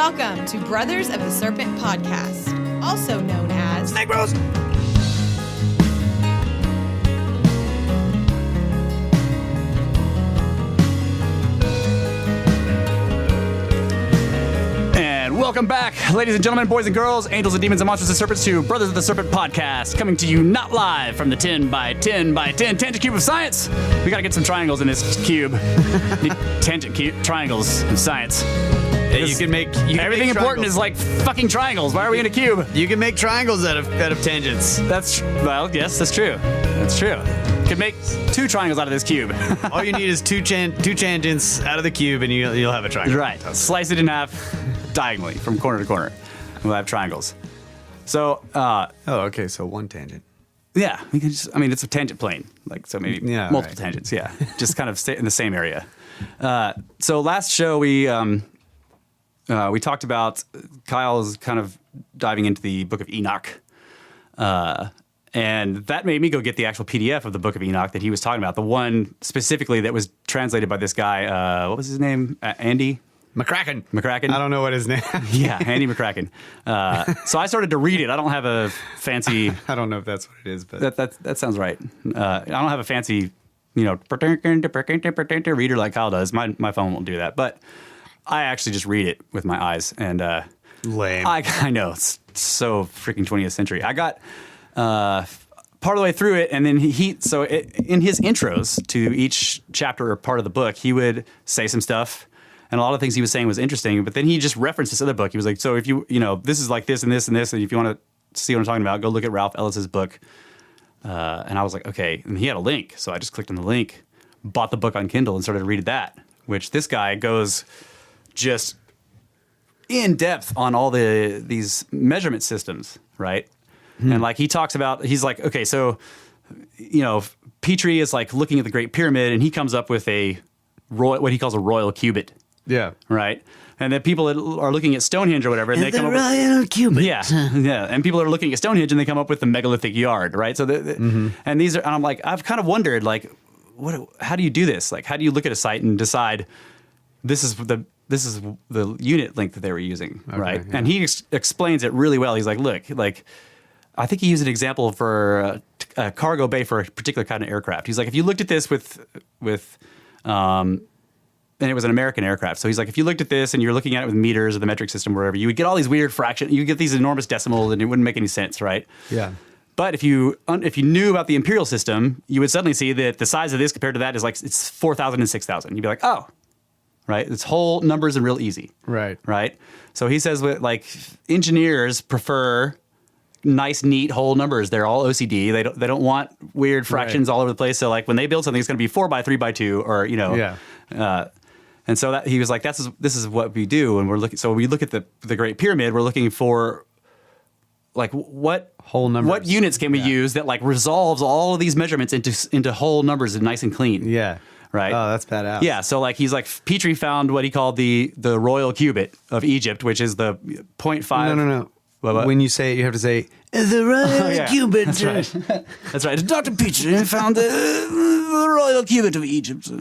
Welcome to Brothers of the Serpent podcast, also known as Snake Bros. And welcome back, ladies and gentlemen, boys and girls, angels and demons and monsters and serpents, to Brothers of the Serpent podcast, coming to you not live from the 10 by 10 by 10 tangent cube of science. We gotta get some triangles in this cube. Tangent cube triangles in science. Yeah, you can make everything important is like fucking triangles. Why are we in a cube? You can make triangles out of tangents. Yes, that's true. That's true. You could make two triangles out of this cube. All you need is two tangents out of the cube, and you'll have a triangle. Right. Slice it in half diagonally from corner to corner. We'll have triangles. So, okay, so one tangent. yeah, we can just. I mean, it's a tangent plane, like so maybe multiple tangents. Yeah, just kind of stay in the same area. So last show we talked about Kyle's kind of diving into the Book of Enoch. And that made me go get the actual PDF of the Book of Enoch that he was talking about. The one specifically that was translated by this guy, what was his name? Andy? McCracken. I don't know what his name Yeah, Andy McCracken. So I started to read it. I don't have a fancy... I don't know if that's what it is, but... That sounds right. I don't have a fancy, reader like Kyle does. My phone won't do that. But I actually just read it with my eyes. And lame. I know. It's so freaking 20th century. I got... part of the way through it, and then in his intros to each chapter or part of the book, he would say some stuff, and a lot of things he was saying was interesting, but then he just referenced this other book. He was like, so if this is like this and this and this, and if you want to see what I'm talking about, go look at Ralph Ellis's book. And I was like, okay, and he had a link, so I just clicked on the link, bought the book on Kindle, and started reading that, which this guy goes just in depth on all these measurement systems, right? And like he talks about, he's like, okay, so, Petrie is like looking at the Great Pyramid, and he comes up with what he calls a royal cubit. Yeah. Right. And then people that are looking at Stonehenge or whatever, and they come up royal cubit. Yeah. And people are looking at Stonehenge and they come up with the megalithic yard, right? So, and these are, and I'm like, I've kind of wondered, like, how do you do this? Like, how do you look at a site and decide this is the unit length that they were using, right? Yeah. And he explains it really well. He's like, look, like, I think he used an example for a cargo bay for a particular kind of aircraft. He's like, if you looked at this and it was an American aircraft. So he's like, if you looked at this and you're looking at it with meters or the metric system, wherever, you would get all these weird fractions. You would get these enormous decimals, and it wouldn't make any sense, right? Yeah. But if you knew about the imperial system, you would suddenly see that the size of this compared to that is like it's 4,000 and 6,000. You'd be like, oh, right. It's whole numbers and real easy. Right. Right. So he says, like, engineers prefer nice, neat, whole numbers. They're all OCD. They don't want weird fractions all over the place. So like when they build something, it's going to be 4 by 3 by 2, or and so that he was like, this is what we do, and we're looking. So we look at the Great Pyramid. We're looking for like what whole numbers, what units can we use that like resolves all of these measurements into whole numbers and nice and clean. Yeah. Right. Oh, that's badass. Yeah. So like he's like Petrie found what he called the royal cubit of Egypt, which is the 0.5. No. When you say it, you have to say, the royal cubit. That's right. That's right. Dr. Petrie found the royal cubit of Egypt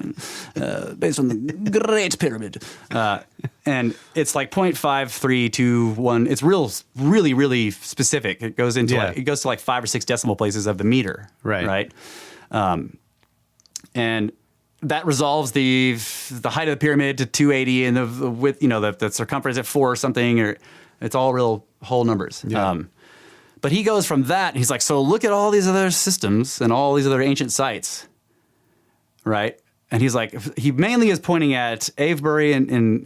based on the Great Pyramid. And it's like 0.5321. It's really, really specific. It goes into it goes to like 5 or 6 decimal places of the meter. Right. And that resolves the height of the pyramid to 280, and the width, the circumference at 4 or something, or it's all real whole numbers. Yeah. But he goes from that, and he's like, so look at all these other systems and all these other ancient sites, right? And he's like, he mainly is pointing at Avebury in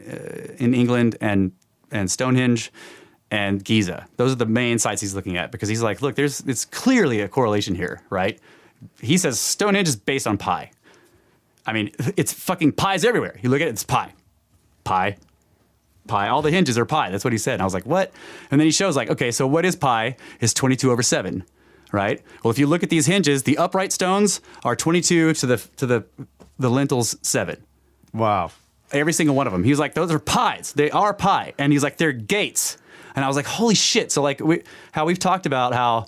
England and Stonehenge and Giza. Those are the main sites he's looking at, because he's like, look, it's clearly a correlation here, right? He says Stonehenge is based on pi. I mean, it's fucking pi's everywhere. You look at it, it's pi. All the hinges are pi. That's what he said. And I was like, what? And then he shows like, okay, so what is pi? Is 22 over 7, right? Well, if you look at these hinges, the upright stones are 22 to the lintels 7. Wow. Every single one of them. He was like, those are pi's. They are pi. And he's like, they're gates. And I was like, holy shit. So like how we've talked about how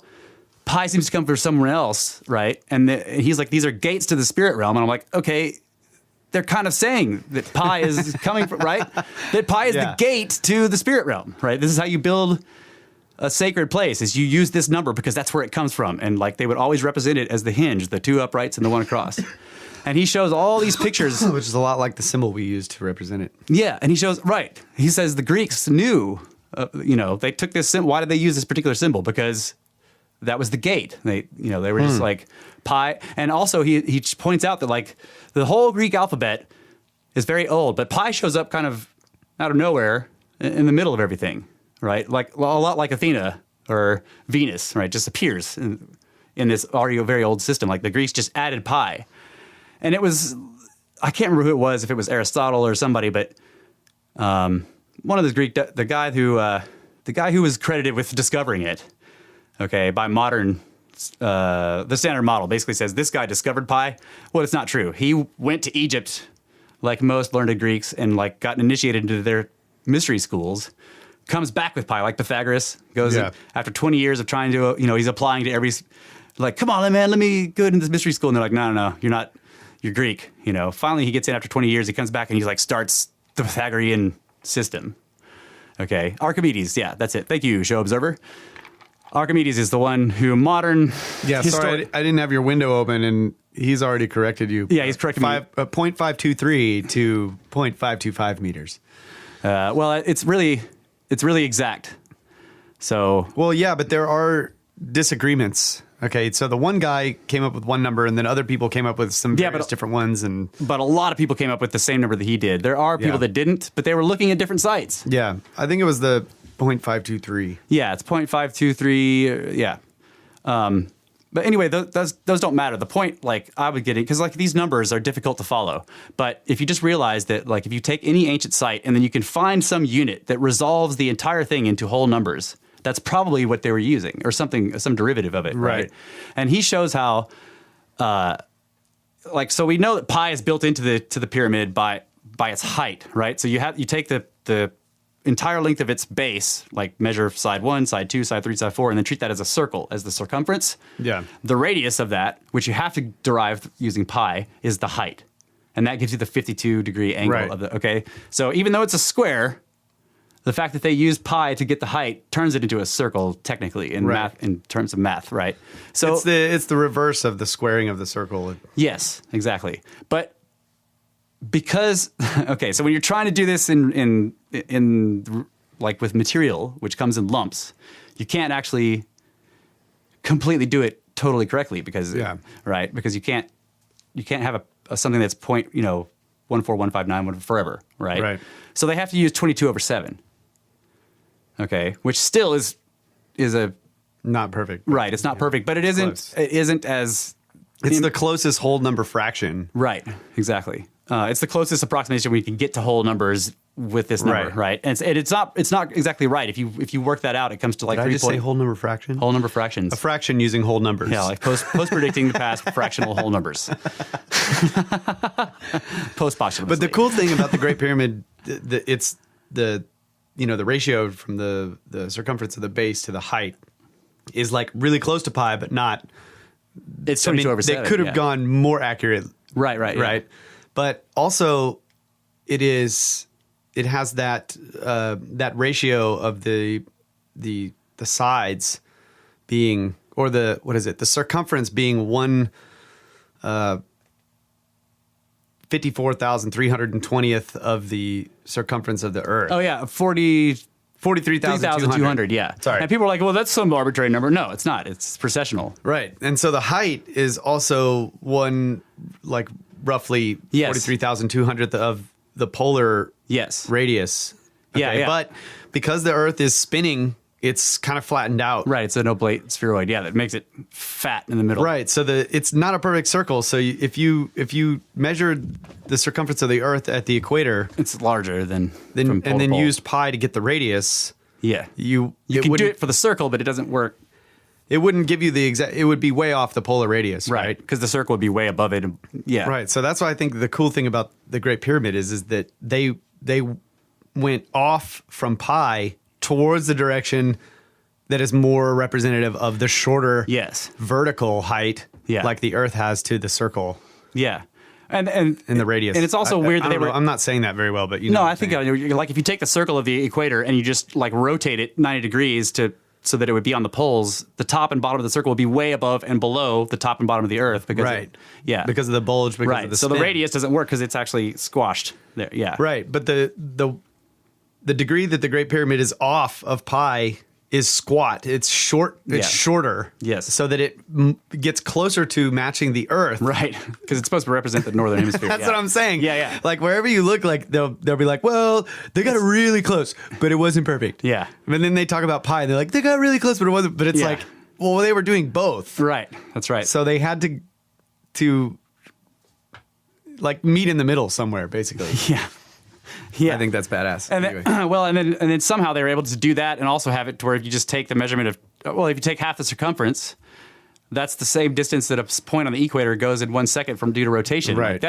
pi seems to come from somewhere else, right? And he's like, these are gates to the spirit realm. And I'm like, okay, they're kind of saying that pi is coming from, right? That pi is the gate to the spirit realm, right? This is how you build a sacred place, is you use this number because that's where it comes from. And like they would always represent it as the hinge, the two uprights and the one across. And he shows all these pictures. Which is a lot like the symbol we use to represent it. Yeah, and he shows, right. He says the Greeks knew, they took this symbol. Why did they use this particular symbol? Because that was the gate. They were just like pi. And also he points out that like the whole Greek alphabet is very old, but pi shows up kind of out of nowhere in the middle of everything, right? Like a lot like Athena or Venus, right? Just appears in this already very old system. Like the Greeks just added pi. And it was, I can't remember who it was, if it was Aristotle or somebody, but one of the Greek, the guy who was credited with discovering it, okay, by modern, the standard model basically says this guy discovered pi. Well, it's not true. He went to Egypt, like most learned Greeks, and like got initiated into their mystery schools. Comes back with pi, like Pythagoras goes after 20 years of trying to, he's applying to every, like, come on, man, let me go into this mystery school. And they're like, no, you're not. You're Greek, Finally, he gets in after 20 years. He comes back and he's like starts the Pythagorean system. Okay, Archimedes. Yeah, that's it. Thank you, show observer. Archimedes is the one who modern. Yeah, sorry, I didn't have your window open, and he's already corrected you. Yeah, he's corrected me. 0.523 to 0.525 meters. Well, it's really exact. So. Well, yeah, but there are disagreements. Okay, so the one guy came up with one number, and then other people came up with some various different ones. But a lot of people came up with the same number that he did. There are people that didn't, but they were looking at different sites. Yeah, I think it was the 0.523. Yeah, it's 0.523. Yeah. But anyway, those don't matter. The point, like, I would get it, because like these numbers are difficult to follow. But if you just realize that, like, if you take any ancient site and then you can find some unit that resolves the entire thing into whole numbers, that's probably what they were using, or some derivative of it, right? And he shows how, so we know that pi is built into the pyramid by its height, right? So you take the entire length of its base, like measure side 1, side 2, side 3, side 4, and then treat that as a circle, as the circumference. Yeah. The radius of that, which you have to derive using pi, is the height, and that gives you the 52-degree angle of the. Okay, so even though it's a square, the fact that they use pi to get the height turns it into a circle, technically, in math, in terms of math, right? So it's the reverse of the squaring of the circle. Yes, exactly. But because so when you're trying to do this in like with material, which comes in lumps, you can't actually completely do it totally correctly because because you can't have a something that's 14159 forever, right? Right. So they have to use 22/7. Okay, which still is a not perfect. Right, it's not perfect, but it isn't close. It isn't as it's the closest whole number fraction. Right, exactly. It's the closest approximation we can get to whole numbers with this number, right? And it's not exactly right. If you work that out, it comes to like Did I just say whole number fraction? Whole number fractions. A fraction using whole numbers. Yeah, like post predicting the past fractional whole numbers. Post-posthumously. But the cool thing about the Great Pyramid, it's the ratio from the circumference of the base to the height is like really close to pi, but not. It's 22/7. They could have gone more accurate. Right. Yeah. But also, it has that ratio of the sides being, or the circumference being 54,320th of the circumference of the Earth. Oh yeah, 43,200. Yeah. Sorry. And people are like, well, that's some arbitrary number. No, it's not. It's processional. Right. And so the height is also roughly 43,200th of the polar radius. Okay? Yeah. But because the Earth is spinning, it's kind of flattened out. Right. It's an oblate spheroid. Yeah. That makes it fat in the middle. Right. So it's not a perfect circle. So if you measured the circumference of the Earth at the equator, it's larger than and then used pi to get the radius. Yeah. You can do it for the circle, but it doesn't work. It wouldn't give you the exact. It would be way off the polar radius, right? Because the circle would be way above it. Yeah. Right. So that's why I think the cool thing about the Great Pyramid is that they went off from pi towards the direction that is more representative of the shorter vertical height like the Earth has to the circle. Yeah. and the radius. And it's also weird that they were. I'm not saying that very well, but you know. No, what I I'm think saying. like if you take the circle of the equator and you just like rotate it 90 degrees so that it would be on the poles, the top and bottom of the circle would be way above and below the top and bottom of the Earth because because of the bulge, because of the so spin. the radius doesn't work because it's actually squashed there. Yeah, right. But the degree that the Great Pyramid is off of pi is squat. It's short. It's shorter. Yes. So that it gets closer to matching the Earth. Right. Because it's supposed to represent the northern hemisphere. That's what I'm saying. Yeah. Like wherever you look, like they'll be like, well, they got it really close, but it wasn't perfect. Yeah. And then they talk about pi, and they're like, they got really close, but it wasn't. But it's like, well, they were doing both. Right. That's right. So they had to like meet in the middle somewhere, basically. Yeah. Yeah, I think that's badass. And anyway. then, and then somehow they were able to do that and also have it to where if you just take the measurement of, if you take half the circumference, that's the same distance that a point on the equator goes in 1 second from due to rotation. Right.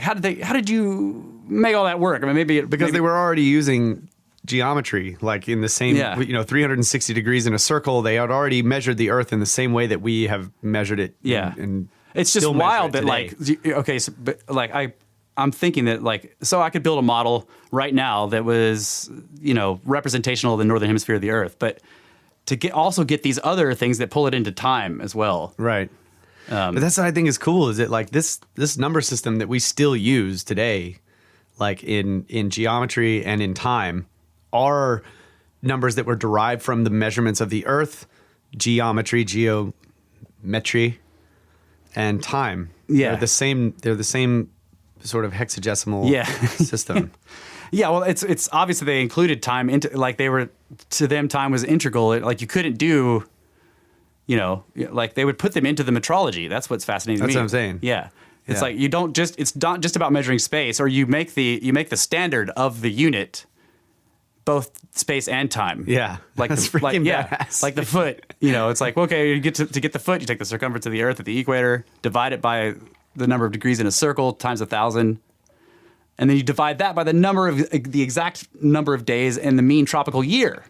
How did you make all that work? I mean, because they were already using geometry, like in the same, 360 degrees in a circle. They had already measured the Earth in the same way that we have measured it. Yeah. And it's just wild that I'm thinking that so I could build a model right now that was, representational of the northern hemisphere of the Earth, but to also get these other things that pull it into time as well. Right. But that's what I think is cool is that like this number system that we still use today, like in geometry and in time, are numbers that were derived from the measurements of the Earth, geometry, and time. Yeah. They're the same sort of hexagesimal system. Yeah, well, it's obvious that they included time into to them time was integral. Like you couldn't do, like they would put them into the metrology. That's what's fascinating. That's to me. what I'm saying. Yeah, it's Yeah. like it's not just about measuring space, or you make the standard of the unit, both space and time. Yeah, like that's freaking badass. like the foot. It's like okay, you get to get the foot, you take the circumference of the Earth at the equator, divide it by the number of degrees in a circle times 1,000. And then you divide that by the exact number of days in the mean tropical year.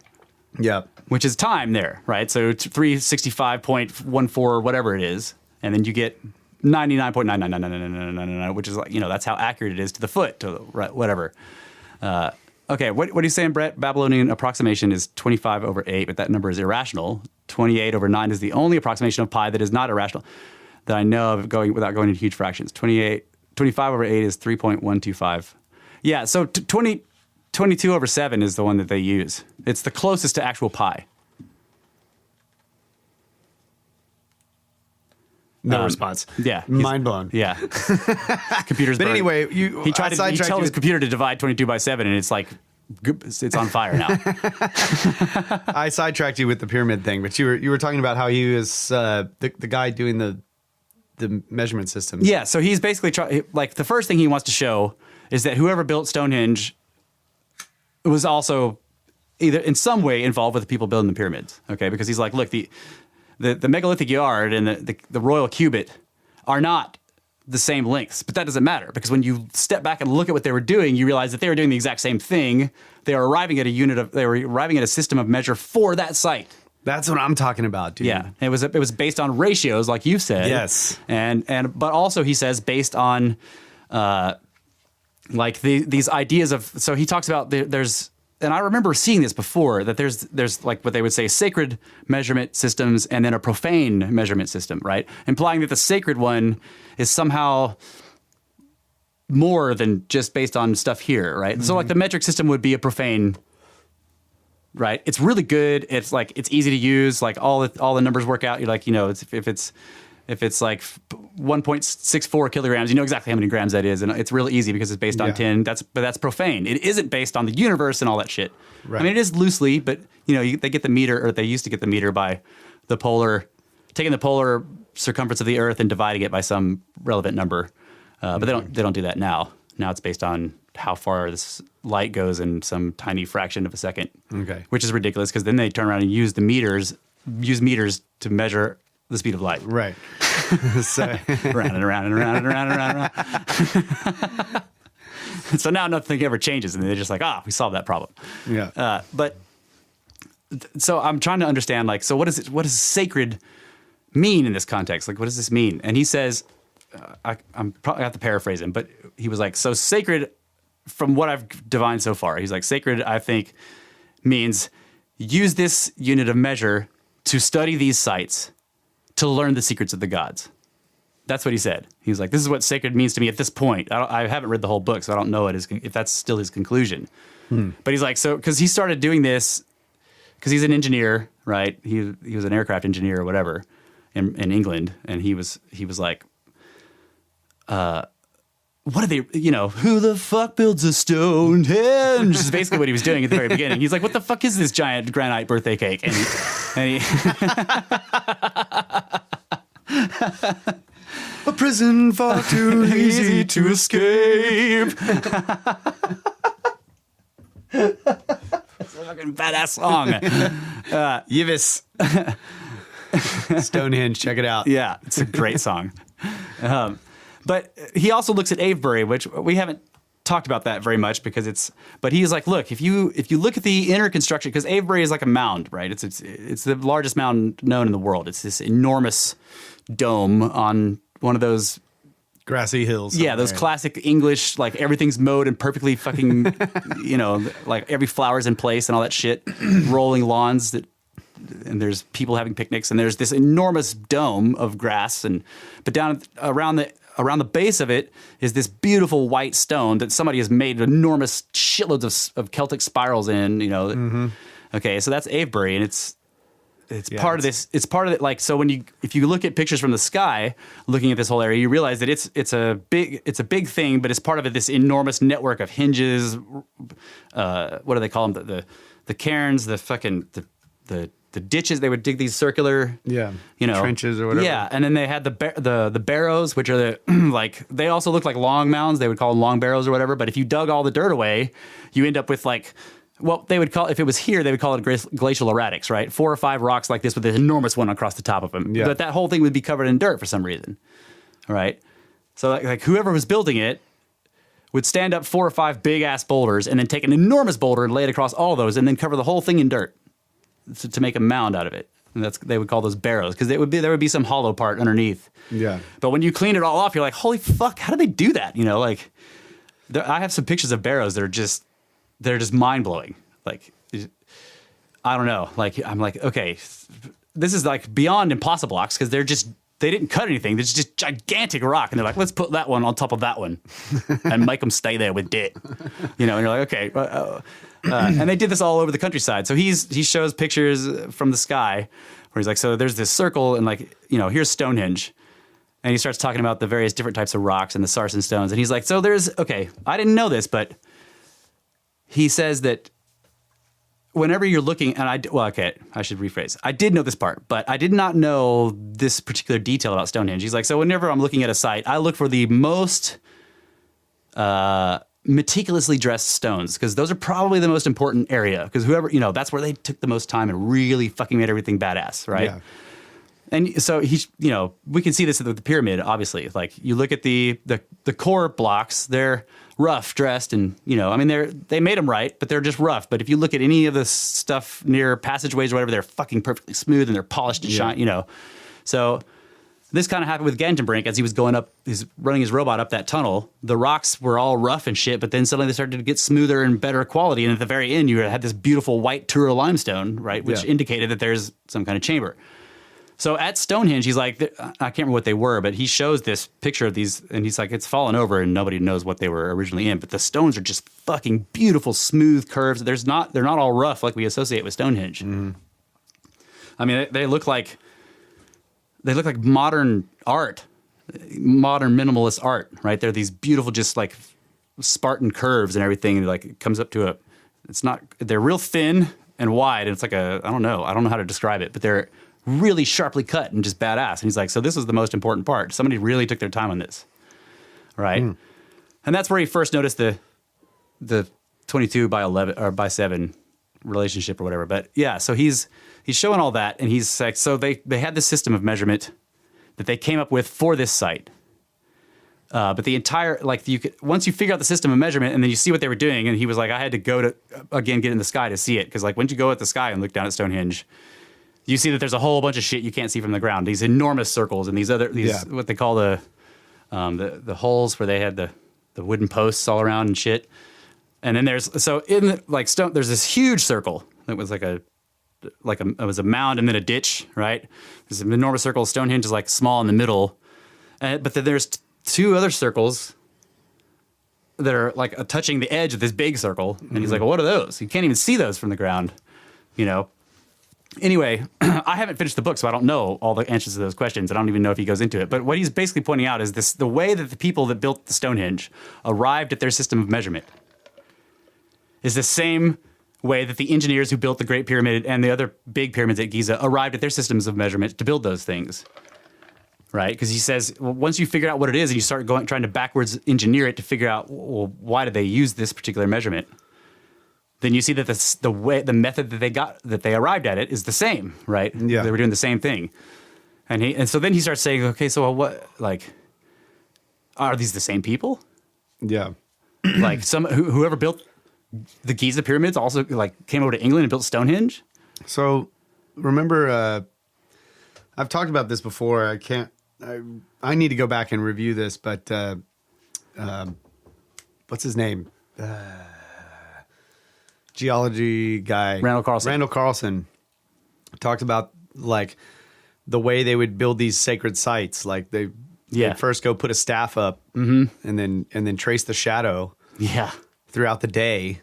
Yeah. Which is time there, right? So it's 365.14 or whatever it is. And then you get 99.9999999, which is like, that's how accurate it is to the foot, to whatever. Okay, what are you saying, Brett? Babylonian approximation is 25/8, but that number is irrational. 28/9 is the only approximation of pi that is not irrational that I know of without going into huge fractions. 25/8 is 3.125. Yeah, so 22/7 is the one that they use. It's the closest to actual pi. No response. Yeah. Mind blown. Yeah. Computer's But burned. anyway, he tried to tell his computer to divide 22/7, and it's like, it's on fire now. I sidetracked you with the pyramid thing, but you were talking about how he was the guy doing the measurement systems. Yeah, so he's basically the first thing he wants to show is that whoever built Stonehenge was also either in some way involved with the people building the pyramids. Okay, because he's like, look, the megalithic yard and the royal cubit are not the same lengths, but that doesn't matter because when you step back and look at what they were doing, you realize that they were doing the exact same thing. They were arriving at a system of measure for that site. That's what I'm talking about, dude. Yeah, it was based on ratios, like you said. Yes, but also he says based on these ideas of. So he talks about there's, and I remember seeing this before that there's like what they would say sacred measurement systems and then a profane measurement system, right? Implying that the sacred one is somehow more than just based on stuff here, right? Mm-hmm. So like the metric system would be a profane. Right, it's really good. It's like it's easy to use. Like all the numbers work out. You're like if it's like 1.64 kilograms, you know exactly how many grams that is, and it's really easy because it's based on 10. But that's profane. It isn't based on the universe and all that shit. Right. I mean, it is loosely, but they get the meter, or they used to get the meter by taking the polar circumference of the Earth and dividing it by some relevant number. But they don't do that now. Now it's based on how far this light goes in some tiny fraction of a second. Okay. Which is ridiculous because then they turn around and use meters to measure the speed of light. Right. So round and around and around and around and around and around. So now nothing ever changes, and they're just like, we solved that problem. Yeah. So I'm trying to understand, so what does sacred mean in this context? Like, what does this mean? And he says, I'm probably have to paraphrase him, but he was like, so sacred, from what I've divined so far, he's like, sacred, I think, means use this unit of measure to study these sites, to learn the secrets of the gods. That's what he said. He was like, this is what sacred means to me at this point. I haven't read the whole book, so I don't know if that's still his conclusion. But he's like, so, because he started doing this, because he's an engineer, right? He was an aircraft engineer or whatever in England, and he was like, what are they, who the fuck builds a Stonehenge? Is basically what he was doing at the very beginning. He's like, what the fuck is this giant granite birthday cake? And he A prison far too easy to escape. It's a fucking badass song. Yivis. Stonehenge, check it out. Yeah, it's a great song. But he also looks at Avebury, which we haven't talked about that very much because but he's like, look, if you look at the inner construction, because Avebury is like a mound, right? It's the largest mound known in the world. It's this enormous dome on one of those grassy hills. Yeah, those classic English, like everything's mowed and perfectly fucking, like every flower's in place and all that shit, rolling lawns and there's people having picnics and there's this enormous dome of grass but down around the base of it is this beautiful white stone that somebody has made enormous shitloads of Celtic spirals in, Okay, so that's Avebury, and it's part of this. It's part of it. Like, so if you look at pictures from the sky, looking at this whole area, you realize that it's a big thing, but it's part of it. This enormous network of hinges. What do they call them? The cairns, the ditches. They would dig these circular, trenches or whatever. Yeah, and then they had the barrows, which are the they also look like long mounds. They would call them long barrows or whatever. But if you dug all the dirt away, you end up with like. Well, they would call, if it was here, they would call it glacial erratics, right? 4 or 5 rocks like this with an enormous one across the top of them. Yeah. But that whole thing would be covered in dirt for some reason, all right? So like whoever was building it would stand up 4 or 5 big-ass boulders and then take an enormous boulder and lay it across all of those and then cover the whole thing in dirt to make a mound out of it. And they would call those barrows because there would be some hollow part underneath. Yeah. But when you clean it all off, you're like, holy fuck, how did they do that? I have some pictures of barrows that are just... They're just mind-blowing. Like, I don't know. Like, I'm like, okay, this is like beyond impossible blocks because they didn't cut anything. There's just gigantic rock. And they're like, let's put that one on top of that one and make them stay there with dit. And you're like, okay. And they did this all over the countryside. So he shows pictures from the sky where he's like, so there's this circle and like, here's Stonehenge. And he starts talking about the various different types of rocks and the sarsen stones. And he's like, so I didn't know this, but... He says that whenever you're looking, and I should rephrase. I did know this part, but I did not know this particular detail about Stonehenge. He's like, so whenever I'm looking at a site, I look for the most meticulously dressed stones because those are probably the most important area because whoever, that's where they took the most time and really fucking made everything badass, right? Yeah. And so we can see this with the pyramid, obviously. Like you look at the core blocks, they're rough dressed and, they made them right, but they're just rough. But if you look at any of the stuff near passageways or whatever, they're fucking perfectly smooth and they're polished and shine, So this kind of happened with Gantenbrink as he was running his robot up that tunnel. The rocks were all rough and shit, but then suddenly they started to get smoother and better quality. And at the very end, you had this beautiful white Tura limestone, right, which indicated that there's some kind of chamber. So at Stonehenge, he's like, I can't remember what they were, but he shows this picture of these, and he's like, it's fallen over, and nobody knows what they were originally in. But the stones are just fucking beautiful, smooth curves. They're not all rough like we associate with Stonehenge. Mm. I mean, they look like modern art, modern minimalist art, right? They're these beautiful, just like Spartan curves and everything. And like it comes up to they're real thin and wide, and it's like I don't know how to describe it, but they're really sharply cut and just badass. And he's like, so this is the most important part. Somebody really took their time on this, right? Mm. And that's where he first noticed the 22 by 11 or by 7 relationship or whatever. But yeah, so he's showing all that, and he's like, so they had this system of measurement that they came up with for this site. But the entire, like, once you figure out the system of measurement and then you see what they were doing, and he was like, I had to go to, again, get in the sky to see it. Because, like, once you go at the sky and look down at Stonehenge, you see that there's a whole bunch of shit you can't see from the ground. These enormous circles and what they call the holes where they had the wooden posts all around and shit. And then there's stone. There's this huge circle that was it was a mound and then a ditch, right? There's an enormous circle. Stonehenge is like small in the middle, but then there's two other circles that are like touching the edge of this big circle. And he's like, well, what are those? You can't even see those from the ground, you know? Anyway, I haven't finished the book, so I don't know all the answers to those questions. I don't even know if he goes into it. But what he's basically pointing out is the way that the people that built the Stonehenge arrived at their system of measurement is the same way that the engineers who built the Great Pyramid and the other big pyramids at Giza arrived at their systems of measurement to build those things. Right? Because he says, well, once you figure out what it is and you start trying to backwards engineer it to figure out, well, why did they use this particular measurement? Then you see that the method that they arrived at it is the same, right? Yeah. They were doing the same thing. And so then he starts saying, okay, so what, like, are these the same people? Yeah. Like whoever built the Giza pyramids also like came over to England and built Stonehenge? So remember, I've talked about this before. I need to go back and review this, but what's his name? Geology guy. Randall Carlson talked about like the way they would build these sacred sites. Like they'd first go put a staff up and then trace the shadow throughout the day.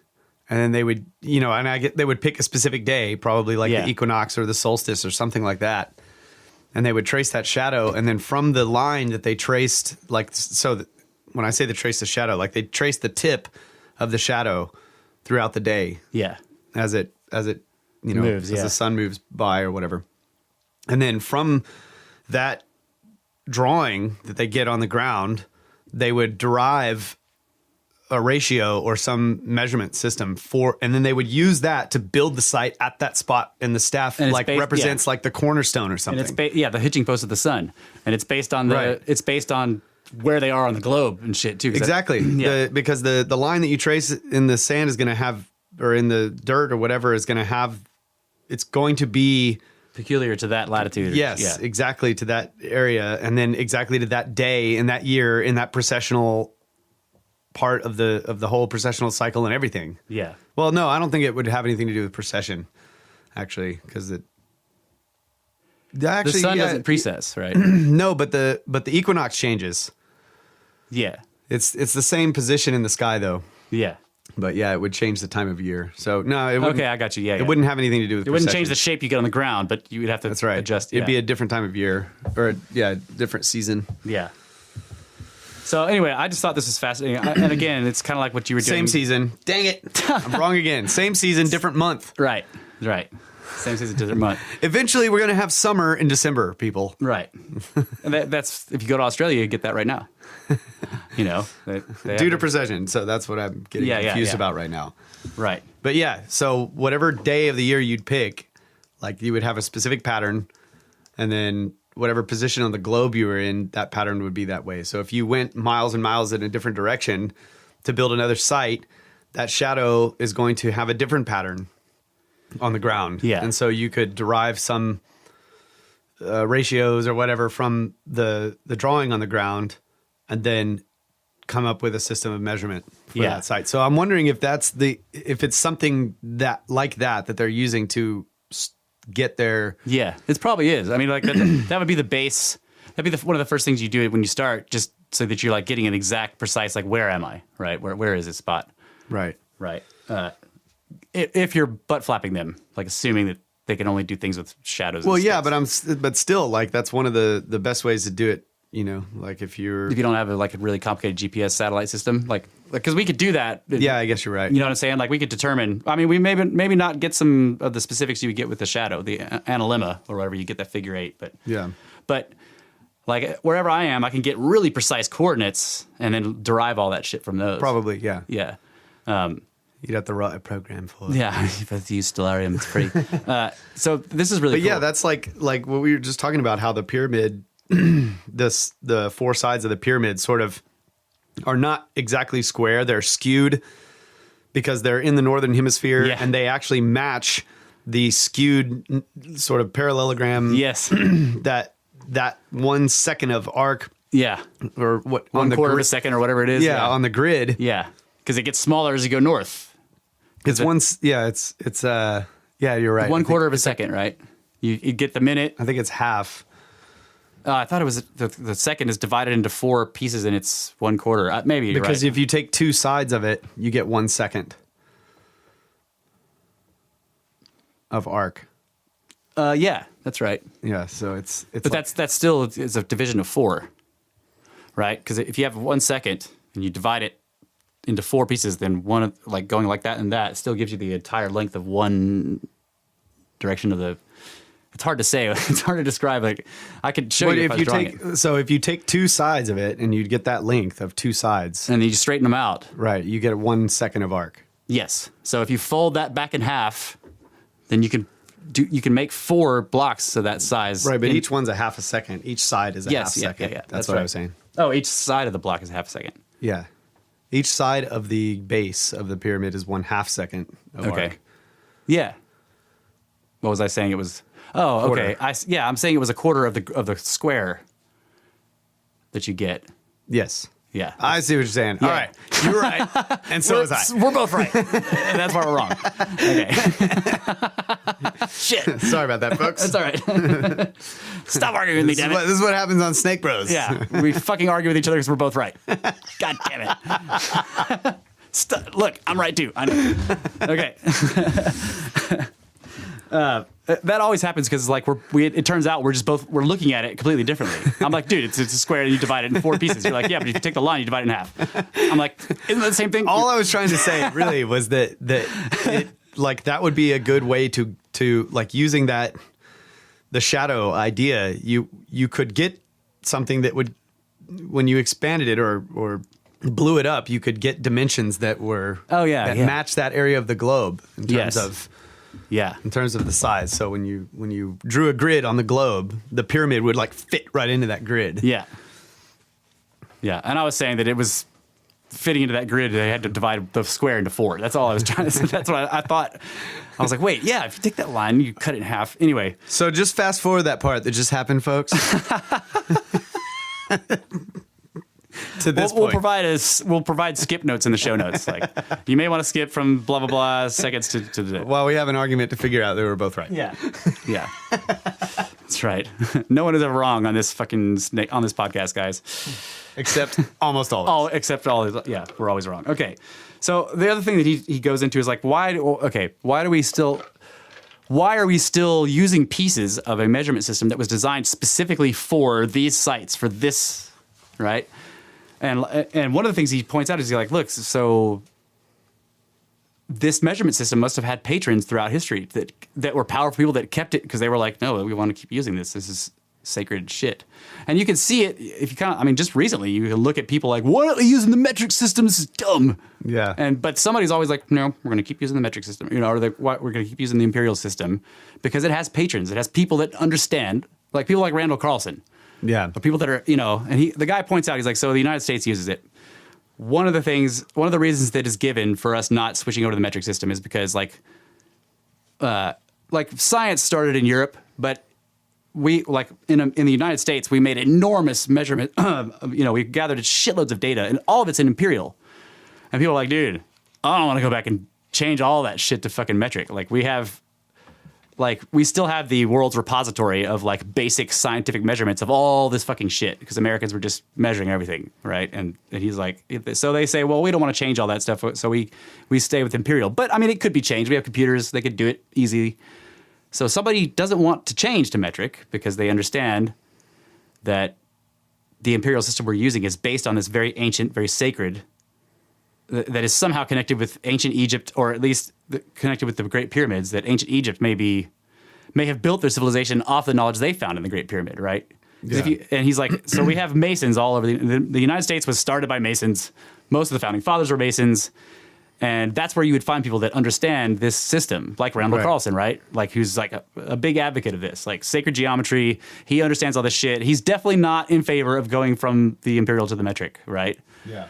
And then they would, they would pick a specific day, probably like the equinox or the solstice or something like that. And they would trace that shadow. And then from the line that they traced, when I say they traced the shadow, like they traced the tip of the shadow throughout the day. Yeah. As it moves, as the sun moves by or whatever. And then from that drawing that they get on the ground, they would derive a ratio or some measurement system and then they would use that to build the site at that spot, and the staff represents like the cornerstone or something. And it's the hitching post of the sun, and it's based on where they are on the globe and shit too. Exactly. Because the line that you trace in the sand is going to have, or in the dirt or whatever, is going to have, it's going to be peculiar to that latitude. Yes, exactly, to that area, and then exactly to that day in that year in that processional part of the whole processional cycle and everything. Yeah. Well, no, I don't think it would have anything to do with procession, actually, because the sun doesn't precess, right? No, but the equinox changes. Yeah. It's the same position in the sky though. Yeah. But yeah, it would change the time of year. So no, it wouldn't. Okay, I got you. Yeah. It wouldn't have anything to do with it. Wouldn't change the shape you get on the ground, but you would have to adjust. It'd be a different time of year, or different season. Yeah. So anyway, I just thought this was fascinating. And again, it's kind of like what you were doing. Same season. Dang it. I'm wrong again. Same season, different month. Right. Same season, different month. Eventually, we're going to have summer in December, people. Right. And that's, if you go to Australia, you get that right now. Due to procession. So that's what I'm getting confused about right now. Right. But yeah, so whatever day of the year you'd pick, like you would have a specific pattern, and then whatever position on the globe you were in, that pattern would be that way. So if you went miles and miles in a different direction to build another site, that shadow is going to have a different pattern on the ground. Yeah. And so you could derive some ratios or whatever from the drawing on the ground and then come up with a system of measurement for that site. So I'm wondering if if it's something that they're using to get there. Yeah, it probably is. I mean, like that would be the base. That'd be one of the first things you do when you start, just so that you're like getting an exact, precise, like, where am I? Right? Where is this spot? Right. If you're butt flapping them, like assuming that they can only do things with shadows. Well, yeah, but still, like, that's one of the best ways to do it. Like if you don't have a really complicated GPS satellite system, like because we could do that. Yeah, I guess you're right. You know what I'm saying? Like we could determine. I mean, we maybe not get some of the specifics you would get with the shadow, the analemma or whatever you get, that figure 8. But like wherever I am, I can get really precise coordinates and then derive all that shit from those. Probably, yeah. Yeah. You'd have to write a program for it. Yeah, if I use Stellarium, it's free. So this is really cool. Yeah, that's like what we were just talking about, how the pyramid, the four sides of the pyramid sort of are not exactly square. They're skewed because they're in the northern hemisphere, and they actually match the skewed sort of parallelogram. Yes. that 1 second of arc Yeah. or what One on the quarter of a grid. second or whatever it is. Yeah, on the grid. Yeah. Because it gets smaller as you go north. It's yeah, you're right. One quarter of a second, right? You get the minute. I think it's half. I thought it was the second is divided into 4 pieces and it's 1/4. Maybe you're Because right. if you take 2 sides of it, you get 1 second of arc. Yeah, that's right. Yeah, so it's But that's still is a division of 4, right? Because if you have 1 second and you divide it into 4 pieces, then one like going like that and that it still gives you the entire length of one direction of the. It's hard to say. It's hard to describe. Like I could show you if I was drawing it. So if you take 2 sides of it and you'd get that length of 2 sides, And then you straighten them out. right, you get 1 second of arc. Yes. So if you fold that back in half, then you can make 4 blocks of that size. Right, but each one's a half a second. Each side is a half second. Yeah. That's what right. I was saying. Oh, each side of the block is half a second. Yeah. Each side of the base of the pyramid is 1/2 second of Okay. arc. Yeah. What was I saying? It was. Oh, okay. Quarter. I'm saying it was a quarter of the square that you get. Yes. Yeah. I see what you're saying. All right. You're right. And so was I. We're both right. And that's why we're wrong. Okay. Shit. Sorry about that, folks. That's all right. Stop arguing with me, damn it. This is what happens on Snake Bros. Yeah, we fucking argue with each other because we're both right. God damn it. Look, I'm right too. I know. Okay. That always happens because like it turns out we're looking at it completely differently. I'm like, dude, it's a square and you divide it in 4 pieces. You're like, yeah, but if you take the line, you divide it in half. I'm like, isn't that the same thing? All I was trying to say really was that that would be a good way to like using the shadow idea. You could get something that would, when you expanded it or blew it up, you could get dimensions that were match that area of the globe in terms of. Yeah. In terms of the size. So when you drew a grid on the globe, the pyramid would like fit right into that grid. Yeah. Yeah. And I was saying that it was fitting into that grid. They had to divide the square into 4. That's all I was trying to say. That's what I thought. I was like, wait, yeah, if you take that line, you cut it in half. Anyway. So just fast forward that part that just happened, folks. To this We'll point. we'll provide skip notes in the show notes. Like you may want to skip from blah blah blah seconds to the. While we have an argument to figure out that we're both right. Yeah, yeah, that's right. No one is ever wrong on this fucking on this podcast, guys. Except almost all of us. All except all. Yeah, we're always wrong. Okay, so the other thing that he goes into is like why are we still using pieces of a measurement system that was designed specifically for these sites for this, right? And one of the things he points out is he's like, look, so this measurement system must have had patrons throughout history that were powerful people that kept it because they were like, no, we want to keep using this. This is sacred shit. And you can see it if you just recently you can look at people like, why aren't they using the metric system? This is dumb. Yeah. But somebody's always like, no, we're going to keep using the metric system, or we're going to keep using the imperial system because it has patrons. It has people that understand, like people like Randall Carlson. Yeah. But people that are, and the guy points out, he's like, so the United States uses it. One of the reasons that is given for us not switching over to the metric system is because like science started in Europe, but we in the United States, we made enormous measurement, we gathered shitloads of data and all of it's in imperial. And people are like, dude, I don't want to go back and change all that shit to fucking metric. We still have the world's repository of like basic scientific measurements of all this fucking shit because Americans were just measuring everything, right? And he's like, so they say, well, we don't want to change all that stuff, so we stay with imperial. But I mean, it could be changed. We have computers; they could do it easy. So somebody doesn't want to change to metric because they understand that the imperial system we're using is based on this very ancient, very sacred, that is somehow connected with ancient Egypt, or at least connected with the Great Pyramids, that ancient Egypt may have built their civilization off the knowledge they found in the Great Pyramid, right? Yeah. And he's like, so we have Masons all over. The United States was started by Masons. Most of the founding fathers were Masons. And that's where you would find people that understand this system, like Randall Carlson, right? Like who's like a big advocate of this, like sacred geometry. He understands all this shit. He's definitely not in favor of going from the imperial to the metric, right? Yeah.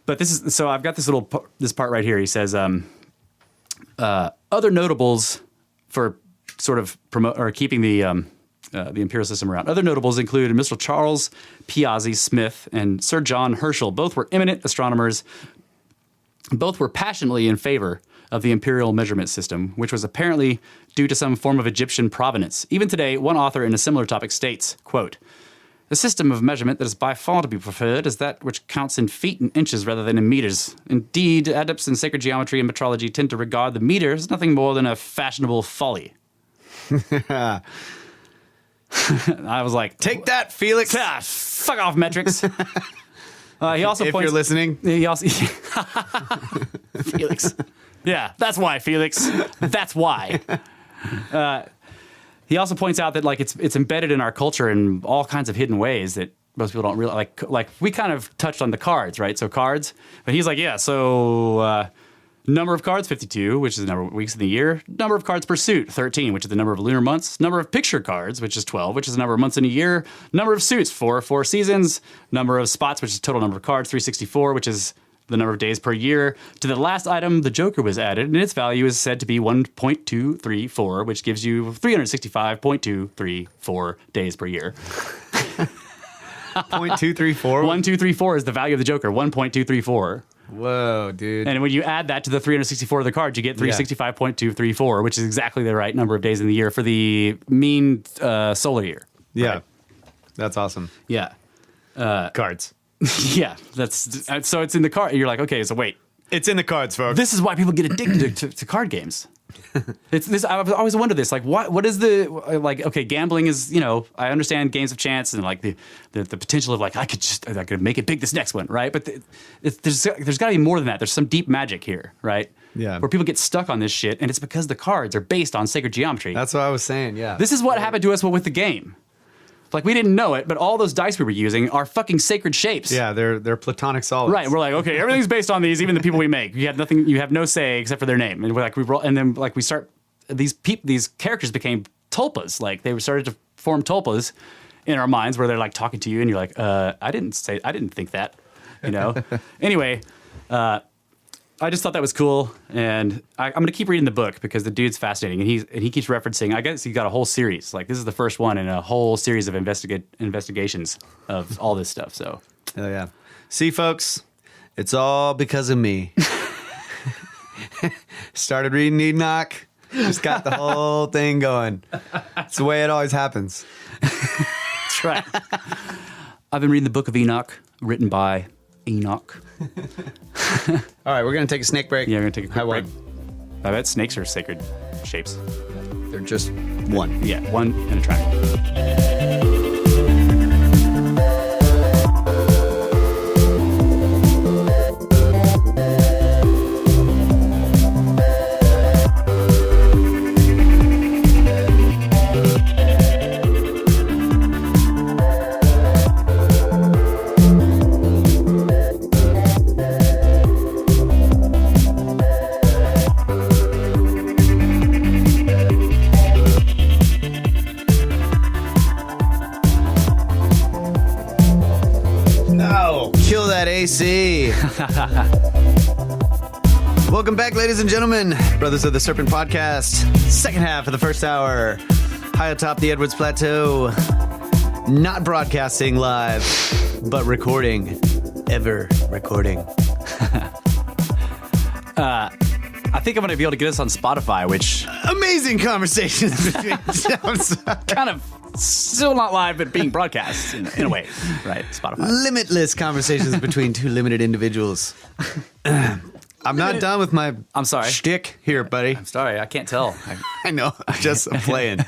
But so I've got this part right here. He says, other notables for sort of keeping the the imperial system around. Other notables include Mr. Charles Piazzi Smith and Sir John Herschel. Both were eminent astronomers. Both were passionately in favor of the imperial measurement system, which was apparently due to some form of Egyptian provenance. Even today, one author in a similar topic states, quote, "The system of measurement that is by far to be preferred is that which counts in feet and inches rather than in meters. Indeed, adepts in sacred geometry and metrology tend to regard the meter as nothing more than a fashionable folly." I was like, Take that, Felix. Fuck off, metrics. He also If you're listening. He also Felix. Yeah, that's why, Felix. That's why. He also points out that like it's embedded in our culture in all kinds of hidden ways that most people don't realize. Like we kind of touched on the cards, right? So cards, but he's like, yeah. So number of cards, 52, which is the number of weeks in the year. Number of cards per suit, 13, which is the number of lunar months. Number of picture cards, which is 12, which is the number of months in a year. Number of suits, 4 seasons. Number of spots, which is total number of cards, 364, which is the number of days per year. To the last item, the Joker was added, and its value is said to be 1.234, which gives you 365.234 days per year. 0.234? 1234 is the value of the Joker, 1.234. Whoa, dude. And when you add that to the 364 of the cards, you get 365.234, which is exactly the right number of days in the year for the mean solar year. Yeah. Right? That's awesome. Yeah. Cards. Yeah. So it's in the card. You're like, okay, so wait. It's in the cards, folks. This is why people get addicted to card games. It's this. I've always wondered this. Like, what is the like? Okay, gambling is, you know, I understand games of chance and like the potential of like I could make it big this next one, right? But there's got to be more than that. There's some deep magic here, right? Yeah. Where people get stuck on this shit, and it's because the cards are based on sacred geometry. That's what I was saying. Yeah. This is what happened to us with the game. Like we didn't know it, but all those dice we were using are fucking sacred shapes. Yeah, they're platonic solids. Right, we're like, okay, everything's based on these, even the people we make. You have nothing, you have no say except for their name, and we're like, we roll, and then like we start these characters became tulpas. Like they started to form tulpas in our minds where they're like talking to you, and you're like, I didn't think that, you know. Anyway, I just thought that was cool, and I'm going to keep reading the book because the dude's fascinating, and he keeps referencing. I guess he got a whole series. Like this is the first one in a whole series of investigations of all this stuff. So, Oh yeah. See, folks, it's all because of me. Started reading Enoch, just got the whole thing going. It's the way it always happens. that's right. I've been reading the Book of Enoch, written by Enoch. All right, we're gonna take a snake break. Yeah, we're gonna take a quick How break. one? I bet snakes are sacred shapes. They're just one. Yeah, one and a triangle. Kill that AC. Welcome back, ladies and gentlemen, brothers of the Serpent podcast. Second half of the first hour, high atop the Edwards Plateau. Not broadcasting live, but recording. Ever recording. I think I'm going to be able to get us on Spotify, which Amazing conversations between kind of still not live, but being broadcast in a way, right? Spotify. limitless conversations between two limited individuals. I'm not done with my I'm sorry. shtick here, buddy. I'm sorry, I can't tell. I know. I'm playing.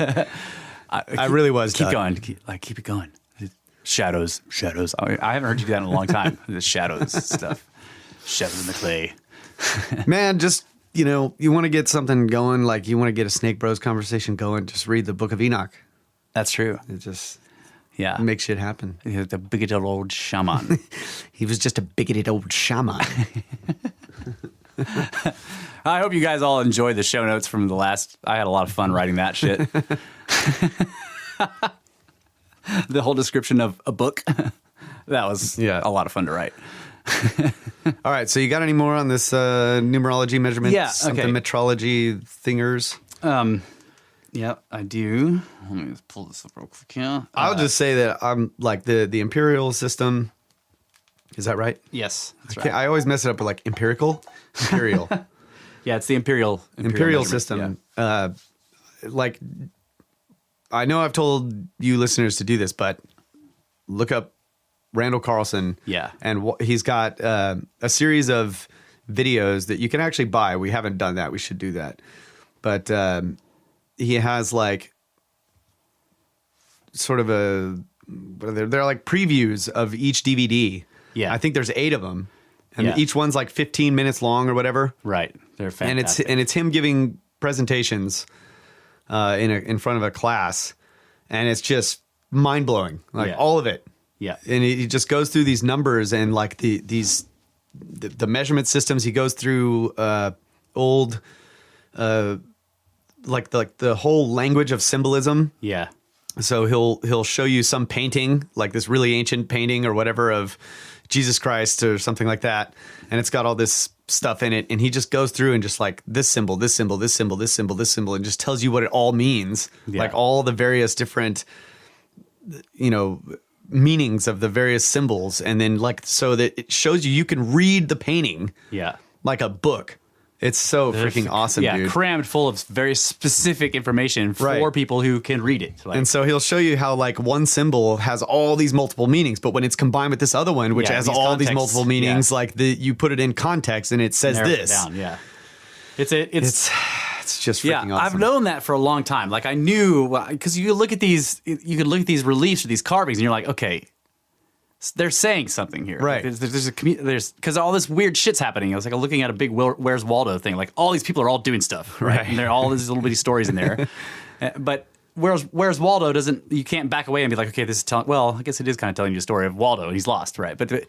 I really was Keep done. going. Keep it going. Shadows. I haven't heard you do that in a long time. The shadows stuff. Shadows in the clay. Man, just, you want to get something going, like you want to get a Snake Bros conversation going, just read the Book of Enoch. That's true. It just Yeah. makes shit happen. The bigoted old shaman. He was just a bigoted old shaman. I hope you guys all enjoyed the show notes from the last. I had a lot of fun writing that shit. The whole description of a book. That was a lot of fun to write. All right, so you got any more on this numerology measurements? Yeah, okay. Something metrology thingers? Yep, I do. Let me just pull this up real quick here. I'll just say that I'm like the imperial system. Is that right? Yes, that's Okay, right. I always mess it up with like imperial. Yeah, it's the imperial measurement. system. Like, I know I've told you listeners to do this, but look up Randall Carlson. Yeah. And he's got a series of videos that you can actually buy. We haven't done that. We should do that. But he has like sort of they're like previews of each DVD. Yeah. I think there's 8 of them. And Yeah. each one's like 15 minutes long or whatever. Right. They're fantastic. And it's him giving presentations in front of a class, and it's just mind blowing, like Yeah. all of it. Yeah. And he just goes through these numbers and like the measurement systems. He goes through old, like the whole language of symbolism. Yeah. So he'll show you some painting, like this really ancient painting or whatever of Jesus Christ or something like that, and it's got all this stuff in it, and he just goes through and just like this symbol, this symbol, this symbol, this symbol, this symbol, and just tells you what it all means, Yeah. like all the various different, meanings of the various symbols, and then like so that it shows you can read the painting Yeah. like a book. It's so freaking awesome, Yeah, dude. crammed full of very specific information for Right. people who can read it. Like, And so he'll show you how like one symbol has all these multiple meanings, but when it's combined with this other one, which Yeah, has these all these contexts, multiple meanings, yeah. like you put it in context and it says narrows it this. down. Yeah. It's It's just freaking yeah, awesome. I've known that for a long time. Like I knew because you look at these, you could look at these reliefs or these carvings, and you're like, okay, they're saying something here. Right. Like, there's because all this weird shit's happening. I was like looking at a big Where's Waldo thing. Like all these people are all doing stuff, right? Right. And there are all these little bitty stories in there. But Where's Waldo doesn't. You can't back away and be like, okay, this is telling. Well, I guess it is kind of telling you a story of Waldo and he's lost, right? But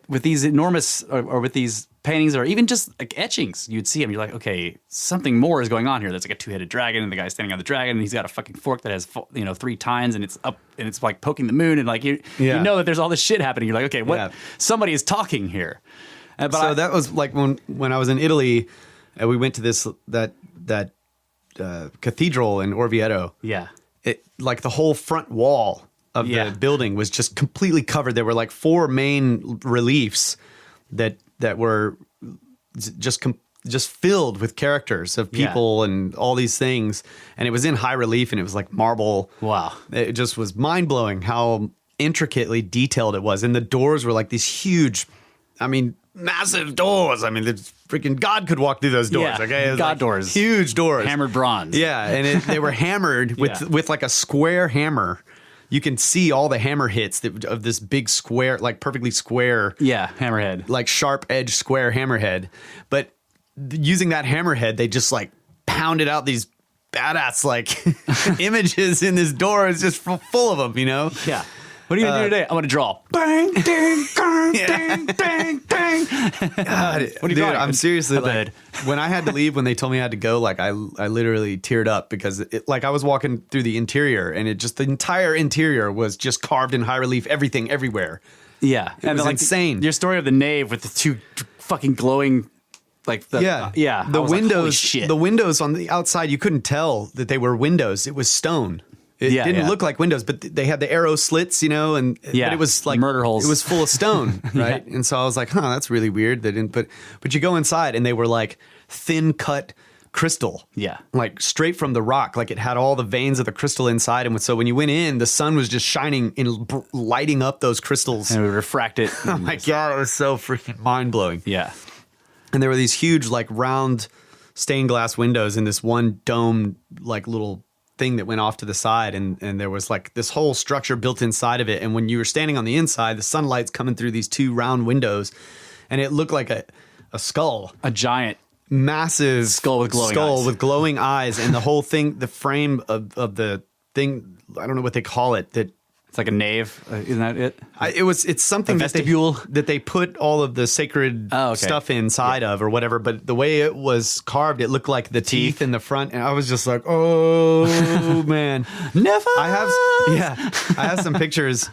with these enormous or with these paintings or even just like etchings, you'd see them. You're like, okay, something more is going on here. There's like a 2-headed dragon, and the guy's standing on the dragon, and he's got a fucking fork that has 3 tines, and it's up, and it's like poking the moon, and like you know that there's all this shit happening. You're like, okay, what? Yeah. Somebody is talking here. But that was like when I was in Italy, we went to that cathedral in Orvieto. Yeah. It like the whole front wall of Yeah. the building was just completely covered. There were like 4 main reliefs that were just filled with characters of people and all these things, and it was in high relief, and it was like marble. Wow. It just was mind blowing how intricately detailed it was, and the doors were like these huge, massive doors. Freaking God could walk through those doors. Yeah, Okay, it was God like doors. huge doors, Hammered bronze. Yeah, and they were hammered with like a square hammer. You can see all the hammer hits of this big square, like perfectly square. Yeah, hammerhead. Like sharp edge square hammerhead. But using that hammerhead, they just like pounded out these badass like images in this door. It's just full of them, Yeah. What are you gonna do today? I'm gonna draw. Bang, ding, ding, ding, ding, ding. God, What are you dude, drawing? I'm seriously A like, bed. when I had to leave, when they told me I had to go, like I literally teared up because I was walking through the interior, and the entire interior was just carved in high relief, everything, everywhere. Yeah, It was insane. Your story of the nave with the 2 fucking glowing, like the The I was like, windows, holy shit. the windows on the outside, you couldn't tell that they were windows. It was stone. It Yeah, didn't yeah. look like windows, but they had the arrow slits, but Yeah, it was like murder holes. It was full of stone, right? And so I was like, that's really weird. They didn't, but you go inside and they were like thin cut crystal, Yeah. like straight from the rock. Like it had all the veins of the crystal inside, and so when you went in, the sun was just shining and lighting up those crystals. and we refract it. Oh my god, it was so freaking mind blowing. Yeah. And there were these huge, like round stained glass windows in this one dome, like little thing that went off to the side. And there was like this whole structure built inside of it. And when you were standing on the inside, the sunlight's coming through these 2 round windows, and it looked like a skull, A giant. massive Skull with glowing eyes. And the whole thing, the frame of the thing, I don't know what they call it, that It's like a nave. Isn't that it? it's something A that vestibule? that they put all of the sacred Oh, okay. stuff inside of or whatever, but the way it was carved, it looked like the teeth in the front, and I was just like, oh man. Never. I have some pictures,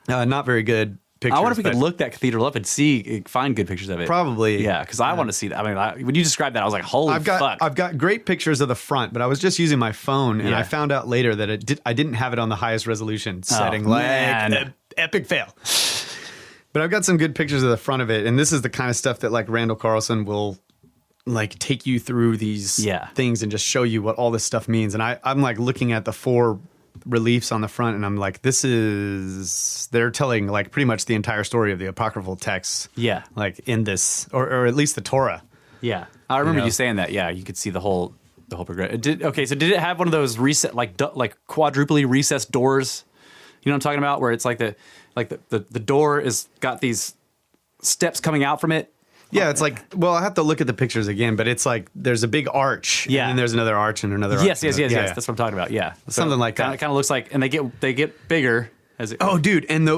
not very good pictures. I wonder if we could but look that cathedral up and find good pictures of it. Probably. Yeah, because I want to see that. I mean, when you described that, I was like, holy fuck. I've got great pictures of the front, but I was just using my phone, and I found out later that I didn't have it on the highest resolution setting. Epic fail. But I've got some good pictures of the front of it, and this is the kind of stuff that like Randall Carlson will like take you through these things and just show you what all this stuff means. And I'm like looking at the 4 reliefs on the front, and I'm like, they're telling like pretty much the entire story of the apocryphal texts. Yeah. Like in this, or at least the Torah. Yeah. I remember you saying that. Yeah. You could see the whole progression. So did it have one of those like quadruply recessed doors? You know what I'm talking about? Where it's like the door is got these steps coming out from it. Yeah, it's like, well, I have to look at the pictures again, but it's like there's a big arch, and then there's another arch and another arch. Yes. That's what I'm talking about. Yeah, something like that. It kind of looks like, and they get bigger as it. Oh, dude, and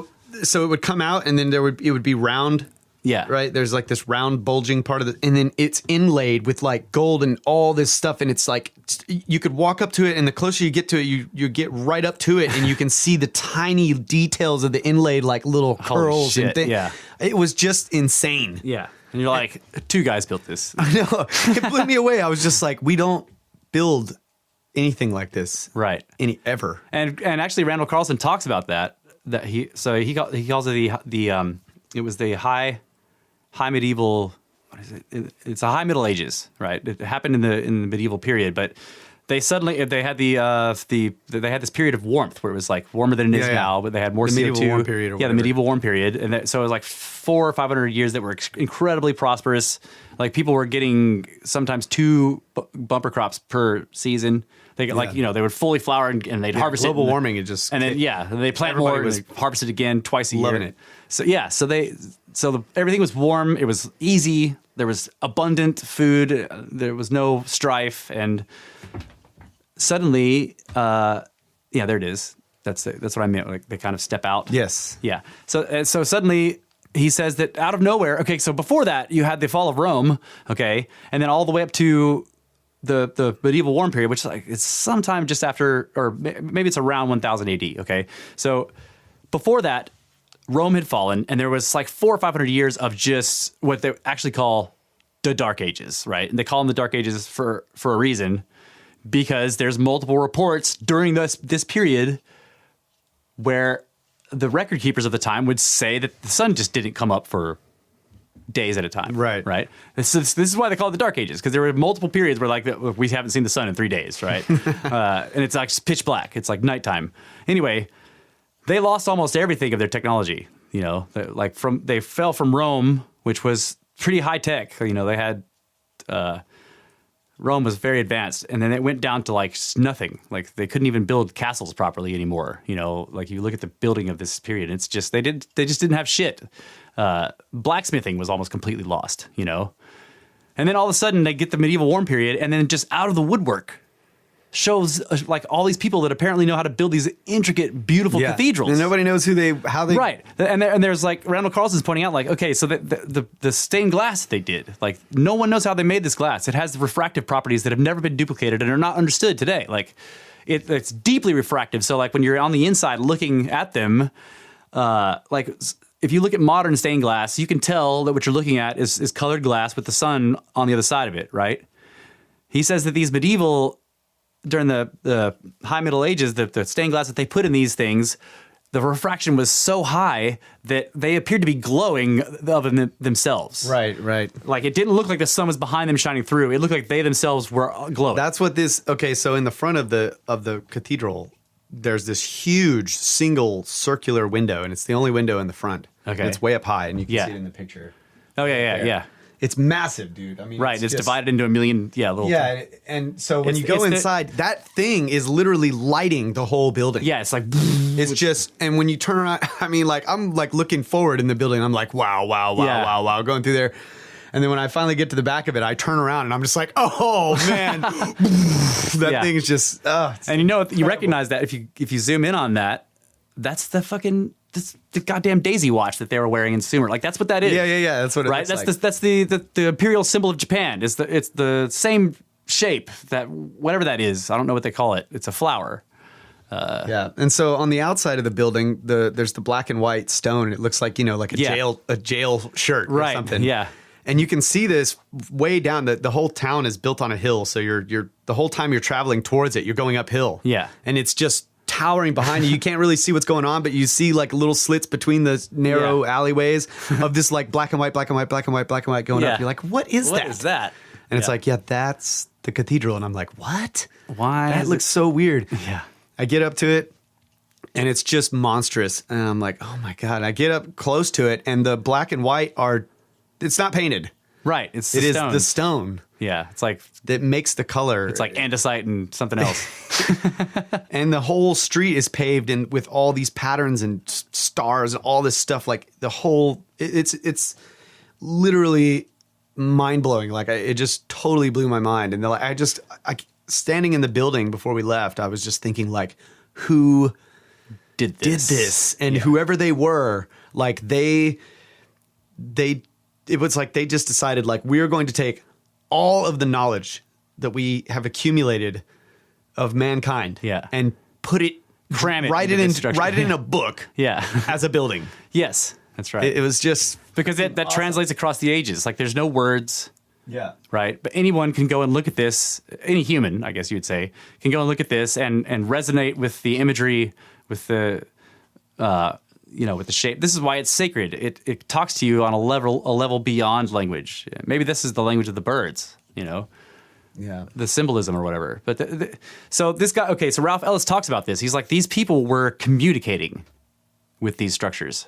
so it would come out, and then it would be round. Yeah, right. There's like this round bulging part of it, and then it's inlaid with like gold and all this stuff, and it's like you could walk up to it, and the closer you get to it, you get right up to it, and you can see the tiny details of the inlaid like little curls and things. Yeah, it was just insane. Yeah. And you're like, 2 guys built this. I know. It blew me away. I was just like, we don't build anything like this, right? Ever. And actually, Randall Carlson talks about that. He calls it it was the high medieval. What is it? It's a high Middle Ages, right? It happened in the medieval period, but they had they had this period of warmth where it was like warmer than it is now, but they had more CO2. Medieval warm period. The medieval warm period, and so it was like 400 or 500 years that were incredibly prosperous. Like people were getting sometimes 2 bumper crops per season. They get they would fully flower and they'd harvest global it. Warming, it just and then they plant more and harvest it again twice a year. Loving it. So everything was warm. It was easy. There was abundant food. There was no strife and. Suddenly, there it is. That's what I meant. Like they kind of step out. Yes. Yeah. So suddenly he says that out of nowhere. Okay. So before that, you had the fall of Rome. Okay, and then all the way up to the medieval warm period, which it's sometime just after, or maybe it's around 1000 AD. Okay. So before that, Rome had fallen, and there was like 400 or 500 years of just what they actually call the Dark Ages, right? And they call them the Dark Ages for a reason. Because there's multiple reports during this period where the record keepers of the time would say that the sun just didn't come up for days at a time. Right. This is why they call it the Dark Ages, because there were multiple periods where like we haven't seen the sun in 3 days, right? And it's like pitch black. It's like nighttime. Anyway, they lost almost everything of their technology. You know, they fell from Rome, which was pretty high tech. You know, they had. Rome was very advanced, and then it went down to like nothing. Like they couldn't even build castles properly anymore. You know, like you look at the building of this period, it's just they just didn't have shit. Blacksmithing was almost completely lost. You know, and then all of a sudden they get the medieval warm period, and then just out of the woodwork shows like all these people that apparently know how to build these intricate, beautiful cathedrals. And nobody knows how they right. And there's like Randall Carlson's pointing out like, okay, so the stained glass they did, like no one knows how they made this glass. It has refractive properties that have never been duplicated and are not understood today. Like it's deeply refractive. So like when you're on the inside looking at them, like if you look at modern stained glass, you can tell that what you're looking at is colored glass with the sun on the other side of it, right? He says that these medieval during the high Middle Ages, the stained glass that they put in these things, the refraction was so high that they appeared to be glowing of themselves. Right. Like it didn't look like the sun was behind them shining through. It looked like they themselves were glowing. That's what this. Okay, so in the front of the cathedral, there's this huge single circular window, and it's the only window in the front. Okay, and it's way up high, and you can see it in the picture. Oh yeah. It's massive, dude. I mean, right. It's divided into a million, little. Yeah, and so when you go inside, that thing is literally lighting the whole building. Yeah, it's like it's just, and when you turn around, I mean, like I'm like looking forward in the building. I'm like, wow, going through there. And then when I finally get to the back of it, I turn around and I'm just like, oh man, that thing is just. And you recognize that if you zoom in on that, that's the goddamn daisy watch that they were wearing in Sumer. Like that's what that is. Yeah. That's what it looks like. That's the imperial symbol of Japan. It's the same shape that whatever that is. I don't know what they call it. It's a flower. Yeah, and so on the outside of the building, there's the black and white stone. It looks like like a jail shirt or something. Yeah, and you can see this way down. The whole town is built on a hill, so you're the whole time you're traveling towards it, you're going uphill. Yeah, and it's just towering behind you. You can't really see what's going on, but you see like little slits between the narrow alleyways of this like black and white going up. You're like, what is that? What is that? And it's like, that's the cathedral. And I'm like, what? Why? That looks so weird. Yeah. I get up to it and it's just monstrous. And I'm like, oh my God. I get up close to it and the black and white it's not painted. Right. It is the stone. Yeah. It's like that makes the color. It's like andesite and something else. And the whole street is paved and with all these patterns and stars and all this stuff. Like the whole, it's literally mind blowing. Like it just totally blew my mind. And I standing in the building before we left, I was just thinking like, who did this? And whoever they were, like it was like they just decided like we're going to take all of the knowledge that we have accumulated of mankind and write it in a book as a building. Yes, that's right. It was just because that awesome. Translates across the ages. Like there's no words. Yeah. Right. But anyone can go and look at this. Any human, I guess you would say, can go and look at this and resonate with the imagery, with the, with the shape. This is why it's sacred. It talks to you on a level beyond language. Maybe this is the language of the birds, the symbolism or whatever. But so this guy, okay, so Ralph Ellis talks about this. He's like, these people were communicating with these structures.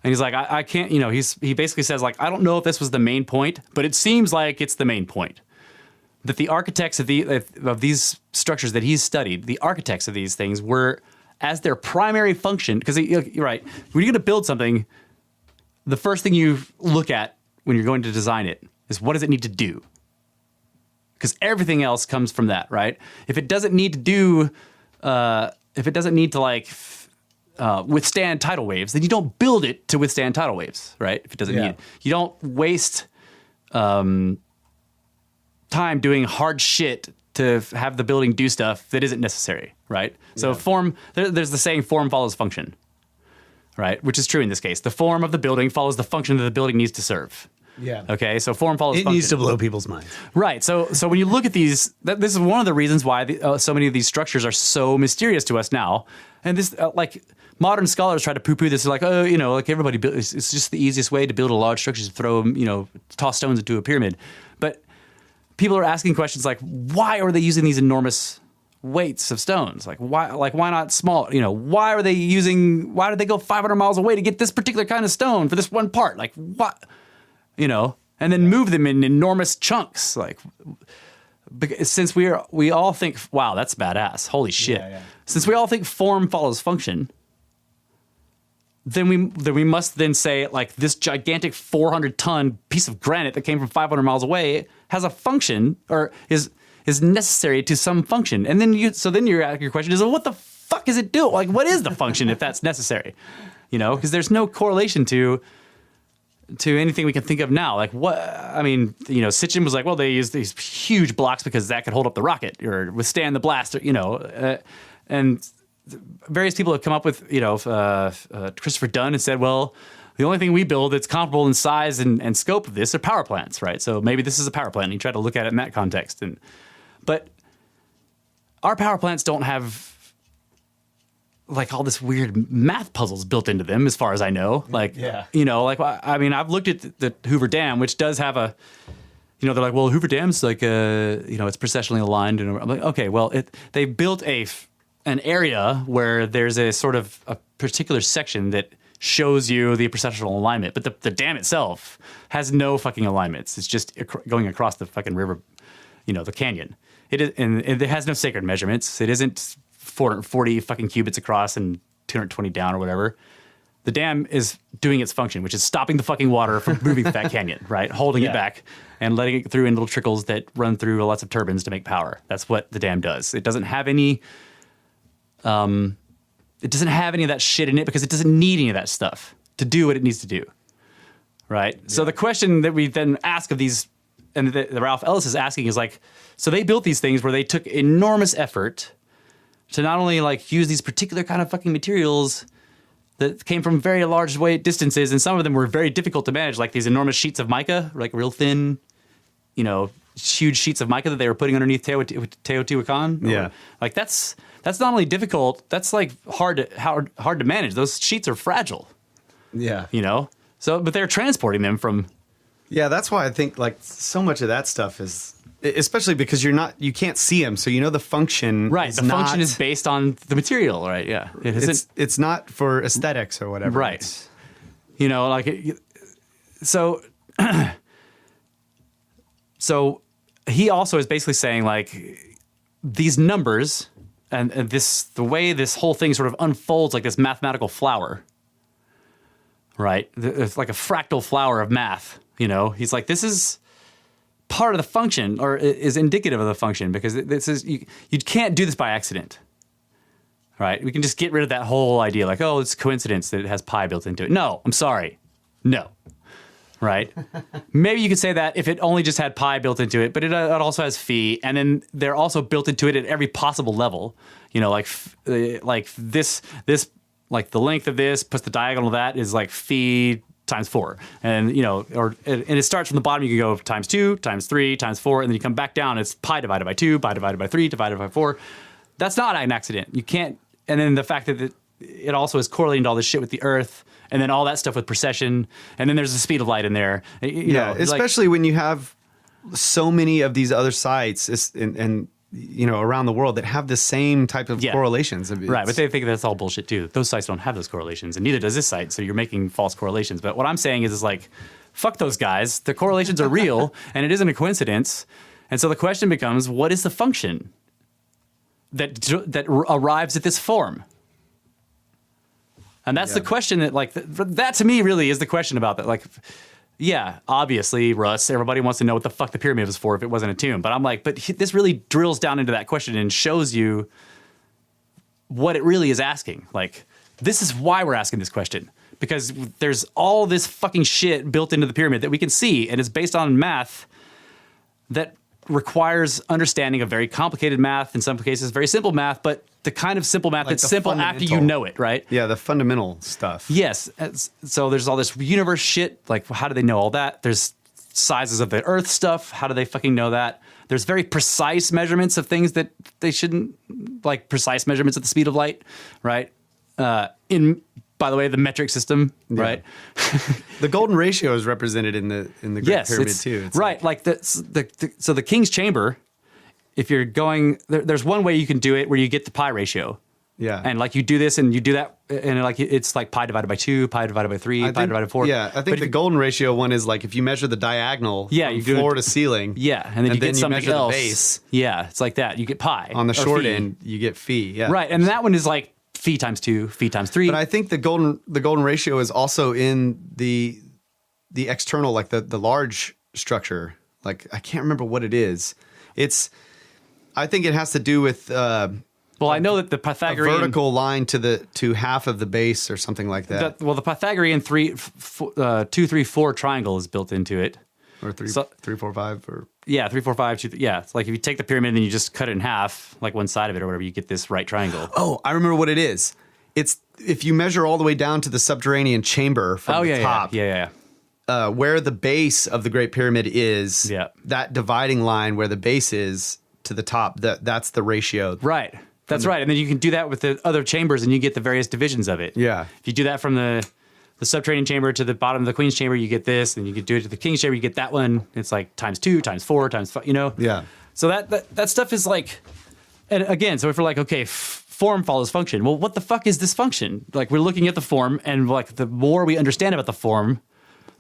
And he's like, I can't, he basically says, like, I don't know if this was the main point, but it seems like it's the main point. That the architects of these structures that he's studied, the architects of these things were, as their primary function, because you're right, when you're going to build something, the first thing you look at when you're going to design it is what does it need to do? Because everything else comes from that, right? If it doesn't need to do, withstand tidal waves, then you don't build it to withstand tidal waves, right? If it doesn't need, you don't waste time doing hard shit to have the building do stuff that isn't necessary, right? So there's the saying, form follows function, right? Which is true in this case. The form of the building follows the function that the building needs to serve. Yeah. Okay. So form follows function. It needs to blow people's minds. Right. So when you look at these, this is one of the reasons why so many of these structures are so mysterious to us now. And this, modern scholars try to poo-poo this. They're like, like everybody, it's just the easiest way to build a large structure is to throw, toss stones into a pyramid. But people are asking questions like, why are they using these enormous weights of stones? Like, why not small? Why did they go 500 miles away to get this particular kind of stone for this one part? Like, what? And then move them in enormous chunks. Like, since we all think, wow, that's badass. Holy shit. Yeah. Since we all think form follows function, then we must then say, like, this gigantic 400-ton piece of granite that came from 500 miles away has a function or is necessary to some function. And then your question is, well, what the fuck is it doing? Like, what is the function if that's necessary? Because there's no correlation to anything we can think of now. Like Sitchin was like, well, they used these huge blocks because that could hold up the rocket or withstand the blast, and various people have come up with, Christopher Dunn and said, well, the only thing we build that's comparable in size and scope of this are power plants, right? So maybe this is a power plant, and you try to look at it in that context. But our power plants don't have like all this weird math puzzles built into them, as far as I know. Like, I've looked at the Hoover Dam, which does have a, they're like, well, Hoover Dam's like, it's processionally aligned. And I'm like, okay, well, they built an area where there's a sort of a particular section that shows you the processional alignment, but the dam itself has no fucking alignments. It's just going across the fucking river, the canyon. It has no sacred measurements. It isn't 440 fucking cubits across and 220 down or whatever. The dam is doing its function, which is stopping the fucking water from moving through that canyon, right? Holding it back and letting it through in little trickles that run through lots of turbines to make power. That's what the dam does. It doesn't have any of that shit in it because it doesn't need any of that stuff to do what it needs to do, right? Yeah. So the question that we then ask of these, and the Ralph Ellis is asking is like, so they built these things where they took enormous effort to not only like use these particular kind of fucking materials that came from very large distances, and some of them were very difficult to manage, like these enormous sheets of mica, like real thin, huge sheets of mica that they were putting underneath Teotihuacan. Yeah. Like that's not only difficult, that's like hard to manage. Those sheets are fragile, Yeah. So, but they're transporting them from. Yeah, that's why I think like so much of that stuff is, especially because you can't see them, so the function. Right, the function is based on the material, right? Yeah, it's not for aesthetics or whatever. Right. So he also is basically saying like these numbers and the way this whole thing sort of unfolds like this mathematical flower, right? It's like a fractal flower of math. He's like, this is part of the function, or is indicative of the function, because this is you can't do this by accident, right? We can just get rid of that whole idea, like, oh, it's coincidence that it has pi built into it. No, I'm sorry, no, right? Maybe you could say that if it only just had pi built into it, but it also has phi, and then they're also built into it at every possible level. Like this, like the length of this plus the diagonal of that is like phi times 4, and and it starts from the bottom. You can go times 2, times 3, times 4, and then you come back down. It's pi divided by 2, pi divided by 3, divided by 4. That's not an accident. You can't. And then the fact that it also is correlating to all this shit with the Earth, and then all that stuff with precession, and then there's the speed of light in there. Especially when you have so many of these other sites and around the world that have the same type of correlations. Right, but they think that's all bullshit too. Those sites don't have those correlations, and neither does this site, so you're making false correlations. But what I'm saying is like, fuck those guys. The correlations are real, and it isn't a coincidence. And so the question becomes, what is the function that arrives at this form? And that's the question that to me really is the question about that. Like, yeah, obviously, Russ, everybody wants to know what the fuck the pyramid was for if it wasn't a tomb. But I'm like, this really drills down into that question and shows you what it really is asking. Like, this is why we're asking this question. Because there's all this fucking shit built into the pyramid that we can see, and it's based on math that requires understanding of very complicated math, in some cases very simple math, but the kind of simple math that's simple after you know it, right? Yeah, the fundamental stuff. Yes. So there's all this universe shit. Like, how do they know all that? There's sizes of the Earth stuff. How do they fucking know that? There's very precise measurements of things that they shouldn't, like precise measurements of the speed of light, right? By the way, the metric system, right? The golden ratio is represented in the Great Pyramid too. It's right, so the King's Chamber. If you're going, there's one way you can do it where you get the pi ratio. Yeah. And like you do this and you do that, and like it's like pi divided by 2, pi divided by 3, pi divided by 4. Yeah, I think the golden ratio one is like if you measure the diagonal from floor to ceiling. Yeah, and then you get something measure else. The base. Yeah, it's like that. You get pi. On the short end, you get phi. Yeah. Right, and that one is like phi times 2, phi times 3. But I think the golden ratio is also in the external, like the large structure. Like I can't remember what it is. I think it has to do with well, I know that the Pythagorean a vertical line to half of the base or something like that. The Pythagorean 2, 3, 4 triangle is built into it. Or 3, 4, 5, or 3, 4, 5, 2, yeah. It's like if you take the pyramid and then you just cut it in half, like one side of it or whatever, you get this right triangle. Oh, I remember what it is. It's if you measure all the way down to the subterranean chamber from the top. Where the base of the Great Pyramid is, that dividing line where the base is to the top, that's the ratio. Right. That's right. And then you can do that with the other chambers and you get the various divisions of it. Yeah. If you do that from the subterranean chamber to the bottom of the Queen's chamber, you get this. And you can do it to the King's chamber, you get that one. It's like times 2, times 4, times 5, Yeah. So that stuff is like, and again, so if we're like, okay, form follows function. Well, what the fuck is this function? Like we're looking at the form and like the more we understand about the form,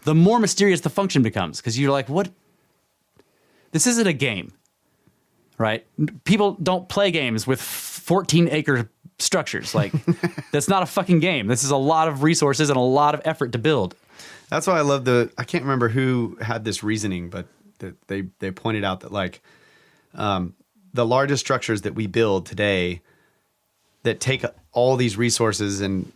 the more mysterious the function becomes. Because you're like, what? This isn't a game. Right? People don't play games with 14-acre structures. Like, that's not a fucking game. This is a lot of resources and a lot of effort to build. That's why I love I can't remember who had this reasoning, but they pointed out that, like, the largest structures that we build today that take all these resources and,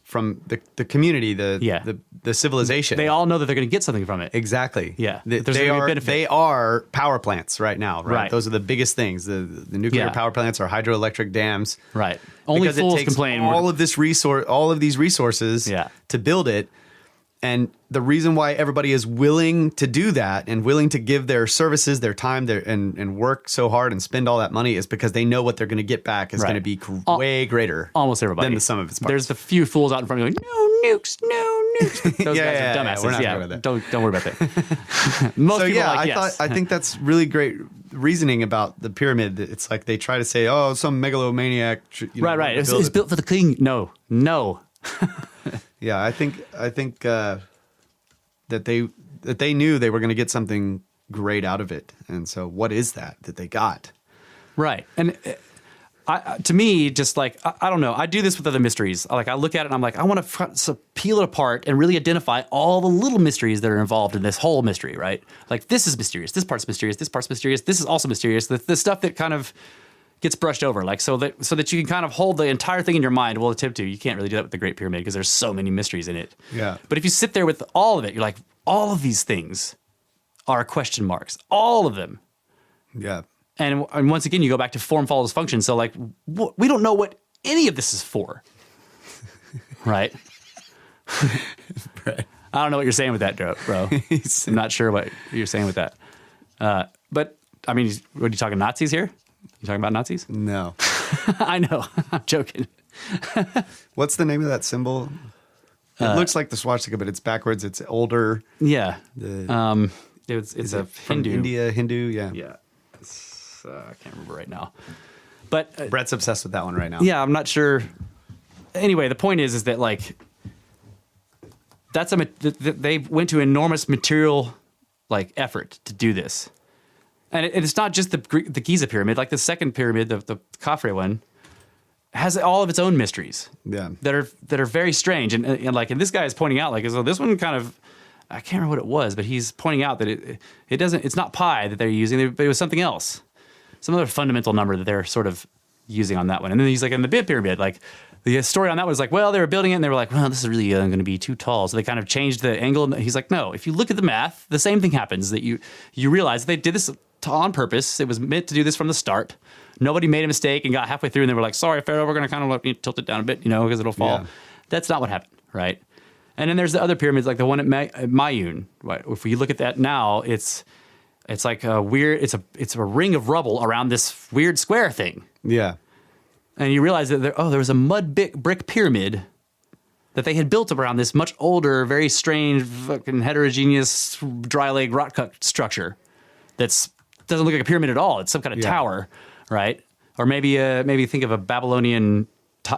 from the community, the civilization. They all know that they're going to get something from it. Exactly. Yeah. They are power plants right now, right? Right. Those are the biggest things. The nuclear power plants are hydroelectric dams. Right. Only because fools it takes complain. all of these resources to build it. And the reason why everybody is willing to do that and willing to give their services, their time, and work so hard and spend all that money is because they know what they're going to get back is going to be way greater. Almost everybody. Than the sum of its parts. There's the few fools out in front going, no nukes, no nukes. Those guys are dumbasses. We're not talking about that. Don't worry about that. Most people are like, yes. I think that's really great reasoning about the pyramid. It's like they try to say, oh, some megalomaniac. Right. It's built for the king. No. Yeah, I think that they knew they were going to get something great out of it, and so what is that they got? Right, and to me, just like I don't know, I do this with other mysteries. Like I look at it, and I'm like, I want to peel it apart and really identify all the little mysteries that are involved in this whole mystery. Right, like this is mysterious, this part's mysterious, this part's mysterious, this is also mysterious. The stuff that kind of gets brushed over, like so that you can kind of hold the entire thing in your mind. Well, attempt to. You can't really do that with the Great Pyramid because there's so many mysteries in it. Yeah. But if you sit there with all of it, you're like, all of these things are question marks. All of them. Yeah. And once again, you go back to form follows function. So like, we don't know what any of this is for. Right? Right. I don't know what you're saying with that, bro. I'm not sure what you're saying with that. But I mean, what are you talking Nazis here? You talking about Nazis? No. I know. I'm joking. What's the name of that symbol? It looks like the swastika, but it's backwards. It's older. Yeah. It's a from Hindu. Hindu, yeah. Yeah. I can't remember right now. But Brett's obsessed with that one right now. Yeah, I'm not sure. Anyway, the point is that like they went to enormous material like effort to do this. And it's not just the Giza pyramid, like the second pyramid, the Khafre one, has all of its own mysteries. Yeah. That are very strange. And like, and this guy is pointing out, like, so this one kind of, I can't remember what it was, but he's pointing out that it's not pi that they're using, but it was something else. Some other fundamental number that they're sort of using on that one. And then he's like, in the Bib pyramid, like, the story on that was like, well, they were building it and they were like, well, this is really going to be too tall. So they kind of changed the angle. He's like, no, if you look at the math, the same thing happens, that you realize they did this on purpose. It was meant to do this from the start. Nobody made a mistake and got halfway through and they were like, sorry, Pharaoh, we're going to kind of tilt it down a bit, because it'll fall. Yeah. That's not what happened, right? And then there's the other pyramids, like the one at Mayun. Right? If we look at that now, it's like a weird, it's a ring of rubble around this weird square thing. Yeah. And you realize that there was a mud brick pyramid that they had built around this much older, very strange, fucking heterogeneous, dry leg rock cut structure that doesn't look like a pyramid at all. It's some kind of tower, right? Or maybe think of a Babylonian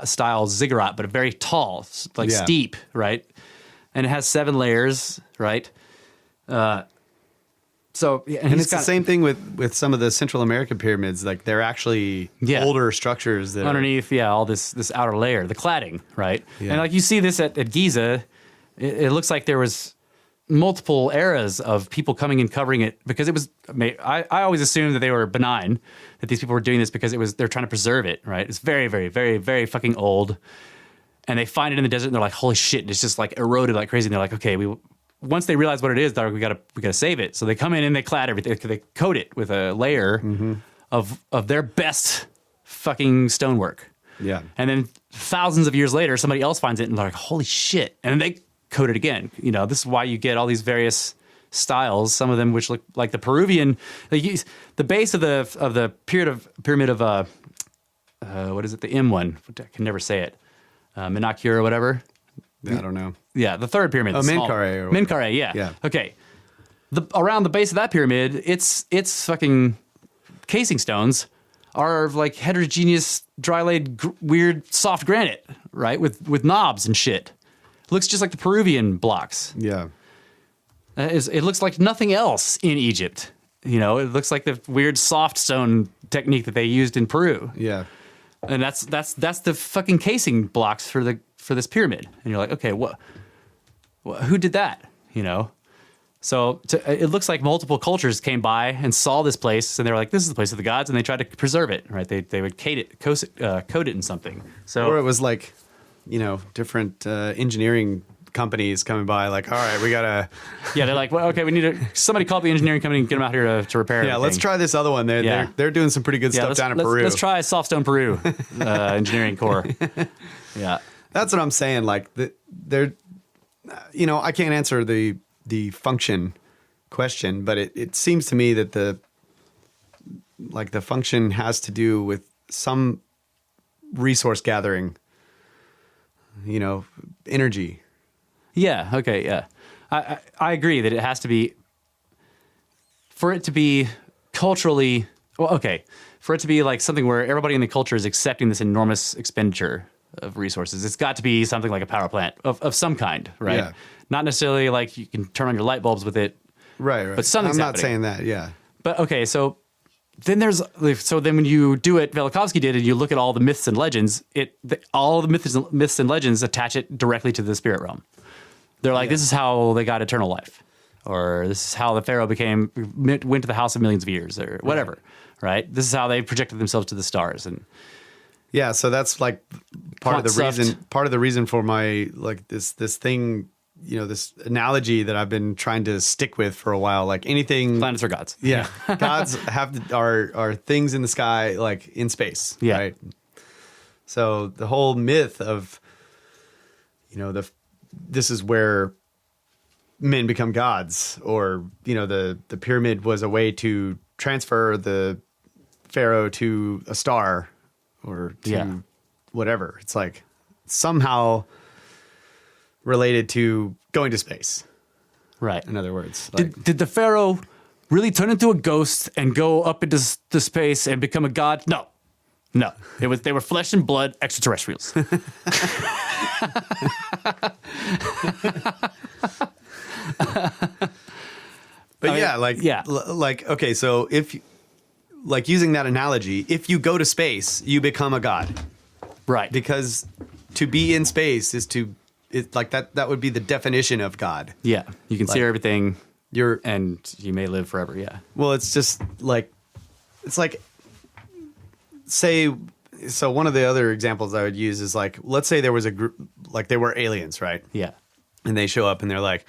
style ziggurat, but very tall, like steep, right? And it has 7 layers, right? So, and it's the same thing with some of the Central American pyramids. Like they're actually older structures that underneath, all this outer layer, the cladding, right? Yeah. And like you see this at Giza, it looks like there was multiple eras of people coming and covering it because it was. I always assumed that they were benign, that these people were doing this because they're trying to preserve it, right? It's very, very, very, very fucking old, and they find it in the desert and they're like, holy shit! And it's just like eroded like crazy. And they're like, okay, once they realize what it is, they're like, we gotta save it. So they come in and they clad everything. They coat it with a layer of their best fucking stonework. Yeah. And then thousands of years later, somebody else finds it and they're like, holy shit! And then they coat it again. This is why you get all these various styles. Some of them which look like the Peruvian. The base of the pyramid of what is it? The M one. I can never say it. Menacure or whatever. I don't know. Yeah, the third pyramid. Oh, Menkaure. Menkaure, yeah. Okay. Around the base of that pyramid, its fucking casing stones are like heterogeneous, dry-laid, weird, soft granite, right? With knobs and shit. Looks just like the Peruvian blocks. Yeah. It looks like nothing else in Egypt. It looks like the weird soft stone technique that they used in Peru. Yeah. And that's the fucking casing blocks for this pyramid. And you're like, okay, who did that? It looks like multiple cultures came by and saw this place, and they were like, "This is the place of the gods," and they tried to preserve it. Right? They would code it in something. So, or it was like, different engineering companies coming by, like, all right, we gotta. Yeah, they're like, well, okay, we need somebody call up the engineering company and get them out here to repair. Yeah, let's try this other one. They're doing some pretty good stuff down in Peru. Let's try Softstone Peru engineering core. Yeah, that's what I'm saying. Like, they're, I can't answer the function question, but it seems to me that the function has to do with some resource gathering, energy. Yeah. Okay. Yeah. I agree that it has to be, for it to be culturally, for it to be like something where everybody in the culture is accepting this enormous expenditure of resources, it's got to be something like a power plant of some kind, right? Yeah. Not necessarily like you can turn on your light bulbs with it. Right. But something's happening. I'm not saying that. Yeah. But okay. So then when you do what Velikovsky did and you look at all the myths and legends, all the myths and legends attach it directly to the spirit realm. They're like, this is how they got eternal life, or this is how the pharaoh went to the house of millions of years, or whatever, right? This is how they projected themselves to the stars, and so that's like part of the reason for my this thing, this analogy that I've been trying to stick with for a while. Like anything, planets are gods. Yeah, gods are things in the sky, like in space. Yeah. Right. So the whole myth of this is where men become gods, or the pyramid was a way to transfer the pharaoh to a star, or to whatever. It's like somehow related to going to space, right? In other words, did the pharaoh really turn into a ghost and go up into the space and become a god? No, they were flesh and blood extraterrestrials. Okay, so if using that analogy, if you go to space, you become a god, right? Because to be in space is that would be the definition of God. Yeah, you can see everything. And you may live forever. Yeah. Well, it's just so one of the other examples I would use is let's say there was a group, they were aliens, right? Yeah. And they show up and they're like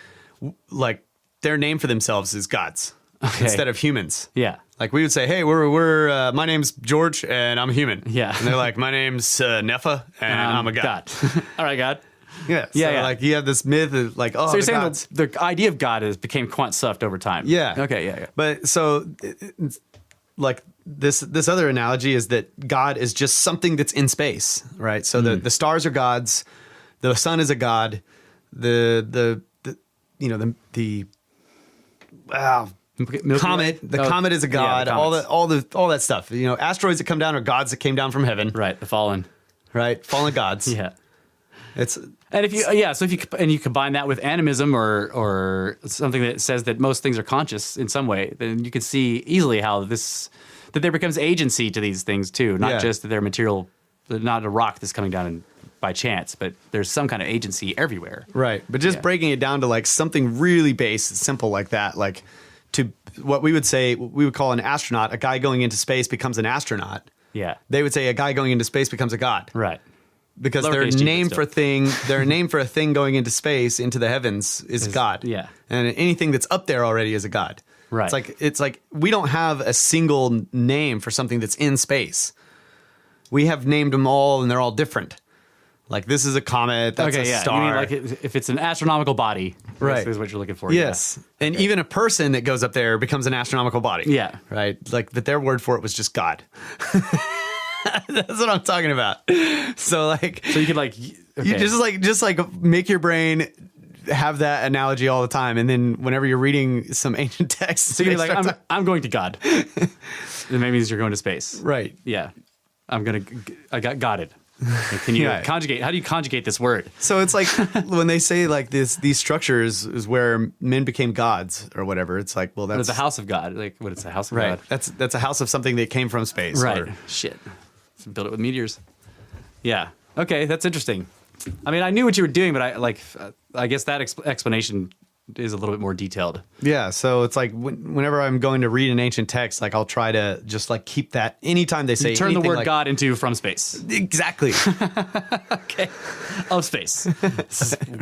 their name for themselves is gods instead of humans. Yeah. Like we would say, hey, we're my name's George and I'm a human. Yeah. And they're like, my name's Nepha and I'm a god. All right, God. Yeah. So you have this myth of so you're saying the idea of God became quite stuffed over time. Yeah. Okay. Yeah. But so it's this other analogy is that God is just something that's in space, right? So the stars are gods, the sun is a god, the comet is a god, all that stuff. Asteroids that come down are gods that came down from heaven. Right, the fallen. Right, fallen gods. Yeah. If you combine that with animism or something that says that most things are conscious in some way, then you can see easily how that there becomes agency to these things too, not just that they're material, not a rock that's coming down by chance, but there's some kind of agency everywhere. Right, but just breaking it down to something really simple like that, to what we would call an astronaut, a guy going into space becomes an astronaut. Yeah, they would say a guy going into space becomes a god. Right. Because their name for a thing going into space, into the heavens, is God. Yeah. And anything that's up there already is a god. Right. It's like we don't have a single name for something that's in space. We have named them all and they're all different. Like this is a comet, that's a star. You mean if it's an astronomical body, right, is what you're looking for. Yes. Yeah. And even a person that goes up there becomes an astronomical body. Yeah. Right? But their word for it was just God. That's what I'm talking about. So you could you just make your brain have that analogy all the time, and then whenever you're reading some ancient text, so you're I'm going to God. It maybe means you're going to space, right? Yeah, I got it. Can you conjugate? How do you conjugate this word? So it's like when they say these structures is where men became gods or whatever. It's like, well, that's a house of God. It's a house of God. That's a house of something that came from space. Right. Shit. Build it with meteors. Yeah. Okay, that's interesting. I mean, I knew what you were doing, but I guess that explanation is a little bit more detailed. Yeah, so it's like whenever I'm going to read an ancient text, like I'll try to just like keep that anytime they say Turn the anything word like, God into from space. Exactly. Okay. Of space.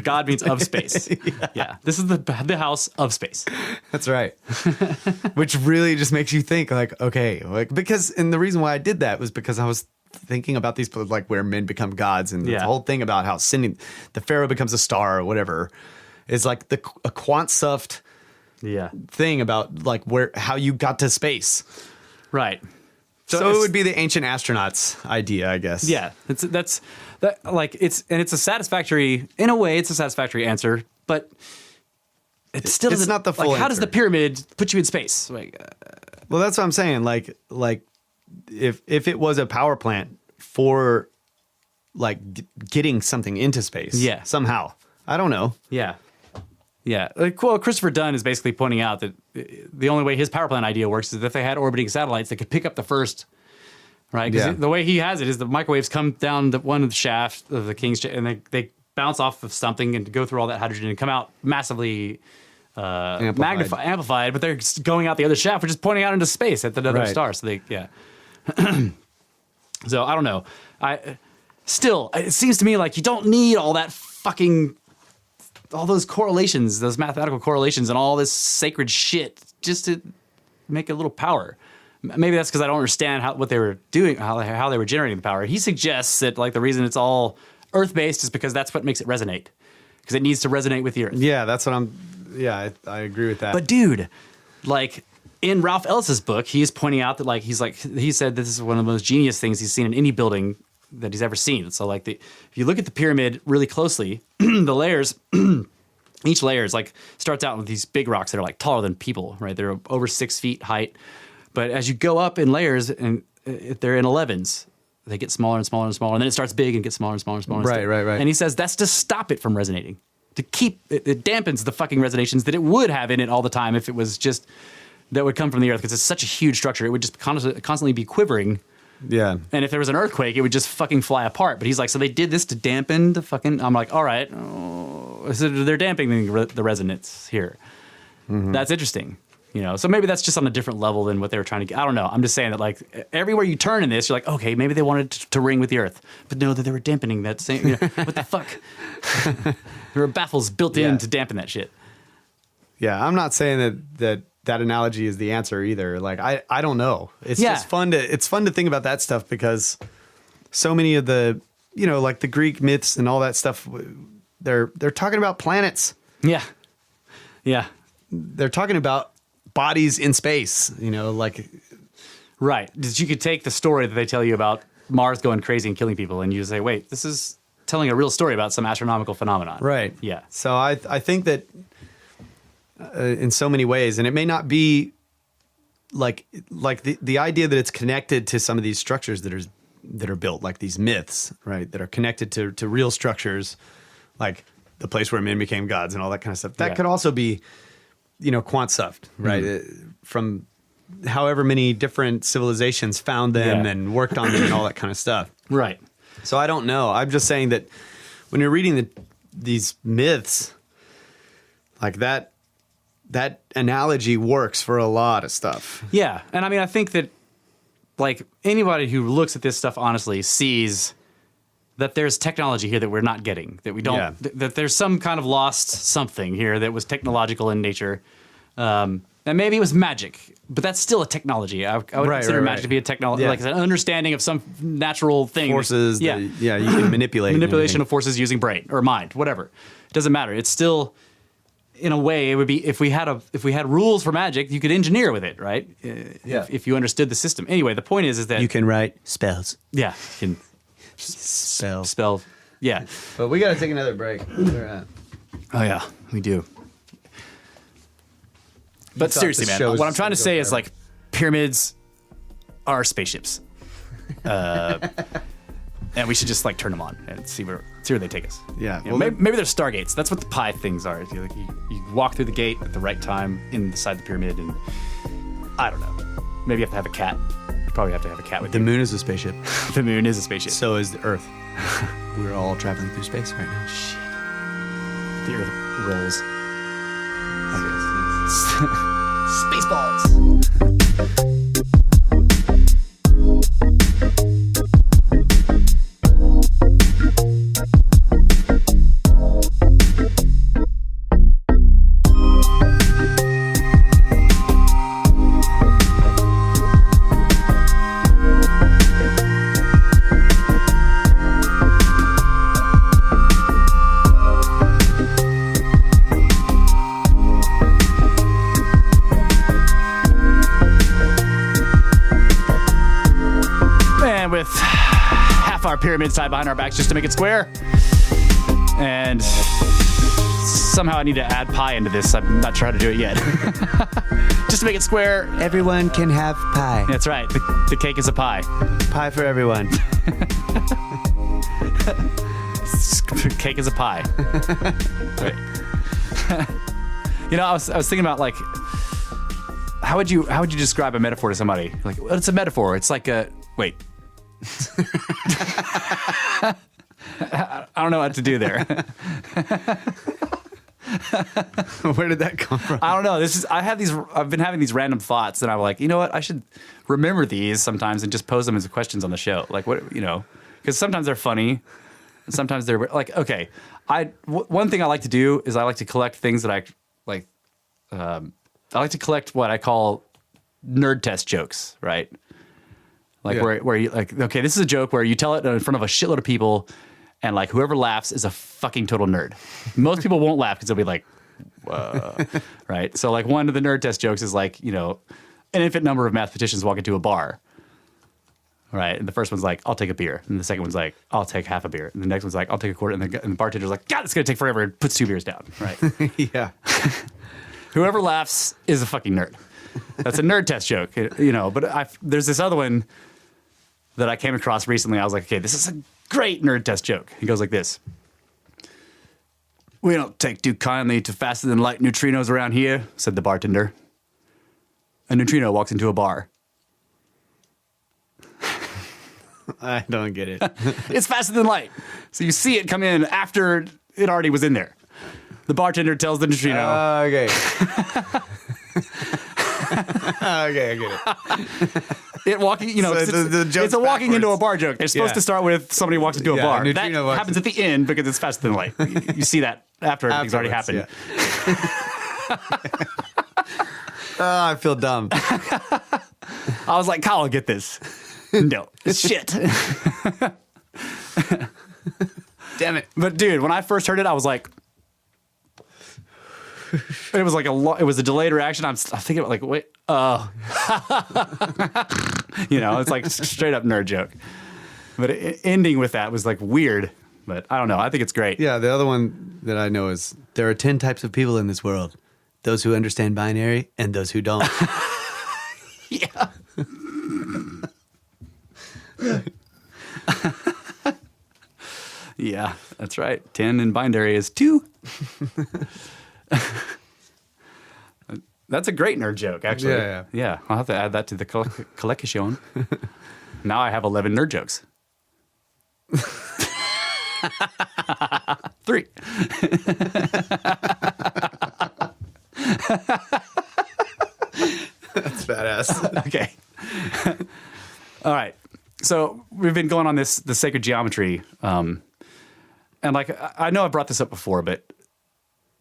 God means of space. Yeah. This is the house of space. That's right. Which really just makes you think like, okay, like and the reason why I did that was because I was thinking about these like where men become gods and the whole thing about how sending the pharaoh becomes a star or whatever is like a quant stuffed thing about like how you got to space. Right. So it would be the ancient astronauts idea, I guess. Yeah. It's a satisfactory, in a way, it's a satisfactory answer, but it still it's doesn't, not the full like, how does answer. the pyramid put you in space? Like, Well, that's what I'm saying. Like if it was a power plant for like getting something into space, somehow, I don't know. Yeah. Like, well, Christopher Dunn is basically pointing out that the only way his power plant idea works is if they had orbiting satellites that could pick up the first, right? Because the way he has it is the microwaves come down one of the shaft of the King's, and they bounce off of something and go through all that hydrogen and come out massively amplified, but they're going out the other shaft, which is pointing out into space at the other star. So so I don't know. It seems to me like you don't need all those correlations, those mathematical correlations and all this sacred shit just to make a little power. Maybe that's because I don't understand what they were doing, how they were generating the power. He suggests that like the reason it's all earth-based is because that's what makes it resonate. Because it needs to resonate with the earth. Yeah, that's what I agree with that. But dude, like in Ralph Ellis's book, he is pointing out that like he said this is one of the most genius things he's seen in any building that he's ever seen. So like if you look at the pyramid really closely, the layers, each layer is like starts out with these big rocks that are like taller than people, right? They're over 6 feet height. But as you go up in layers and they're in 11s, they get smaller and smaller and smaller. And then it starts big and gets smaller and smaller and smaller. Right. And he says that's to stop it from resonating. To keep it dampens the fucking resonations that it would have in it all the time if it was just that would come from the earth, because it's such a huge structure. It would just constantly be quivering. Yeah. And if there was an earthquake, it would just fucking fly apart. But he's like, so they did this to dampen the fucking. I'm like, all right. Oh, so they're dampening the resonance here. Mm-hmm. That's interesting. So maybe that's just on a different level than what they were trying to get. I don't know. I'm just saying that like everywhere you turn in this, you're like, okay, maybe they wanted to ring with the earth, but no, that they were dampening that same. What the fuck? There were baffles built in to dampen that shit. Yeah, I'm not saying that analogy is the answer either. Like I don't know. It's just fun to think about that stuff because so many of the like the Greek myths and all that stuff, they're talking about planets. Yeah. They're talking about bodies in space, like. Right. You could take the story that they tell you about Mars going crazy and killing people, and you say, wait, this is telling a real story about some astronomical phenomenon. Right. Yeah. So I think that in so many ways, and it may not be like the idea that it's connected to some of these structures that are built, like these myths, right, that are connected to real structures, like the place where men became gods and all that kind of stuff. That could also be, quant stuffed, right? From however many different civilizations found them and worked on them and all that kind of stuff. Right. So I don't know. I'm just saying that when you're reading these myths, like that analogy works for a lot of stuff. Yeah. And I mean, I think that like anybody who looks at this stuff honestly sees that there's technology here that we're not getting, that we don't, that there's some kind of lost something here that was technological in nature. And maybe it was magic, but that's still a technology. I would consider magic to be a technology, like an understanding of some natural thing. Forces. You can manipulate. Manipulation of forces using brain or mind, whatever. It doesn't matter. It's still, in a way, it would be if we had rules for magic, you could engineer with it, right? If you understood the system. Anyway, the point is that you can write spells. Yeah, you can spell. Yeah, but we got to take another break. Oh yeah, we do. But seriously, man, what I'm trying to say is like pyramids are spaceships, and we should just like turn them on and see where they take us. Yeah, maybe they're stargates. That's what the pi things are. You walk through the gate at the right time inside the pyramid, and I don't know. Maybe you have to have a cat. You probably have to have a cat with you. The moon is a spaceship. The moon is a spaceship. So is the Earth. We're all traveling through space right now. Shit. The Earth rolls. Spaceballs. And with half our pyramids tied behind our backs just to make it square. And somehow I need to add pi into this. I'm not sure how to do it yet. Just to make it square. Everyone can have pie. That's right. The cake is a pie. Pie for everyone. Cake is a pie. Right. You know, I was thinking about like, how would you describe a metaphor to somebody? Like, well, it's a metaphor. It's like a wait. I don't know what to do there. Where did that come from? I don't know. I've been having these random thoughts, and I'm like, you know what? I should remember these sometimes and just pose them as questions on the show. Like, what, you know, because sometimes they're funny, and sometimes they're like, okay. One thing I like to do is I like to collect things that I like. I like to collect what I call nerd test jokes, right? Like where you like, okay, this is a joke where you tell it in front of a shitload of people, and like whoever laughs is a fucking total nerd. Most people won't laugh because they'll be like, right? So like one of the nerd test jokes is like, you know, an infinite number of mathematicians walk into a bar, right? And the first one's like, I'll take a beer. And the second one's like, I'll take half a beer. And the next one's like, I'll take a quarter. And the bartender's like, God, it's going to take forever. And puts 2 beers down, right? Yeah. Whoever laughs is a fucking nerd. That's a nerd test joke, you know. But there's this other one that I came across recently. I was like, okay, this is a great nerd test joke. He goes like this. We don't take too kindly to faster than light neutrinos around here, said the bartender. A neutrino walks into a bar. I don't get it. It's faster than light. So you see it come in after it already was in there. The bartender tells the neutrino. Okay. Okay, I get it. It walking, you know, So it's a walking backwards. into a bar joke. It's supposed to start with somebody walks into a bar. That neutrino walks happens at the end because it's faster than light. You see that after everything's already happened. Yeah. Oh, I feel dumb. I was like, Kyle, get this. No, it's shit. Damn it. But dude, when I first heard it, I was like, it was like it was a delayed reaction. I'm thinking about like, wait, you know, it's like straight up nerd joke. But ending with that was like weird. But I don't know. I think it's great. Yeah, the other one that I know is there are 10 types of people in this world. Those who understand binary and those who don't. Yeah. Yeah, that's right. 10 in binary is 2. That's a great nerd joke, actually. Yeah. I'll have to add that to the collection. Now I have 11 nerd jokes. 3. That's badass. Okay. All right. So we've been going on the sacred geometry. And like, I know I brought this up before, but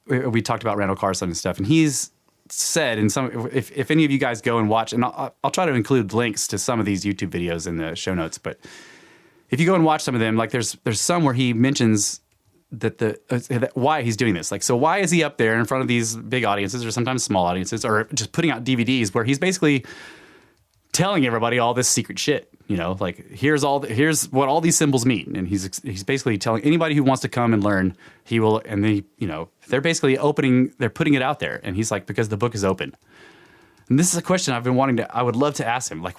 we talked about Randall Carlson and stuff, and he's said in some, if any of you guys go and watch, and I'll try to include links to some of these YouTube videos in the show notes, but if you go and watch some of them, like there's some where he mentions that why he's doing this. Like, so why is he up there in front of these big audiences or sometimes small audiences or just putting out DVDs where he's basically telling everybody all this secret shit, you know, like here's what all these symbols mean. And he's basically telling anybody who wants to come and learn, he will, and they, you know, they're basically they're putting it out there. And he's like, because the book is open. And this is a question I've been I would love to ask him. Like,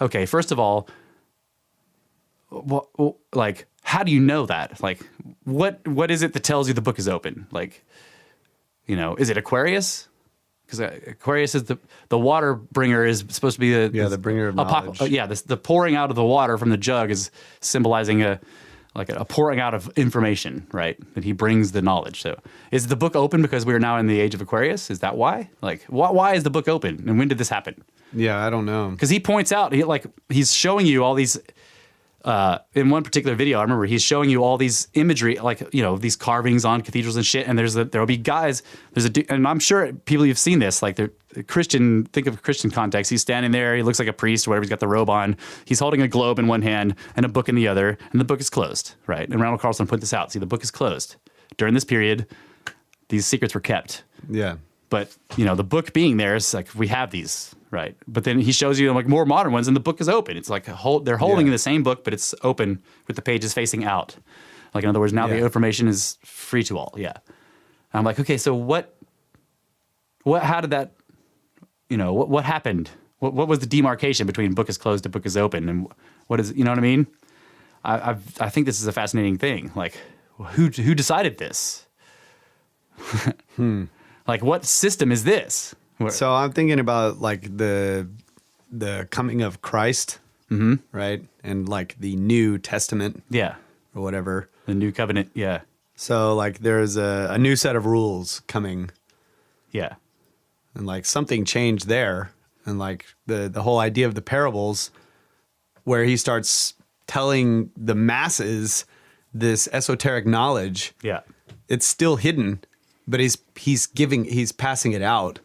okay, first of all, like, how do you know that? Like, what is it that tells you the book is open? Like, you know, is it Aquarius? Because Aquarius is the water bringer is supposed to be the bringer of knowledge. the pouring out of the water from the jug is symbolizing like a pouring out of information, right? That he brings the knowledge. So is the book open because we are now in the age of Aquarius? Is that why? Like, why is the book open? And when did this happen? Yeah, I don't know. Because he points out, he's showing you all these, in one particular video, I remember he's showing you all these imagery, like, these carvings on cathedrals and shit. And there'll be guys, and I'm sure people you've seen this, like the Christian, think of Christian context. He's standing there. He looks like a priest or whatever. He's got the robe on. He's holding a globe in one hand and a book in the other. And the book is closed, right? And Randall Carlson put this out. See, the book is closed. During this period, these secrets were kept. Yeah. But, the book being there is like, we have these, right? But then he shows you like more modern ones and the book is open. It's like they're holding the same book, but it's open with the pages facing out. Like, in other words, now the information is free to all. Yeah. And I'm like, okay, so how did that, what happened? What was the demarcation between book is closed and book is open? And what is, you know what I mean? I think this is a fascinating thing. Like, who decided this? Like, what system is this? So I'm thinking about like the coming of Christ, right? And like the New Testament, or whatever, the New Covenant, yeah. So like there's a new set of rules coming, yeah, and like something changed there, and like the whole idea of the parables, where he starts telling the masses this esoteric knowledge, it's still hidden, but he's passing it out.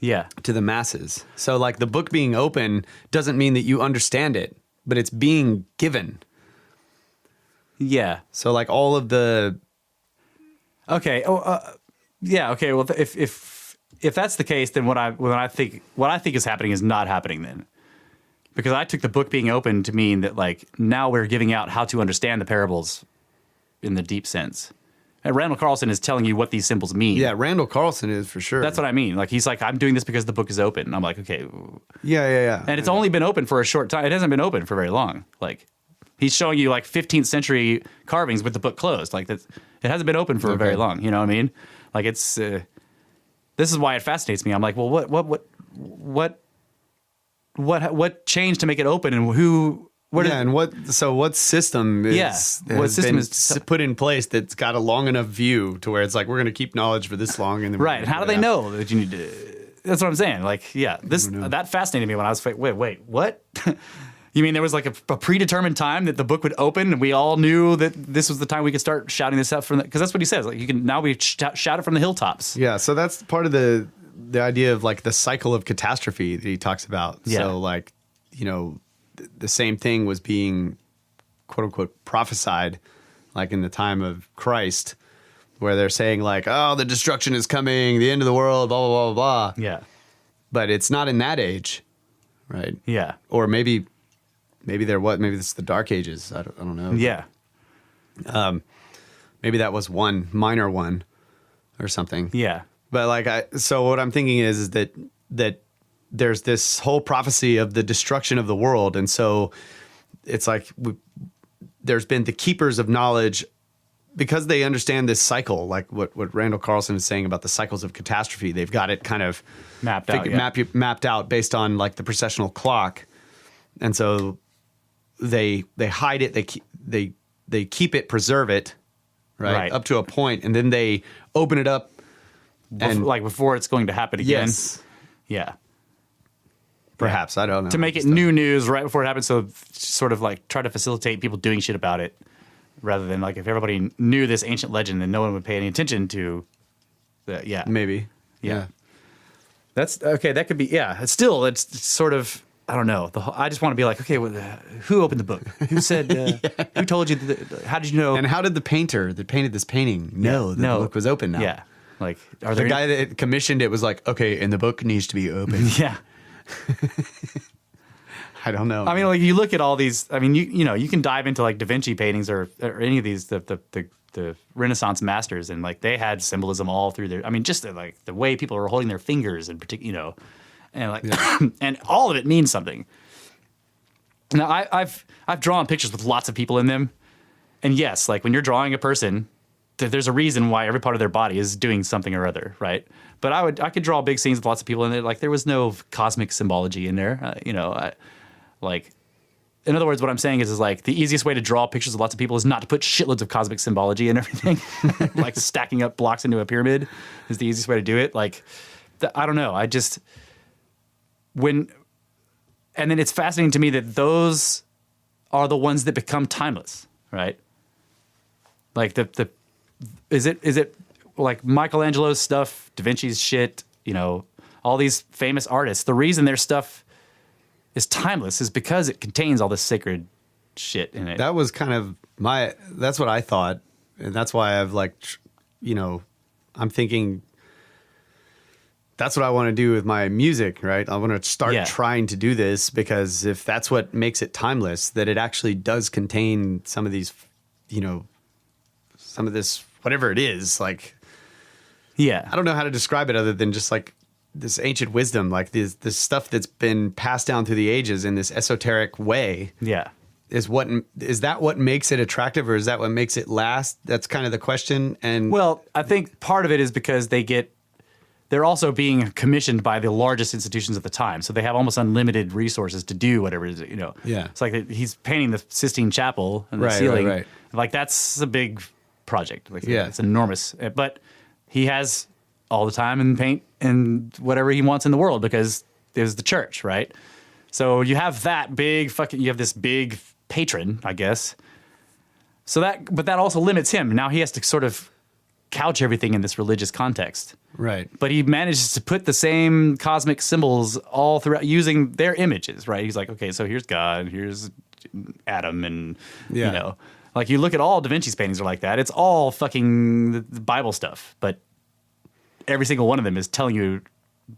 Yeah. To the masses. So like the book being open doesn't mean that you understand it, but it's being given. Yeah. So like all of the. Okay. Yeah. Okay. Well, if that's the case, then what I think is happening is not happening then, because I took the book being open to mean that like now we're giving out how to understand the parables in the deep sense. And Randall Carlson is telling you what these symbols mean. Yeah, Randall Carlson is for sure. That's what I mean. Like, he's like, I'm doing this because the book is open. And I'm like, okay. Yeah. And it's only been open for a short time. It hasn't been open for very long. Like, he's showing you like 15th century carvings with the book closed. Like, it hasn't been open for very long. You know what I mean? Like, it's this is why it fascinates me. I'm like, well, what changed to make it open, and who? What system is put in place that's got a long enough view to where it's like, we're going to keep knowledge for this long, and then right? How do they know that you need to? That's what I'm saying. Like, that fascinated me when I was like, wait, what? You mean there was like a predetermined time that the book would open, and we all knew that this was the time we could start shouting this out from because that's what he says. Like, we shout it from the hilltops. Yeah, so that's part of the idea of like the cycle of catastrophe that he talks about. Yeah. So like, the same thing was being, quote unquote, prophesied, like in the time of Christ, where they're saying like, oh, the destruction is coming, the end of the world, blah, blah, blah, blah. Yeah. But it's not in that age, right? Yeah. Or maybe maybe it's the Dark Ages. I don't know. Yeah. Maybe that was one minor one or something. Yeah. But so what I'm thinking is that there's this whole prophecy of the destruction of the world. And so it's like there's been the keepers of knowledge because they understand this cycle, like what Randall Carlson is saying about the cycles of catastrophe. They've got it kind of mapped out based on like the processional clock. And so they hide it. They keep it, preserve it, right? Up to a point, and then they open it up. And like before it's going to happen again. Yes. Yeah. Perhaps, I don't know. To make it new news right before it happens, so sort of like try to facilitate people doing shit about it, rather than like if everybody knew this ancient legend, then no one would pay any attention to the, Maybe. Yeah. That's, okay, that could be, it's still, it's sort of, I don't know. I just want to be like, okay, well, who opened the book? Who said, who told you, how did you know? And how did the painter that painted this painting know that the book was open now? Yeah. Like, are the guy that commissioned it was like, okay, and the book needs to be open. Yeah. I don't know. I mean, like you look at all these. I mean, you can dive into like Da Vinci paintings or any of these the Renaissance masters, and like they had symbolism all through their. I mean, just like the way people are holding their fingers in particular, and like and all of it means something. Now, I've drawn pictures with lots of people in them, and yes, like when you're drawing a person, there's a reason why every part of their body is doing something or other, right? But I could draw big scenes with lots of people in it. Like there was no cosmic symbology in there, in other words, what I'm saying is like the easiest way to draw pictures of lots of people is not to put shitloads of cosmic symbology and everything. Like stacking up blocks into a pyramid is the easiest way to do it. Like, I don't know. And then it's fascinating to me that those are the ones that become timeless, right? Like is it like Michelangelo's stuff, Da Vinci's shit, all these famous artists, the reason their stuff is timeless is because it contains all this sacred shit in it. That was kind of that's what I thought. And that's why I've I'm thinking that's what I want to do with my music, right? I want to start trying to do this because if that's what makes it timeless, that it actually does contain some of these, some of this, whatever it is, like, I don't know how to describe it other than just like this ancient wisdom, like this stuff that's been passed down through the ages in this esoteric way. Yeah. Is that what makes it attractive or is that what makes it last? That's kind of the question. And well, I think part of it is because they're also being commissioned by the largest institutions at the time. So they have almost unlimited resources to do whatever it is, Yeah. It's like he's painting the Sistine Chapel and the ceiling. Right. Like that's a big project. Like it's enormous. But he has all the time and paint and whatever he wants in the world because there's the church, right? So you have that you have this big patron, I guess. But that also limits him. Now he has to sort of couch everything in this religious context. Right. But he manages to put the same cosmic symbols all throughout using their images, right? He's like, okay, so here's God, here's Adam, and, like you look at all Da Vinci's paintings are like that. It's all fucking the Bible stuff, but every single one of them is telling you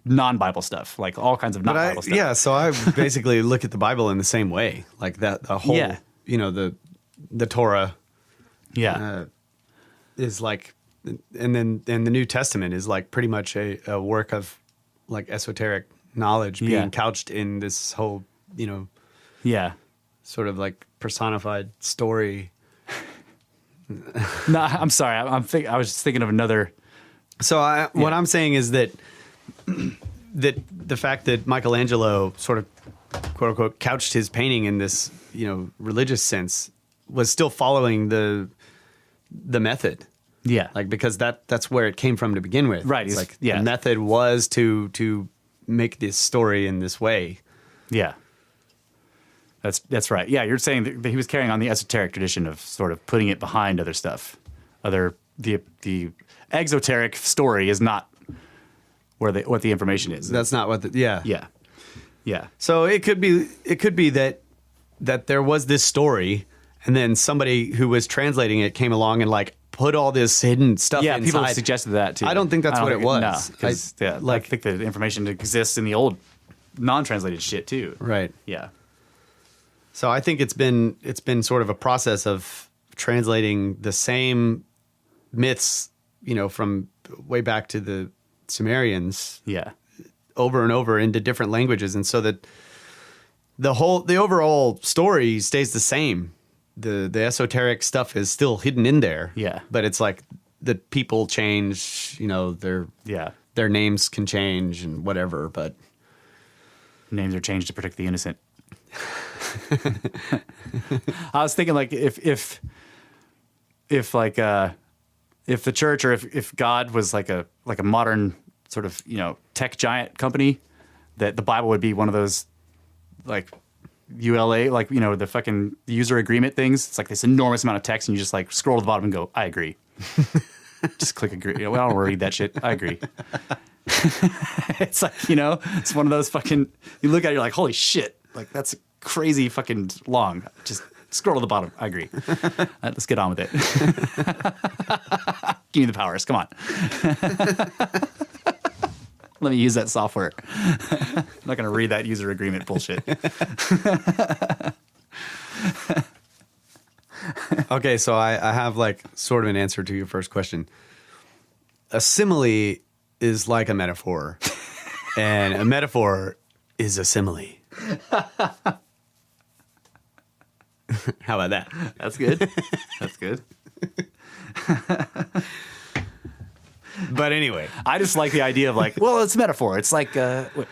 non-Bible stuff, like all kinds of non-Bible stuff. Yeah, so I basically look at the Bible in the same way, like that. The whole, the Torah, is like, and the New Testament is like pretty much a work of like esoteric knowledge being couched in this whole, sort of like personified story. No, I'm sorry. I was just thinking of another. So what I'm saying is that the fact that Michelangelo sort of quote unquote couched his painting in this, religious sense was still following the method. Yeah. Like, because that's where it came from to begin with. Right. It's like the method was to make this story in this way. Yeah. That's right. Yeah, you're saying that he was carrying on the esoteric tradition of sort of putting it behind other stuff. The exoteric story is not what the information is. That's not what Yeah. So it could be that there was this story and then somebody who was translating it came along and like put all this hidden stuff inside. Yeah, people have suggested that too. I don't think that's what it was. No, I think the information exists in the old non-translated shit too. Right. Yeah. So I think it's been sort of a process of translating the same myths, from way back to the Sumerians. Yeah. Over and over into different languages, and so that the overall story stays the same. The esoteric stuff is still hidden in there. Yeah. But it's like the people change, their names can change and whatever, but names are changed to protect the innocent. I was thinking like if the church or if God was like a modern sort of tech giant company, that the Bible would be one of those like ULA, like the fucking user agreement things. It's like this enormous amount of text, and you just like scroll to the bottom and go, I agree. Just click agree. I don't want to read that shit. I agree. It's like it's one of those fucking. You look at it, you're like, holy shit! Like that's crazy fucking long. Just scroll to the bottom. I agree. Let's get on with it. Give me the powers. Come on. Let me use that software. I'm not going to read that user agreement bullshit. Okay, so I have like sort of an answer to your first question. A simile is like a metaphor, and a metaphor is a simile. How about that? That's good. That's good. But anyway, I just like the idea of like, well, it's a metaphor. It's like, wait.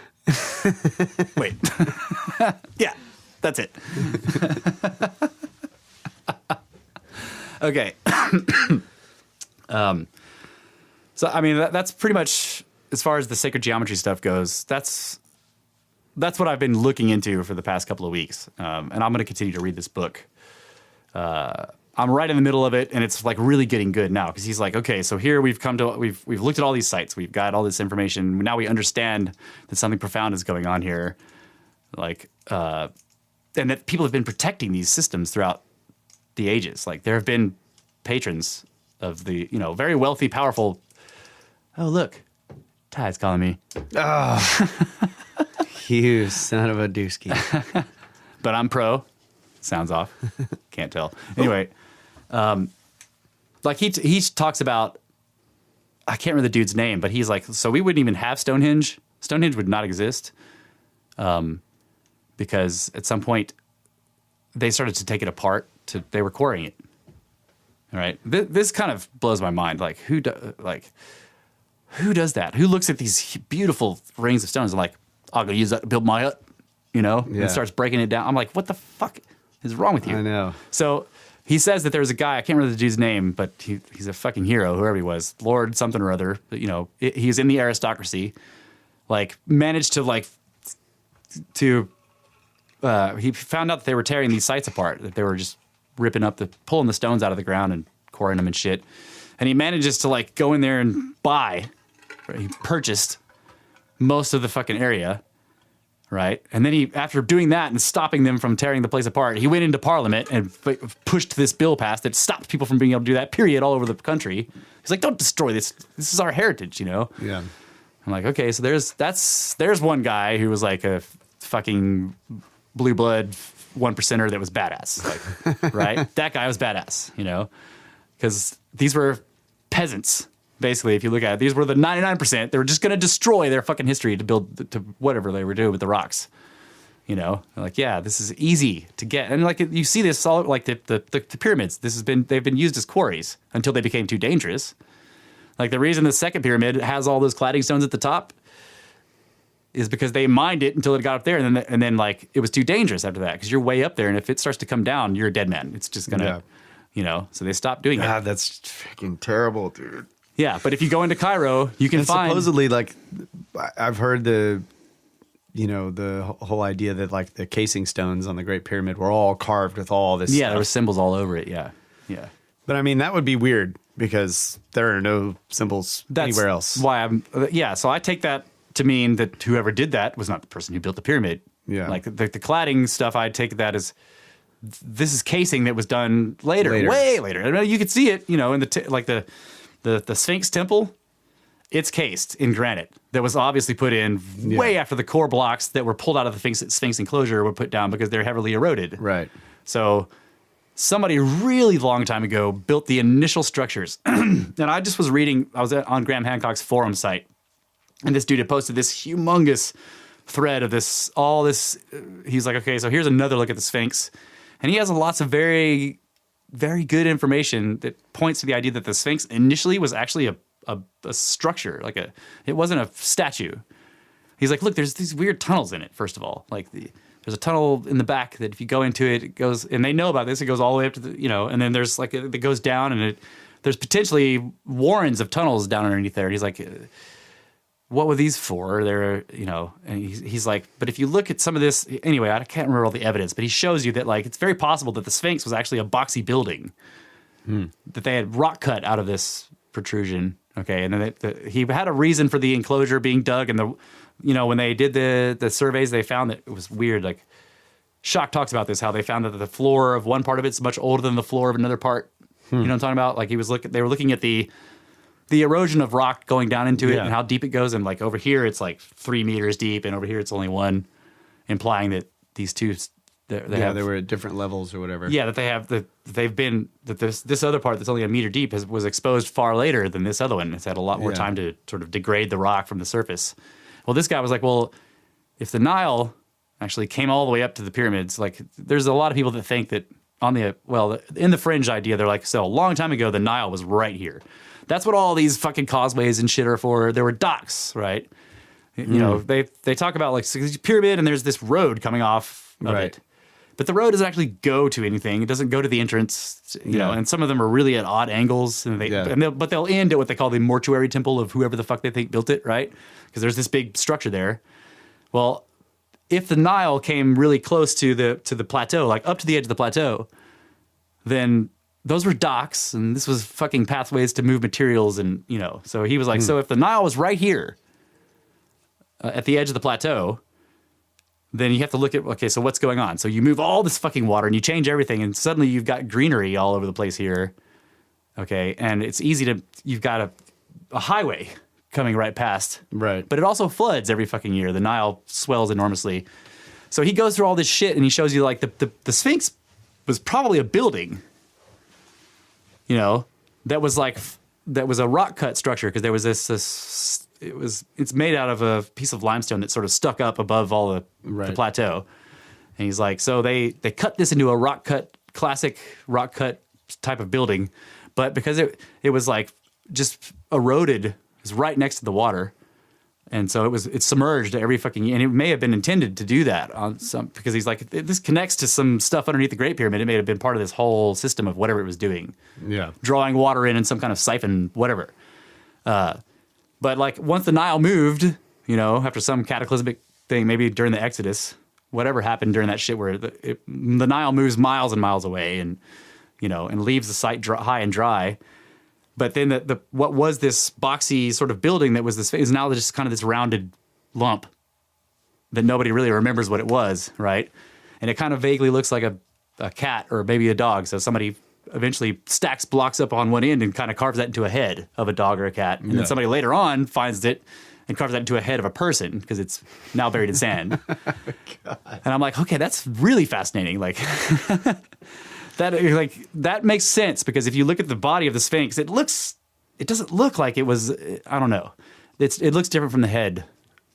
Yeah, That's it. Okay. So, I mean, that's pretty much, as far as the sacred geometry stuff goes, that's what I've been looking into for the past couple of weeks. And I'm going to continue to read this book. I'm right in the middle of it, and it's like really getting good now because he's like, okay, so here we've looked at all these sites, we've got all this information. Now we understand that something profound is going on here, like, and that people have been protecting these systems throughout the ages. Like there have been patrons of the, very wealthy, powerful. Oh, look, Ty's calling me. Oh, you son of a dooski. But I'm pro. Sounds off. Can't tell. Anyway, like he talks about, I can't remember the dude's name, but he's like, so we wouldn't even have Stonehenge. Stonehenge would not exist, because at some point they started to take it apart. They were quarrying it. All right, this kind of blows my mind. Like who does that? Who looks at these beautiful rings of stones and like, I'm gonna use that to build my hut, and starts breaking it down. I'm like, what the fuck is wrong with you? I know. So he says that there's a guy, I can't remember the dude's name, but he's a fucking hero, whoever he was, Lord something or other. But, he's in the aristocracy, like managed to he found out that they were tearing these sites apart, that they were just pulling the stones out of the ground and quarrying them and shit. And he manages to go in there and he purchased most of the fucking area. Right. And then after doing that and stopping them from tearing the place apart, he went into Parliament and pushed this bill passed that stopped people from being able to do that, period, all over the country. He's like, don't destroy this. This is our heritage, Yeah. I'm like, okay, so there's one guy who was like a fucking blue blood 1%er that was badass. Like, right? That guy was badass, because these were peasants. Basically, if you look at it, these were the 99%. They were just going to destroy their fucking history to build to whatever they were doing with the rocks. They're like, yeah, this is easy to get, and like you see this all like the pyramids. They've been used as quarries until they became too dangerous. Like the reason the second pyramid has all those cladding stones at the top is because they mined it until it got up there, and then like it was too dangerous after that because you're way up there, and if it starts to come down, you're a dead man. It's just gonna, so they stopped doing it. God, that's freaking terrible, dude. Yeah, but if you go into Cairo, you can find supposedly like I've heard the whole idea that like the casing stones on the Great Pyramid were all carved with all this stuff. There were symbols all over it. Yeah. But I mean that would be weird because there are no symbols anywhere else. Why so I take that to mean that whoever did that was not the person who built the pyramid. Yeah. Like the cladding stuff, I take that as this is casing that was done later. Way later. I mean, you could see it, in the Sphinx temple, it's cased in granite that was obviously put in way after the core blocks that were pulled out of the Sphinx enclosure were put down because they're heavily eroded. Right. So somebody really long time ago built the initial structures. And I just was reading, I was on Graham Hancock's forum site, and this dude had posted this humongous thread of this. He's like, okay, so here's another look at the Sphinx. And he has lots of very, very good information that points to the idea that the Sphinx initially was actually a structure, it wasn't a statue. He's like, look, there's these weird tunnels in it, first of all. There's a tunnel in the back that if you go into it, it goes, and they know about this, it goes all the way up to the, and then there's it goes down and there's potentially warrens of tunnels down underneath there. And he's like, what were these for? They're, and he's like, but if you look at some of this, anyway, I can't remember all the evidence, but he shows you that it's very possible that the Sphinx was actually a boxy building, that they had rock cut out of this protrusion. Okay. And then he had a reason for the enclosure being dug. And when they did the surveys, they found that it was weird. Like Schock talks about this, how they found that the floor of one part of it's much older than the floor of another part. You know what I'm talking about? Like they were looking at the erosion of rock going down into it and how deep it goes. And like over here, it's like 3 meters deep. And over here, it's only 1, implying that these two, they were at different levels or whatever. Yeah, that this other part that's only 1 meter deep was exposed far later than this other one. It's had a lot more time to sort of degrade the rock from the surface. Well, this guy was like, well, if the Nile actually came all the way up to the pyramids, there's a lot of people that think that in the fringe idea, they're like, so a long time ago, the Nile was right here. That's what all these fucking causeways and shit are for. There were docks, right? They talk about this pyramid and there's this road coming off of it. But the road doesn't actually go to anything. It doesn't go to the entrance, you know, and some of them are really at odd angles. And but they'll end at what they call the mortuary temple of whoever the fuck they think built it, right? Because there's this big structure there. Well, if the Nile came really close to the plateau, like up to the edge of the plateau, then those were docks, and this was fucking pathways to move materials, and, you know. So he was like, so if the Nile was right here at the edge of the plateau, then you have to look at, okay, so what's going on? So you move all this fucking water and you change everything, and suddenly you've got greenery all over the place here. Okay, and it's easy to, you've got a highway coming right past. Right. But it also floods every fucking year. The Nile swells enormously. So he goes through all this shit and he shows you like the Sphinx was probably a building, you know, that was a rock cut structure, because there was this it's made out of a piece of limestone that sort of stuck up above all the plateau. And he's like, so they cut this into a classic rock cut type of building, but because it was like just eroded, it was right next to the water. And so it's submerged every fucking year. And it may have been intended to do that on some, because he's like, this connects to some stuff underneath the Great Pyramid. It may have been part of this whole system of whatever it was doing. Yeah. Drawing water in some kind of siphon, whatever. But like once the Nile moved, you know, after some cataclysmic thing, maybe during the Exodus, whatever happened during that shit where the Nile moves miles and miles away and, you know, and leaves the site high and dry. But then what was this boxy sort of building that was this is now just kind of this rounded lump that nobody really remembers what it was, right? And it kind of vaguely looks like a cat or maybe a dog. So somebody eventually stacks blocks up on one end and kind of carves that into a head of a dog or a cat. And then somebody later on finds it and carves that into a head of a person because it's now buried in sand. And I'm like, okay, that's really fascinating. Like... That makes sense, because if you look at the body of the Sphinx, it doesn't look like it was, I don't know. It looks different from the head,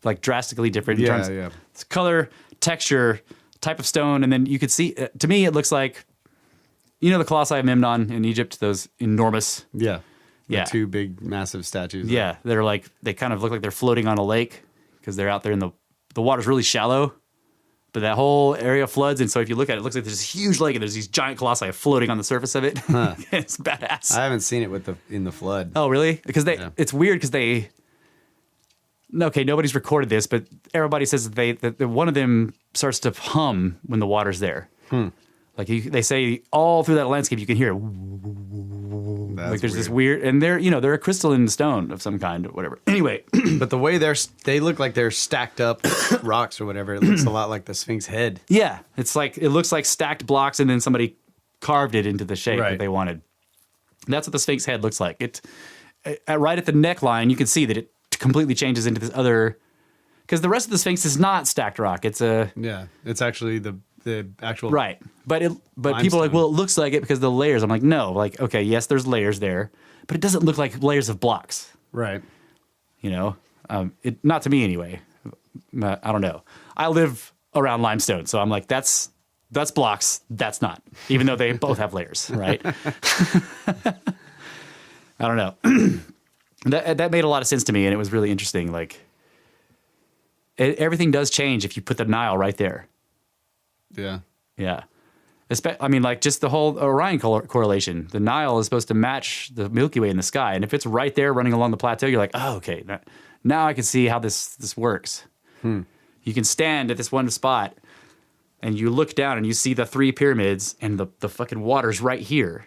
like drastically different in terms of its color, texture, type of stone. And then you could see, to me, it looks like, you know, the Colossi of Memnon in Egypt, those enormous. Yeah. The two big, massive statues. Yeah. They're like, they kind of look like they're floating on a lake because they're out there in the water's really shallow. But that whole area floods, and so if you look at it, it looks like there's this huge lake, and there's these giant colossi floating on the surface of it. Huh. It's badass. I haven't seen it in the flood. Oh, really? Because it's weird because nobody's recorded this, but everybody says that one of them starts to hum when the water's there. Like they say all through that landscape, you can hear it. Like there's this weird, and they're a crystalline stone of some kind or whatever. Anyway, but the way they look like they're stacked up rocks or whatever, it looks a lot like the Sphinx head. Yeah, it looks like stacked blocks, and then somebody carved it into the shape that they wanted. That's what the Sphinx head looks like. Right at the neckline, you can see that it completely changes into this other, because the rest of the Sphinx is not stacked rock. It's actually the actual right, but people are like, well, it looks like it because of the layers. I'm like, no, like, okay, yes, there's layers there, but it doesn't look like layers of blocks, right? You know, not to me anyway. I don't know. I live around limestone, so I'm like, that's blocks. That's not, even though they both have layers, right? I don't know. That made a lot of sense to me, and it was really interesting. Like, everything does change if you put the Nile right there. Yeah. Yeah. I mean, like, just the whole Orion correlation. The Nile is supposed to match the Milky Way in the sky. And if it's right there running along the plateau, you're like, oh, okay. Now I can see how this works. You can stand at this one spot and you look down and you see the three pyramids and the fucking water's right here.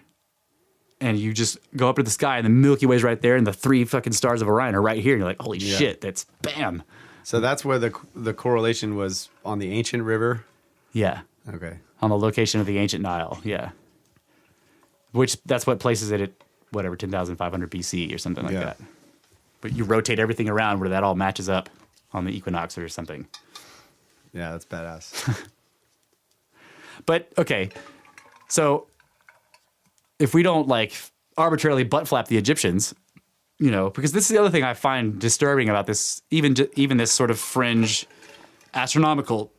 And you just go up to the sky and the Milky Way's right there and the three fucking stars of Orion are right here. And you're like, holy shit, that's bam. So that's where the correlation was on the ancient river? Yeah. Okay. On the location of the ancient Nile, yeah. That's what places it at, whatever, 10,500 BC or something like that. But you rotate everything around where that all matches up on the equinox or something. Yeah, that's badass. But, okay, so if we don't, like, arbitrarily butt flap the Egyptians, you know, because this is the other thing I find disturbing about this, even this sort of fringe astronomical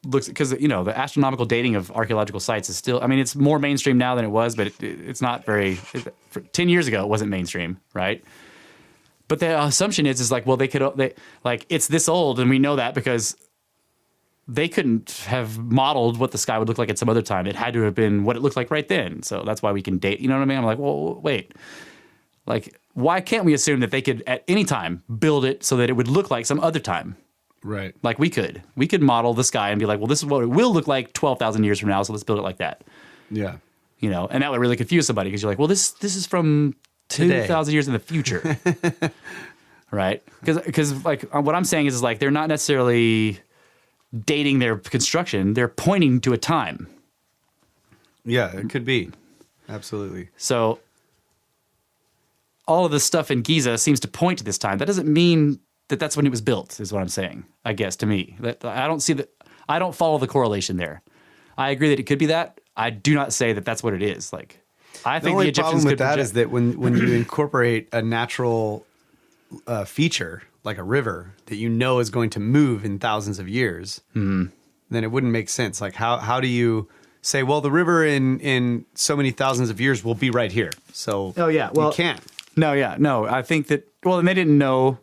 looks, because, you know, the astronomical dating of archaeological sites is still, I mean, it's more mainstream now than it was, but it's not 10 years ago, it wasn't mainstream, right? But the assumption is like, well, like, it's this old, and we know that because they couldn't have modeled what the sky would look like at some other time. It had to have been what it looked like right then. So that's why we can date. You know what I mean? I'm like, well, wait. Like, why can't we assume that they could at any time build it so that it would look like some other time? Right. Like we could model the sky and be like, well, this is what it will look like 12,000 years from now. So let's build it like that. Yeah. You know, and that would really confuse somebody because you're like, well, this is from 2,000 years in the future. Right. Because like what I'm saying is like, they're not necessarily dating their construction. They're pointing to a time. Yeah, it could be. Absolutely. So all of this stuff in Giza seems to point to this time. That doesn't mean that that's when it was built, is what I'm saying, I guess, to me. That I don't see that. I don't follow the correlation there. I agree that it could be that. I do not say that that's what it is. Like, I think the Egyptians could project. The only problem with that is that when you incorporate a natural feature, like a river, that you know is going to move in thousands of years, then it wouldn't make sense. Like, how do you say, well, the river in so many thousands of years will be right here? So you can't. No. I think that, well, and they didn't know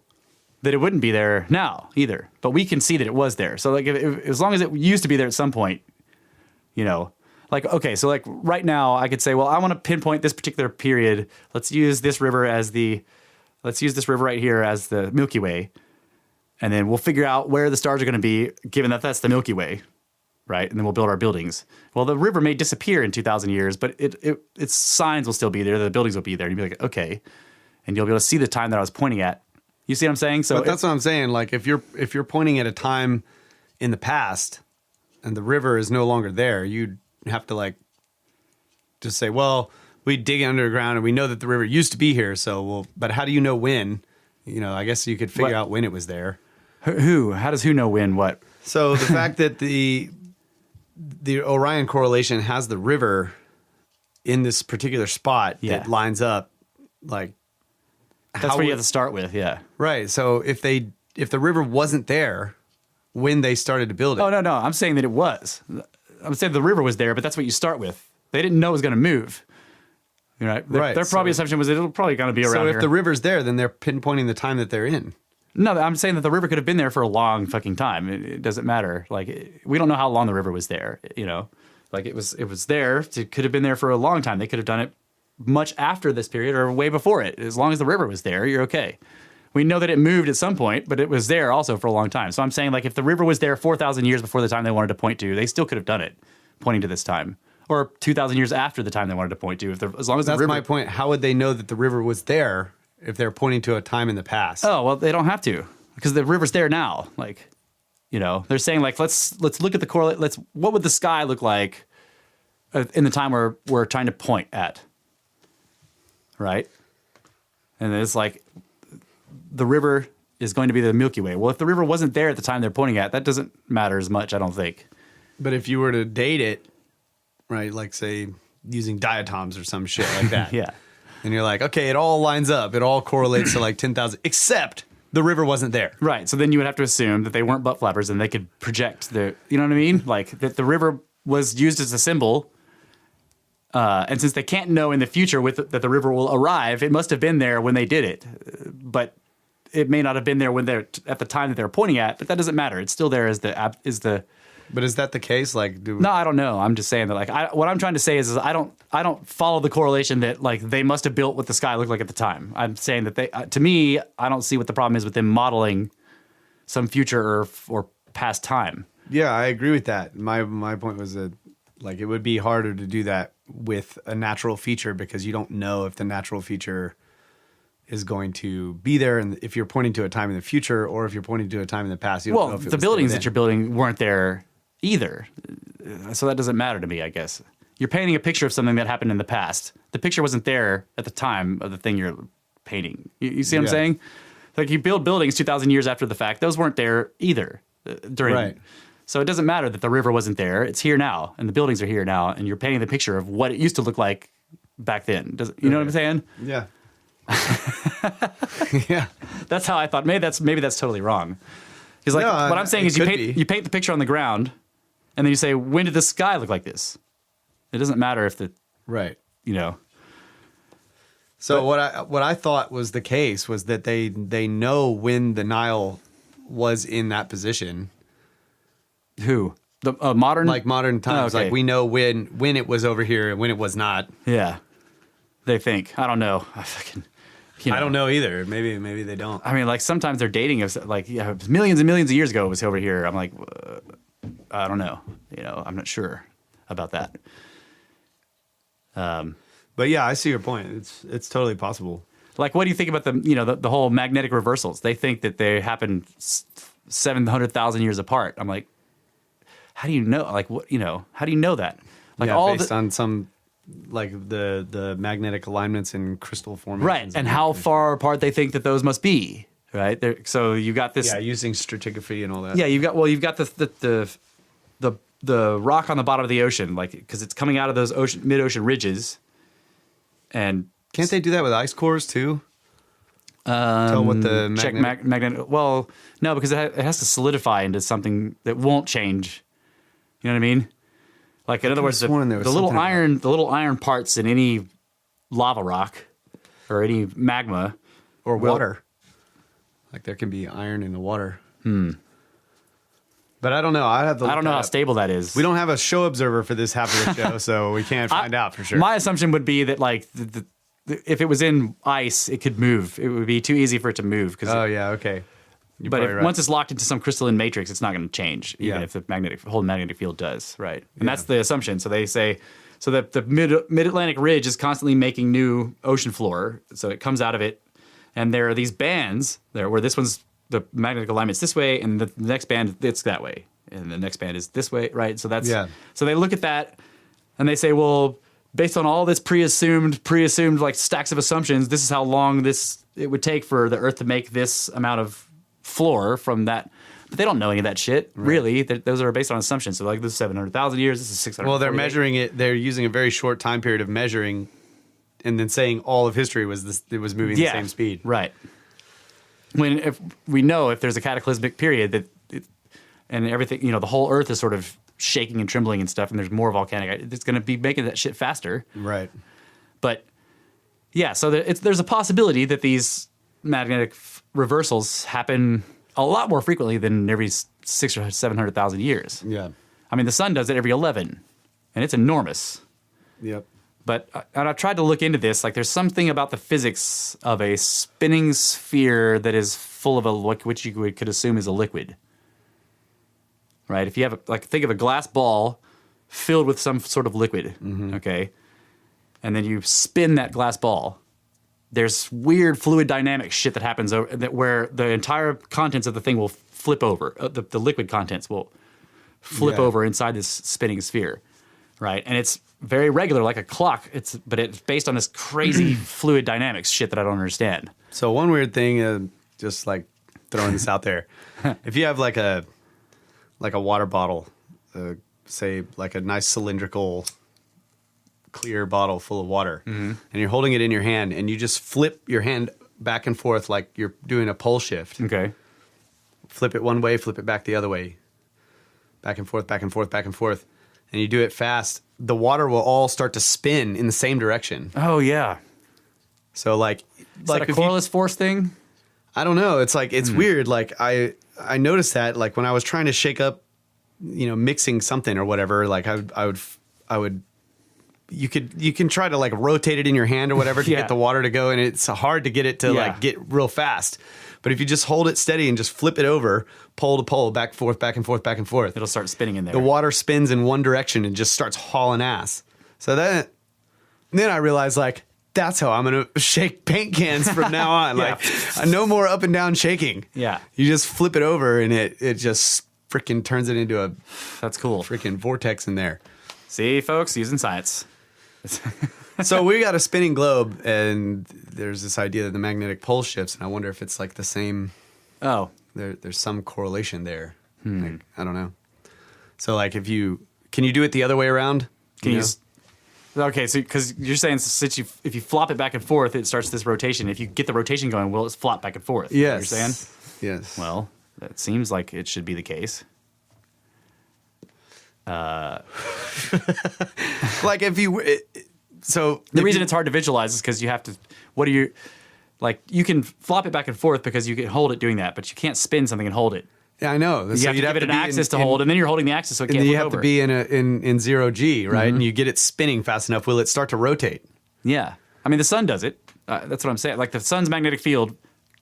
that it wouldn't be there now either, but we can see that it was there. So like, as long as it used to be there at some point, you know, like, okay, so like right now I could say, well, I want to pinpoint this particular period. Let's use this river right here as the Milky Way. And then we'll figure out where the stars are going to be, given that that's the Milky Way, right? And then we'll build our buildings. Well, the river may disappear in 2,000 years, but its signs will still be there. The buildings will be there. And you'll be like, okay. And you'll be able to see the time that I was pointing at. You see what I'm saying? So that's what I'm saying. Like if you're pointing at a time in the past and the river is no longer there, you'd have to like just say, well, we dig underground and we know that the river used to be here. So but how do you know when? You know, I guess you could figure out when it was there. Who? How does who know when what? So the fact that the Orion correlation has the river in this particular spot that lines up, like that's where you have to start with, right. So if the river wasn't there when they started to build it, no, I'm saying that it was. I'm saying the river was there, but that's what you start with. They didn't know it was going to move. Right. Their probably assumption was it'll probably going to be around here. So if the river's there, then they're pinpointing the time that they're in. No, I'm saying that the river could have been there for a long fucking time. It doesn't matter. Like, we don't know how long the river was there, you know. Like, it was there. It could have been there for a long time. They could have done it much after this period or way before it. As long as the river was there, you're okay. We know that it moved at some point, but it was there also for a long time. So I'm saying, like, if the river was there 4,000 years before the time they wanted to point to, they still could have done it, pointing to this time. Or 2,000 years after the time they wanted to point to. As long as that's my point. How would they know that the river was there if they're pointing to a time in the past? Oh, well, they don't have to, because the river's there now. Like, you know, they're saying like, let's look at the correlate. What would the sky look like in the time we're trying to point at, right? And it's like the river is going to be the Milky Way. Well, if the river wasn't there at the time they're pointing at, that doesn't matter as much, I don't think. But if you were to date it, right, like say using diatoms or some shit like that. Yeah. And you're like, okay, it all lines up. It all correlates to like 10,000, except the river wasn't there. Right. So then you would have to assume that they weren't butt flappers and they could project you know what I mean? Like that the river was used as a symbol. And since they can't know in the future that the river will arrive, it must have been there when they did it. But it may not have been there when they're at the time that they're pointing at, but that doesn't matter. It's still there as the But is that the case? Like, no, I don't know. I'm just saying that, like, what I'm trying to say is I don't follow the correlation that like they must have built what the sky looked like at the time. I'm saying that to me, I don't see what the problem is with them modeling some future or past time. Yeah, I agree with that. My point was that like it would be harder to do that with a natural feature because you don't know if the natural feature is going to be there, and if you're pointing to a time in the future or if you're pointing to a time in the past, you don't know if the buildings that you're building weren't there either. So that doesn't matter to me, I guess. You're painting a picture of something that happened in the past. The picture wasn't there at the time of the thing you're painting. You see what I'm saying? Like you build buildings 2,000 years after the fact. Those weren't there either during. Right. So it doesn't matter that the river wasn't there. It's here now, and the buildings are here now, and you're painting the picture of what it used to look like back then. You know what I'm saying? Yeah. Yeah. That's how I thought. Maybe that's totally wrong. Because like what I'm saying is you paint the picture on the ground, and then you say, when did the sky look like this? It doesn't matter if right. You know. So what I thought was the case was that they know when the Nile was in that position Who? The modern? Like modern times. okay. Like we know when it was over here and when it was not. Yeah. They think. I don't know. I fucking... I don't know either. Maybe they don't. I mean, like sometimes they're dating us like millions and millions of years ago it was over here. I'm like, I don't know. I'm not sure about that. But yeah, I see your point. It's totally possible. Like, what do you think about the whole magnetic reversals? They think that they happen 700,000 years apart. I'm like, how do you know? Like, what how do you know that? Like based on some. Like the magnetic alignments and crystal formations. Right, and how far apart they think that those must be, right? So you've got this... Yeah, using stratigraphy and all that. Yeah, you've got the rock on the bottom of the ocean, like, because it's coming out of those mid-ocean ridges, and... Can't they do that with ice cores, too? Tell what the check magnetic... Well, no, because it has to solidify into something that won't change. You know what I mean? Like, in other words, the little iron parts in any lava rock or any magma or water, like there can be iron in the water. But I don't know. I don't know how stable that is. We don't have a show observer for this half of the show, so we can't find out for sure. My assumption would be that like if it was in ice, it could move. It would be too easy for it to move. Oh yeah, okay. But once it's locked into some crystalline matrix, it's not going to change, even if the whole magnetic field does, right? And that's the assumption. So they say, so that the mid-Atlantic ridge is constantly making new ocean floor. So it comes out of it, and there are these bands there where this one's, the magnetic alignment's this way, and the next band, it's that way. And the next band is this way, right? So that's, so they look at that, and they say, well, based on all this pre-assumed like stacks of assumptions, this is how long it would take for the Earth to make this amount of floor from that, but they don't know any of that shit, really. Those are based on assumptions. So like this is 700,000 years, this is 600. Well, they're measuring it. They're using a very short time period of measuring, and then saying all of history was this. It was moving the same speed, right? If we know if there's a cataclysmic period and everything, the whole Earth is sort of shaking and trembling and stuff, and there's more volcanic, it's going to be making that shit faster, right? But yeah, so there's a possibility that these magnetic reversals happen a lot more frequently than every 600,000 or 700,000 years. Yeah. I mean, the sun does it every 11, and it's enormous. Yep. But and I tried to look into this. Like, there's something about the physics of a spinning sphere that is full of which you could assume is a liquid. Right? If you have, think of a glass ball filled with some sort of liquid, okay? And then you spin that glass ball. There's weird fluid dynamic shit that happens where the entire contents of the thing will flip over. The liquid contents will flip over inside this spinning sphere, right? And it's very regular, like a clock. But it's based on this crazy fluid dynamics shit that I don't understand. So one weird thing, just like throwing this out there, if you have like a water bottle, say like a nice cylindrical clear bottle full of water, and you're holding it in your hand, and you just flip your hand back and forth like you're doing a pole shift. Okay. Flip it one way, flip it back the other way. Back and forth, back and forth, back and forth. And you do it fast, the water will all start to spin in the same direction. Oh, yeah. So like... Is that a Coriolis force thing? I don't know. It's like, it's weird. Like I noticed that like when I was trying to shake up, mixing something or whatever, like I would you can try to like rotate it in your hand or whatever to get the water to go, and it's hard to get it to like get real fast. But if you just hold it steady and just flip it over, pole to pole, back and forth, back and forth, back and forth, it'll start spinning in there. The water spins in one direction and just starts hauling ass. So then I realized like that's how I'm gonna shake paint cans from now on. Like no more up and down shaking. Yeah, you just flip it over and it just freaking turns it into a that's cool freaking vortex in there. See, folks, using science. So we got a spinning globe, and there's this idea that the magnetic pole shifts, and I wonder if it's like the same. Oh, there's some correlation there. Like, I don't know. So like, can you do it the other way around? Can you? Okay, so because you're saying if you flop it back and forth, it starts this rotation. If you get the rotation going, will it flop back and forth? Yes. You're saying? Yes. Well, that seems like it should be the case. Like if you, so the reason it's hard to visualize is because you have to. What are you like? You can flop it back and forth because you can hold it doing that, but you can't spin something and hold it. Yeah, I know. You have to give it an axis to hold, and then you're holding the axis so it can't flip over. You have to be in 0 G, right? And you get it spinning fast enough. Will it start to rotate? Yeah. I mean, the sun does it. That's what I'm saying. Like the sun's magnetic field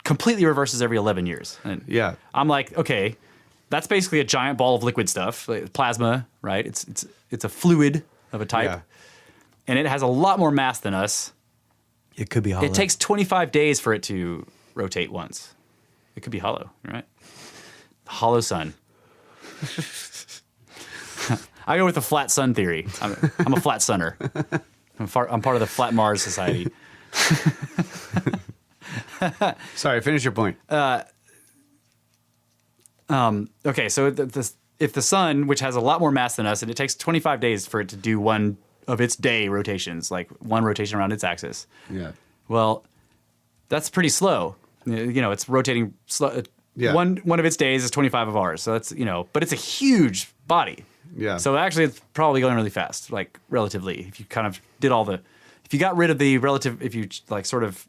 completely reverses every 11 years. And Yeah. I'm like, okay, that's basically a giant ball of liquid stuff, like plasma, right? It's a fluid of a type, and it has a lot more mass than us. It could be hollow. It takes 25 days for it to rotate once. It could be hollow, right? Hollow sun. I go with the flat sun theory. I'm a flat sunner. I'm part of the Flat Mars Society. Sorry, finish your point. Okay, so if the sun, which has a lot more mass than us, and it takes 25 days for it to do one of its day rotations, like one rotation around its axis. Yeah. Well, that's pretty slow. You know, it's rotating slow. Yeah. One of its days is 25 of ours. So that's, you know, but it's a huge body. Yeah. So actually it's probably going really fast, like relatively. If you kind of did if you got rid of the relative, if you like sort of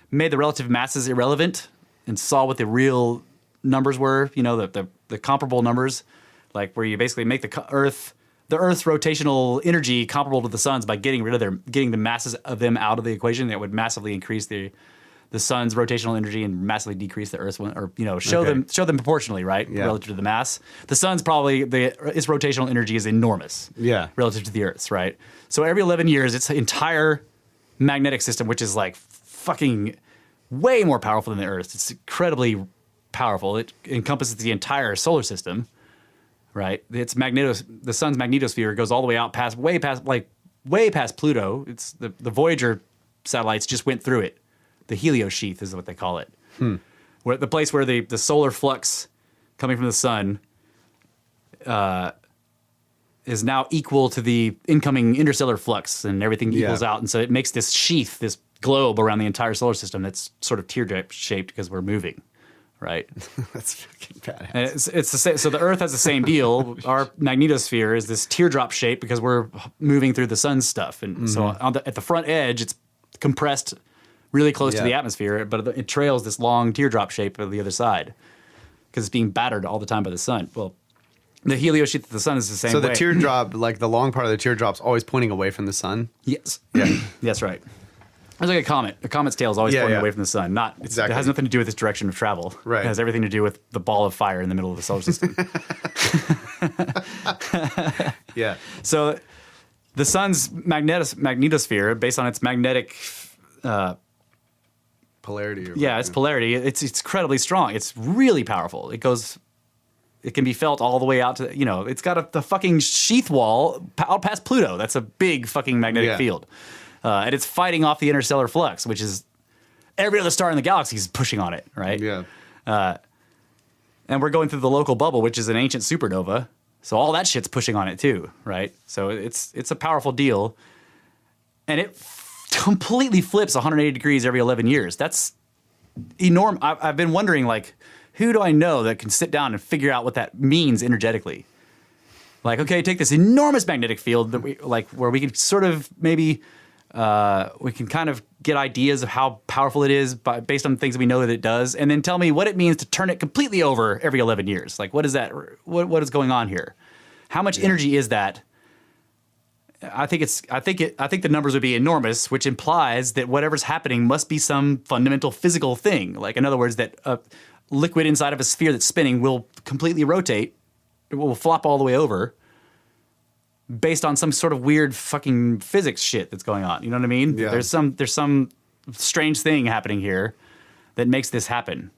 made the relative masses irrelevant and saw what the real numbers were, you know, the comparable numbers, like where you basically make the Earth's rotational energy comparable to the sun's by getting the masses of them out of the equation, that would massively increase the sun's rotational energy and massively decrease the Earth's one, or you know, show them proportionally, right? Yeah. Relative to the mass. The sun's probably its rotational energy is enormous. Yeah. Relative to the Earth's, right? So every 11 years, its entire magnetic system, which is like fucking way more powerful than the Earth's. It's incredibly powerful. It encompasses the entire solar system, right? The sun's magnetosphere goes all the way out way past Pluto. It's the Voyager satellites just went through it. The heliosheath is what they call it. Where the place where the solar flux coming from the sun is now equal to the incoming interstellar flux, and everything equals out. And so it makes this sheath, this globe around the entire solar system that's sort of teardrop shaped because we're moving, right? That's fucking badass. And it's the same. So the Earth has the same deal. Our magnetosphere is this teardrop shape because we're moving through the sun's stuff, and so at the front edge, it's compressed really close to the atmosphere, but it trails this long teardrop shape of the other side because it's being battered all the time by the sun. Well, the heliosheath of the sun is the same way. So the teardrop, like the long part of the teardrop's always pointing away from the sun? Yes. Yeah. Yes, right. It's like a comet. A comet's tail is always pointing away from the sun. It has nothing to do with its direction of travel. Right. It has everything to do with the ball of fire in the middle of the solar system. Yeah. So the sun's magnetosphere, based on its magnetic Polarity. its polarity, it's incredibly strong. It's really powerful. It can be felt all the way out to, you know, it's got the fucking sheath wall out past Pluto. That's a big fucking magnetic field. And it's fighting off the interstellar flux, which is every other star in the galaxy is pushing on it, right? Yeah. And we're going through the local bubble, which is an ancient supernova. So all that shit's pushing on it too, right? So it's a powerful deal. And it completely flips 180 degrees every 11 years. That's enormous. I've been wondering, like, who do I know that can sit down and figure out what that means energetically? Like, okay, take this enormous magnetic field that where we can sort of maybe we can kind of get ideas of how powerful it is based on things that we know that it does, and then tell me what it means to turn it completely over every 11 years. Like, what is that? What is going on here? How much energy is that? I think the numbers would be enormous, which implies that whatever's happening must be some fundamental physical thing. Like, in other words, that a liquid inside of a sphere that's spinning will completely rotate. It will flop all the way over based on some sort of weird fucking physics shit that's going on. You know what I mean? Yeah. There's some strange thing happening here that makes this happen.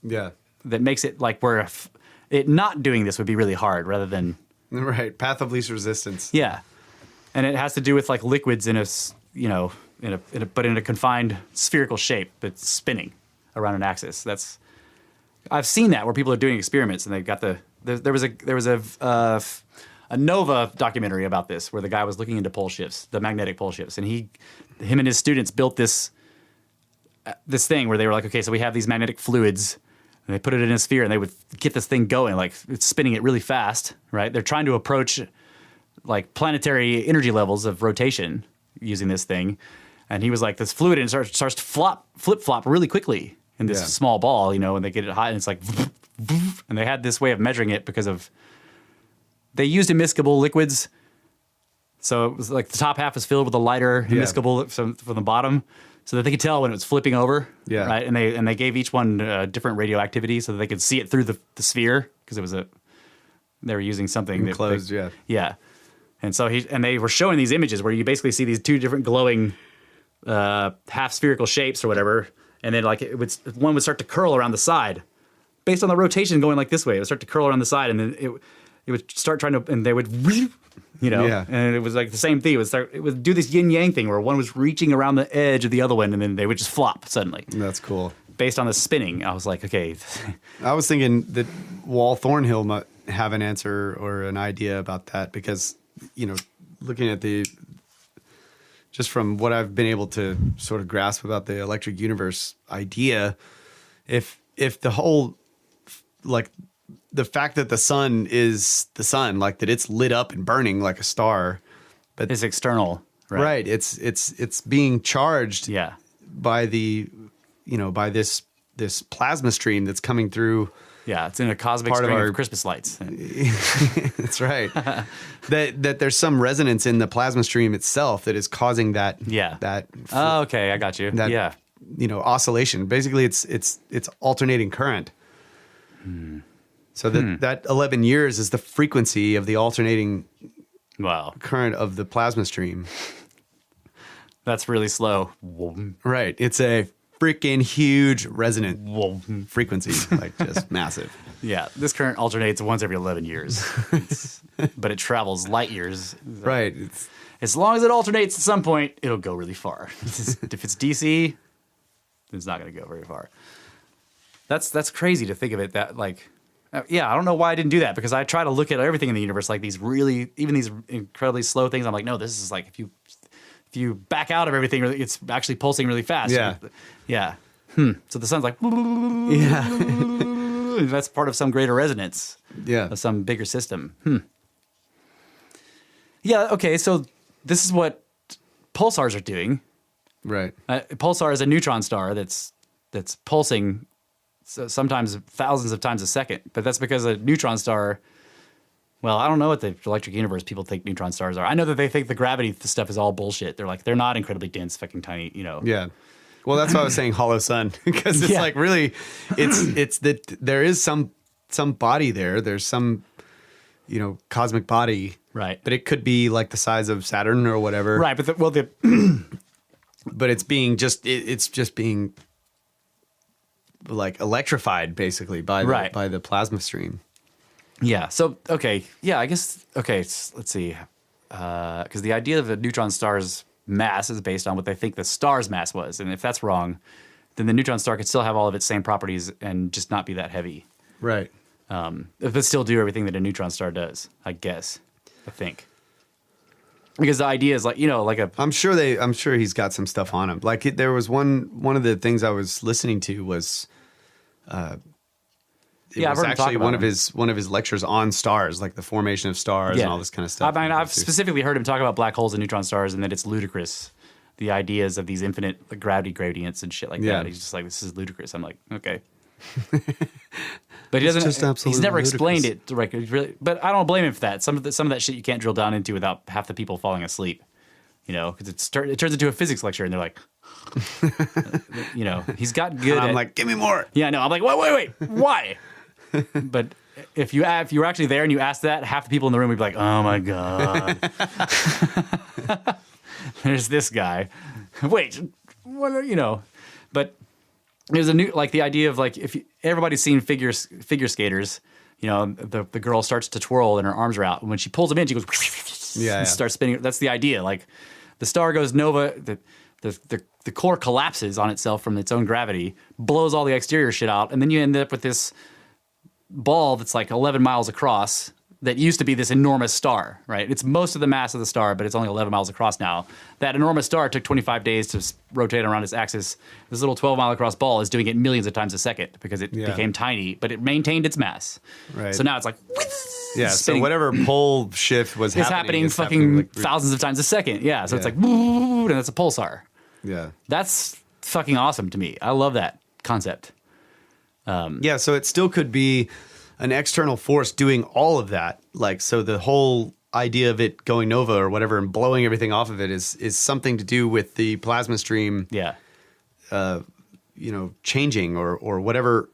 Yeah. That makes it like it not doing this would be really hard rather than... Right. Path of least resistance. Yeah. And it has to do with like liquids in a confined spherical shape that's spinning around an axis. I've seen that where people are doing experiments and they've got there was a NOVA documentary about this where the guy was looking into pole shifts, the magnetic pole shifts, and him and his students built this thing where they were like, okay, so we have these magnetic fluids, and they put it in a sphere and they would get this thing going, like it's spinning it really fast, right? They're trying to approach like planetary energy levels of rotation using this thing. And he was like, this fluid starts to flip-flop really quickly in this small ball, you know, and they get it hot and it's like and they had this way of measuring it because they used immiscible liquids. So it was like the top half was filled with a lighter immiscible from the bottom, so that they could tell when it was flipping over. Yeah. Right. And they gave each one different radioactivity so that they could see it through the sphere, because they were using something enclosed. Yeah. And so they were showing these images where you basically see these two different glowing half spherical shapes or whatever, and then like one would start to curl around the side based on the rotation going like this way. It would start to curl around the side, and then it would start trying to, and they would, and it was like the same thing. It would do this yin yang thing where one was reaching around the edge of the other one, and then they would just flop suddenly. That's cool. Based on the spinning, I was like, okay. I was thinking that Wall Thornhill might have an answer or an idea about that, because, looking at just from what I've been able to sort of grasp about the electric universe idea, if the whole, like, the fact that the sun is the sun, like that it's lit up and burning like a star, but it's external, right? Right. It's being charged by by this plasma stream that's coming through. Yeah, it's in a cosmic string of Christmas lights. That's right. that there's some resonance in the plasma stream itself that is causing that. Yeah. Oh, okay, I got you. That, oscillation. Basically, it's alternating current. So that 11 years is the frequency of the alternating current of the plasma stream. That's really slow. Right. It's a freaking huge resonant frequency, like just massive. Yeah. This current alternates once every 11 years, but it travels light years. Right. As long as it alternates at some point, it'll go really far. If it's DC, it's not going to go very far. That's crazy to think of it that like. I don't know why I didn't do that, because I try to look at everything in the universe like even these incredibly slow things. I'm like, no, this is like if you back out of everything, it's actually pulsing really fast. Yeah. So the sun's like, yeah, that's part of some greater resonance. Yeah, of some bigger system. Yeah. Okay. So this is what pulsars are doing. Right. Pulsar is a neutron star that's pulsing. So sometimes thousands of times a second, but that's because a neutron star. Well, I don't know what the electric universe people think neutron stars are. I know that they think the gravity stuff is all bullshit. They're like, they're not incredibly dense, fucking tiny, Yeah. Well, that's why I was saying hollow sun, because it's like really, it's that there is some body there. There's some, cosmic body, right? But it could be like the size of Saturn or whatever, right? But but it's just being like electrified basically by the plasma stream. Yeah. So, okay. Yeah, I guess, okay, let's see. Because the idea of a neutron star's mass is based on what they think the star's mass was. And if that's wrong, then the neutron star could still have all of its same properties and just not be that heavy. Right. But still do everything that a neutron star does, I guess, I think. Because the idea is like, I'm sure he's got some stuff on him. Like there was one of the things I was listening to was, it was actually one of his lectures on stars, like the formation of stars and all this kind of stuff. I mean, I've specifically heard him talk about black holes and neutron stars, and that it's ludicrous, the ideas of these infinite gravity gradients and shit like that. He's just like, this is ludicrous. I'm like, okay. But he doesn't. He's never explained it directly, really. But I don't blame him for that. Some of that shit you can't drill down into without half the people falling asleep. Because it turns into a physics lecture, and they're like, he's got good. I'm like, give me more. Yeah, no, I'm like, wait, why? But if you were actually there and you asked that, half the people in the room would be like, oh my god, there's this guy. Wait, what? But there's the idea of like everybody's seen figure skaters. The girl starts to twirl and her arms are out, and when she pulls them in, she goes and starts spinning. That's the idea. Like the star goes nova. The core collapses on itself from its own gravity, blows all the exterior shit out, and then you end up with this ball that's like 11 miles across that used to be this enormous star, right? It's most of the mass of the star, but it's only 11 miles across now. That enormous star took 25 days to rotate around its axis. This little 12-mile across ball is doing it millions of times a second because it became tiny, but it maintained its mass. Right. So now it's like... Yeah, so whatever pole shift was happening... It's happening like thousands of times a second. Yeah, so it's like... And it's a pulsar. Yeah. That's fucking awesome to me. I love that concept. Yeah, so it still could be an external force doing all of that. Like, so the whole idea of it going nova or whatever and blowing everything off of it is something to do with the plasma stream, changing or whatever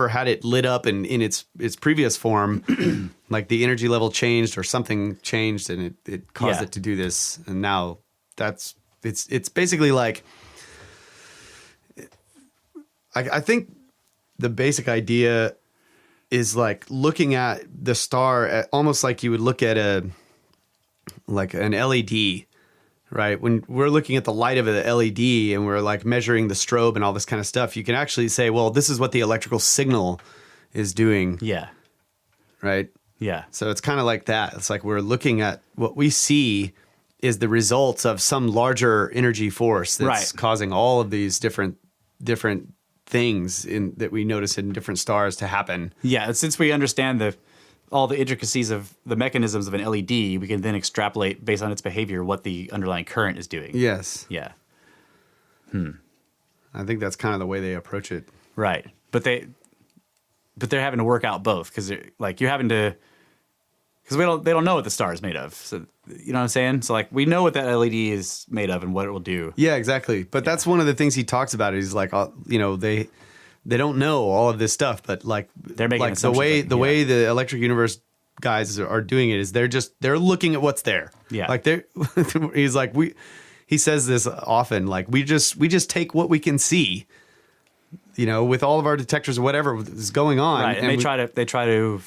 had it lit up in its previous form, like the energy level changed or something changed and it caused it to do this. And now it's basically like, I think the basic idea is like looking at the star almost like you would look at an LED, right? When we're looking at the light of an LED and we're like measuring the strobe and all this kind of stuff, you can actually say, well, this is what the electrical signal is doing. Yeah. Right? Yeah. So it's kind of like that. It's like we're looking at what we see is the results of some larger energy force that's causing all of these different things that we notice in different stars to happen. Yeah, and since we understand all the intricacies of the mechanisms of an LED, we can then extrapolate based on its behavior what the underlying current is doing. Yes. Yeah. I think that's kind of the way they approach it. Right. But they're having to work out both because like you're having to they don't know what the star is made of. So you know what I'm saying? So like we know what that LED is made of and what it will do. Yeah, exactly. But that's one of the things he talks about. He's like, they don't know all of this stuff, but like they're making like the way the Electric Universe guys are doing it is they're looking at what's there. Yeah. Like he's like he says this often, like we just take what we can see, with all of our detectors or whatever is going on. Right. And they try to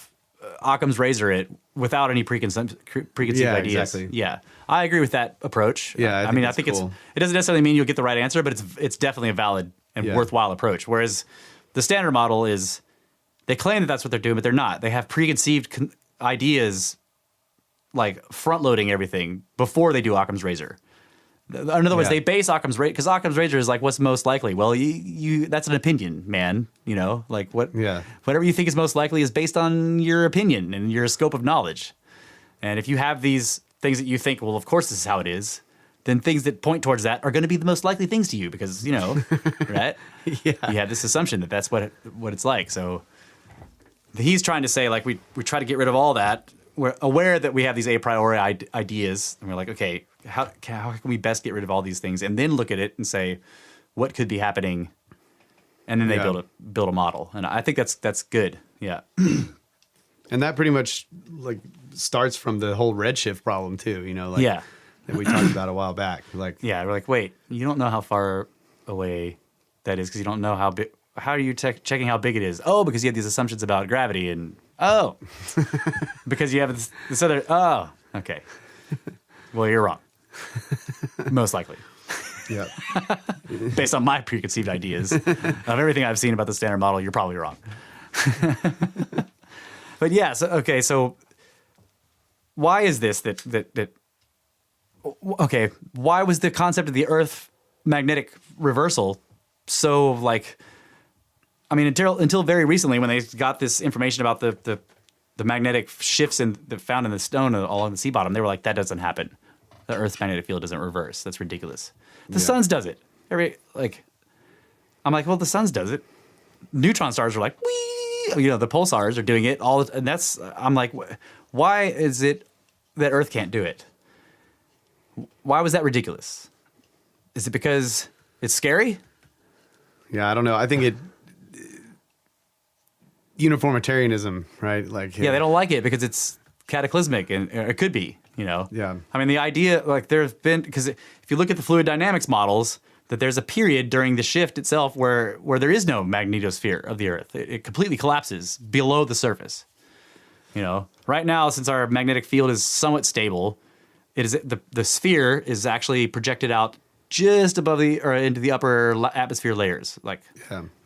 Occam's razor it without any preconceived ideas. Exactly. Yeah, I agree with that approach. Yeah, I think cool. it doesn't necessarily mean you'll get the right answer, but it's definitely a valid and worthwhile approach. Whereas the standard model is they claim that that's what they're doing, but they're not. They have preconceived ideas, like front loading everything before they do Occam's razor. In other words, they base Occam's razor because Occam's razor is like what's most likely. Well, you that's an opinion, man. Like whatever you think is most likely is based on your opinion and your scope of knowledge. And if you have these things that you think, well, of course this is how it is, then things that point towards that are going to be the most likely things to you because right? You have this assumption that that's what it's like. So he's trying to say like we try to get rid of all that. We're aware that we have these a priori ideas, and we're like, okay, how can we best get rid of all these things, and then look at it and say, what could be happening, and then they build a model, and I think that's good, yeah. And that pretty much like starts from the whole redshift problem too, that we talked about a while back. Like, we're like, wait, you don't know how far away that is because you don't know how big. How are you checking how big it is? Oh, because you have these assumptions about gravity and. Oh, because you have this other. Oh, okay. Well, you're wrong. Most likely. Yeah. Based on my preconceived ideas of everything I've seen about the standard model, you're probably wrong. But yeah, so why is this that? Okay, why was the concept of the Earth magnetic reversal so like? I mean, until very recently, when they got this information about the magnetic shifts found in the stone along the sea bottom, they were like, that doesn't happen. The Earth's magnetic field doesn't reverse. That's ridiculous. The sun's does it. I'm like, well, the sun's does it. Neutron stars are like, wee. The pulsars are doing it all, and I'm like, why is it that Earth can't do it? Why was that ridiculous? Is it because it's scary? Yeah, I don't know. I think uniformitarianism, right? Like they don't like it because it's cataclysmic, and it could be, Yeah. I mean, the idea, like, there's been because if you look at the fluid dynamics models, that there's a period during the shift itself where there is no magnetosphere of the Earth. It completely collapses below the surface. Right now, since our magnetic field is somewhat stable, it is the sphere is actually projected out just above into the upper atmosphere layers,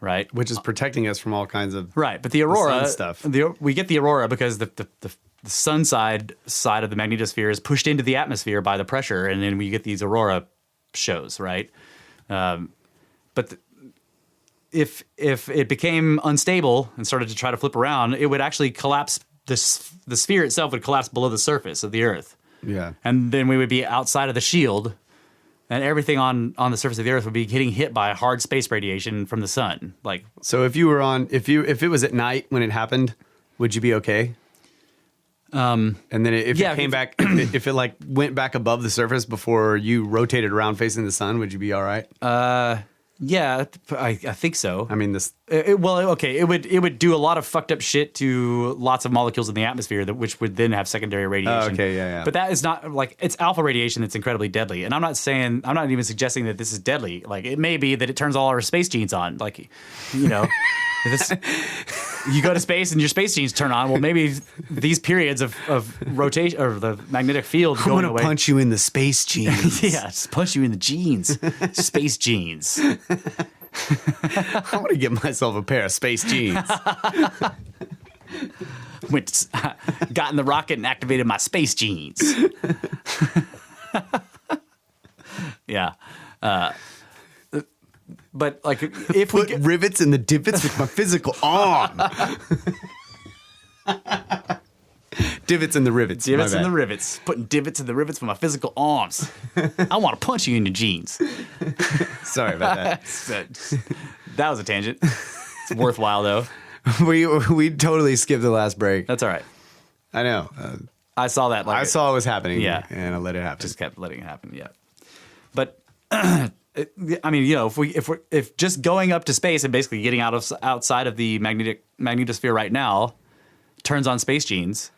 right, which is protecting us from all kinds of but the aurora stuff. We get the aurora because the sun side of the magnetosphere is pushed into the atmosphere by the pressure, and then we get these aurora shows, right? But if it became unstable and started to try to flip around, it would actually collapse. The sphere itself would collapse below the surface of the Earth. Yeah, and then we would be outside of the shield. and everything on the surface of the Earth would be getting hit by hard space radiation from the sun. Like, So if it was at night when it happened, would you be okay? And then if yeah, it came back, if it like went back above the surface before you rotated around facing the sun, would you be all right? yeah, I think so. I mean, this. It would do a lot of fucked up shit to lots of molecules in the atmosphere, which would then have secondary radiation. Oh, okay, yeah. But that is not like, it's alpha radiation that's incredibly deadly. And I'm not even suggesting that this is deadly. Like, it may be that it turns all our space genes on. Like, you know, you go to space and your space genes turn on. Well, maybe these periods of rotation or the magnetic field I'm going gonna away. punch you in the space genes. Yeah, just punch you in the genes, space genes. I want to get myself a pair of space jeans. Got in the rocket and activated my space genes. Yeah. But like, if Put we rivets in the divots with my physical arm. Divots in the rivets. divots in the rivets, putting divots in the rivets with my physical arms. I want to punch you in your jeans. Sorry about that. That was a tangent. It's worthwhile though. We totally skipped the last break. That's all right. I know. I saw that. Like, I saw it was happening. Yeah. And I let it happen. just kept letting it happen. Yeah, but I mean, you know, if just going up to space and basically getting outside of the magnetosphere right now turns on space genes,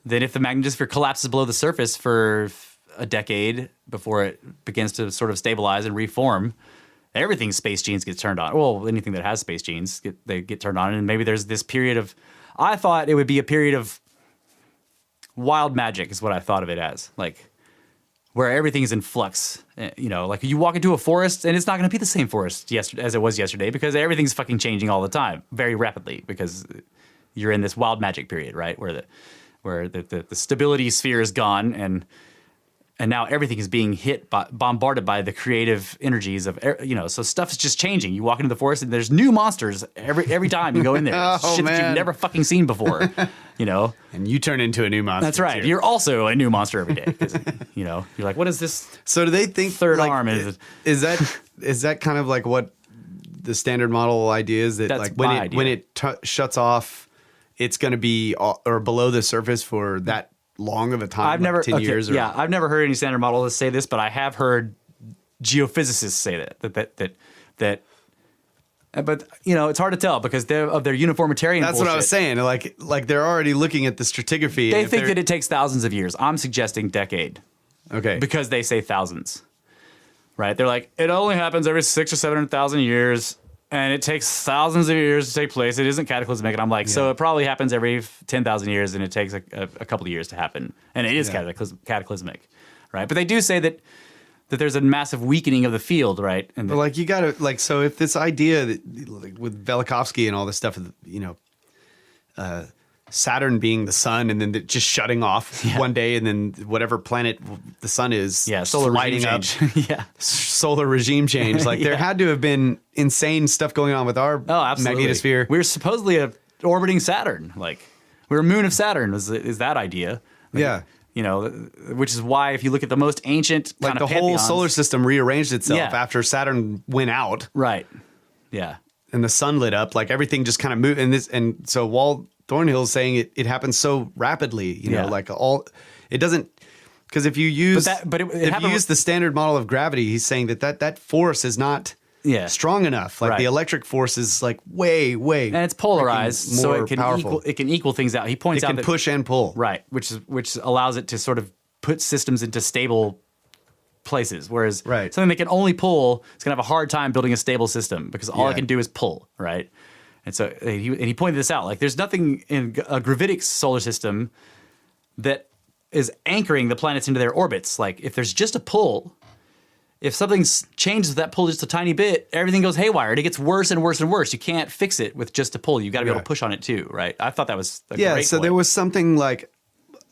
then if the magnetosphere collapses below the surface for a decade before it begins to sort of stabilize and reform, everything's space genes get turned on. Well, anything that has space genes they get turned on, and maybe there's this period of. I thought it would be a period of wild magic, is what I thought of it as, like, where everything's in flux. You know, like you walk into a forest and it's not going to be the same forest as it was yesterday, because everything's fucking changing all the time, very rapidly, because you're in this wild magic period, right, where the stability sphere is gone, and now everything is being bombarded by the creative energies of, you know, so stuff is just changing. You walk into the forest and there's new monsters every time you go in there. Shit that you've never fucking seen before, you know. And you turn into a new monster. That's right. Too. You're also a new monster every day. 'Cause, you know, you're like, what is this? So do they think third like, arm is? Is that kind of like what the standard model idea is, that That's like my idea. when it shuts off, it's going to be or below the surface for that long of a time? I've never 10 years. Or, yeah, I've never heard any standard model say this, but I have heard geophysicists say that. But you know, it's hard to tell because of their uniformitarian. That's bullshit. what I was saying. Like they're already looking at the stratigraphy. They think that it takes thousands of years. I'm suggesting decade. Okay. Because they say thousands, right? They're like, it only happens every 600,000 or 700,000 years, and it takes thousands of years to take place. It isn't cataclysmic. And I'm like, so it probably happens every 10,000 years, and it takes a couple of years to happen, and it is cataclysmic, right? But they do say that there's a massive weakening of the field, right? And But like you gotta like, so if this idea that like with Velikovsky and all this stuff, you know, Saturn being the sun and then just shutting off one day, and then whatever planet the sun is, solar lighting regime up, change. solar regime change. Like there had to have been insane stuff going on with our magnetosphere. We're supposedly orbiting Saturn. Like we're a moon of Saturn. Is that idea? Like, Yeah. You know, which is why if you look at the most ancient Like kind the of whole pantheons- solar system rearranged itself Yeah. after Saturn went out, right? Yeah. and the sun lit up. Like everything just kind of moved. And so Walt Thornhill is saying it happens so rapidly. You know, like it doesn't. Because if you use if you use the standard model of gravity, he's saying that force is not strong enough. Like the electric force is like way, and it's polarized, more so it can powerful. equal things out. He points It out can that, push and pull. right, which allows it to sort of put systems into stable places. Whereas something that can only pull is gonna have a hard time building a stable system because all it can do is pull, right? And so he pointed this out. Like there's nothing in a gravitic solar system that is anchoring the planets into their orbits. Like if there's just a pull, if something changes that pull just a tiny bit, everything goes haywire. It gets worse and worse and worse. You can't fix it with just a pull. You've got to be able to push on it too, right? I thought that was a great so point. there was something like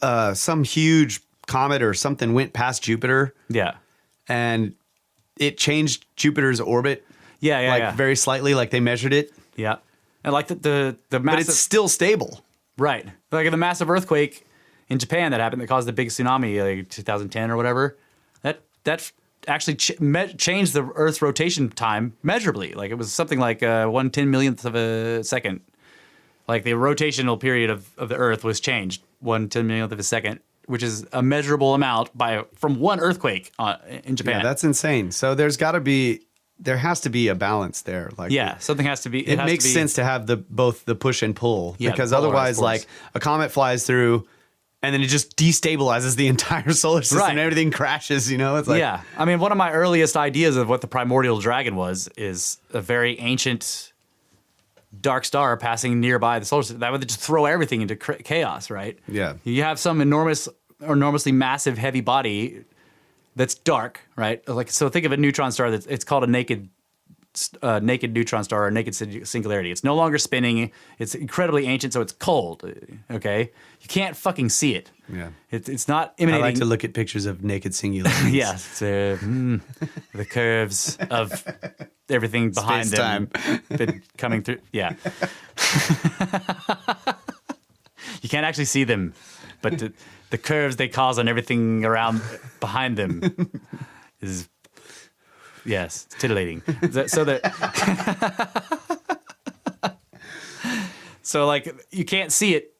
some huge comet or something went past Jupiter. Yeah. And it changed Jupiter's orbit. Very slightly, like they measured it. Yeah. And like the massive... But it's still stable. Right. Like the massive earthquake in Japan that happened that caused the big tsunami, like 2010 or whatever, that actually changed the Earth's rotation time measurably. Like it was something like 1/10,000,000th of a second. Like the rotational period of the Earth was changed 1/10,000,000th of a second, which is a measurable amount from one earthquake in Japan. Yeah, that's insane. So there has to be a balance there. Like something has to be. It makes sense to have both the push and pull because otherwise, like a comet flies through, and then it just destabilizes the entire solar system and everything crashes. It's like I mean, one of my earliest ideas of what the primordial dragon is a very ancient dark star passing nearby the solar system that would just throw everything into chaos, right? Yeah, you have some enormously massive, heavy body that's dark, right? Like, so think of a neutron star it's called a naked neutron star or naked singularity. It's no longer spinning. It's incredibly ancient, so it's cold. Okay, you can't fucking see it. Yeah, it's not emanating. I like to look at pictures of naked singularities. Yeah, the curves of everything behind them been coming through. Yeah, you can't actually see them, but the curves they cause on everything around behind them is, yes, it's titillating. So like you can't see it.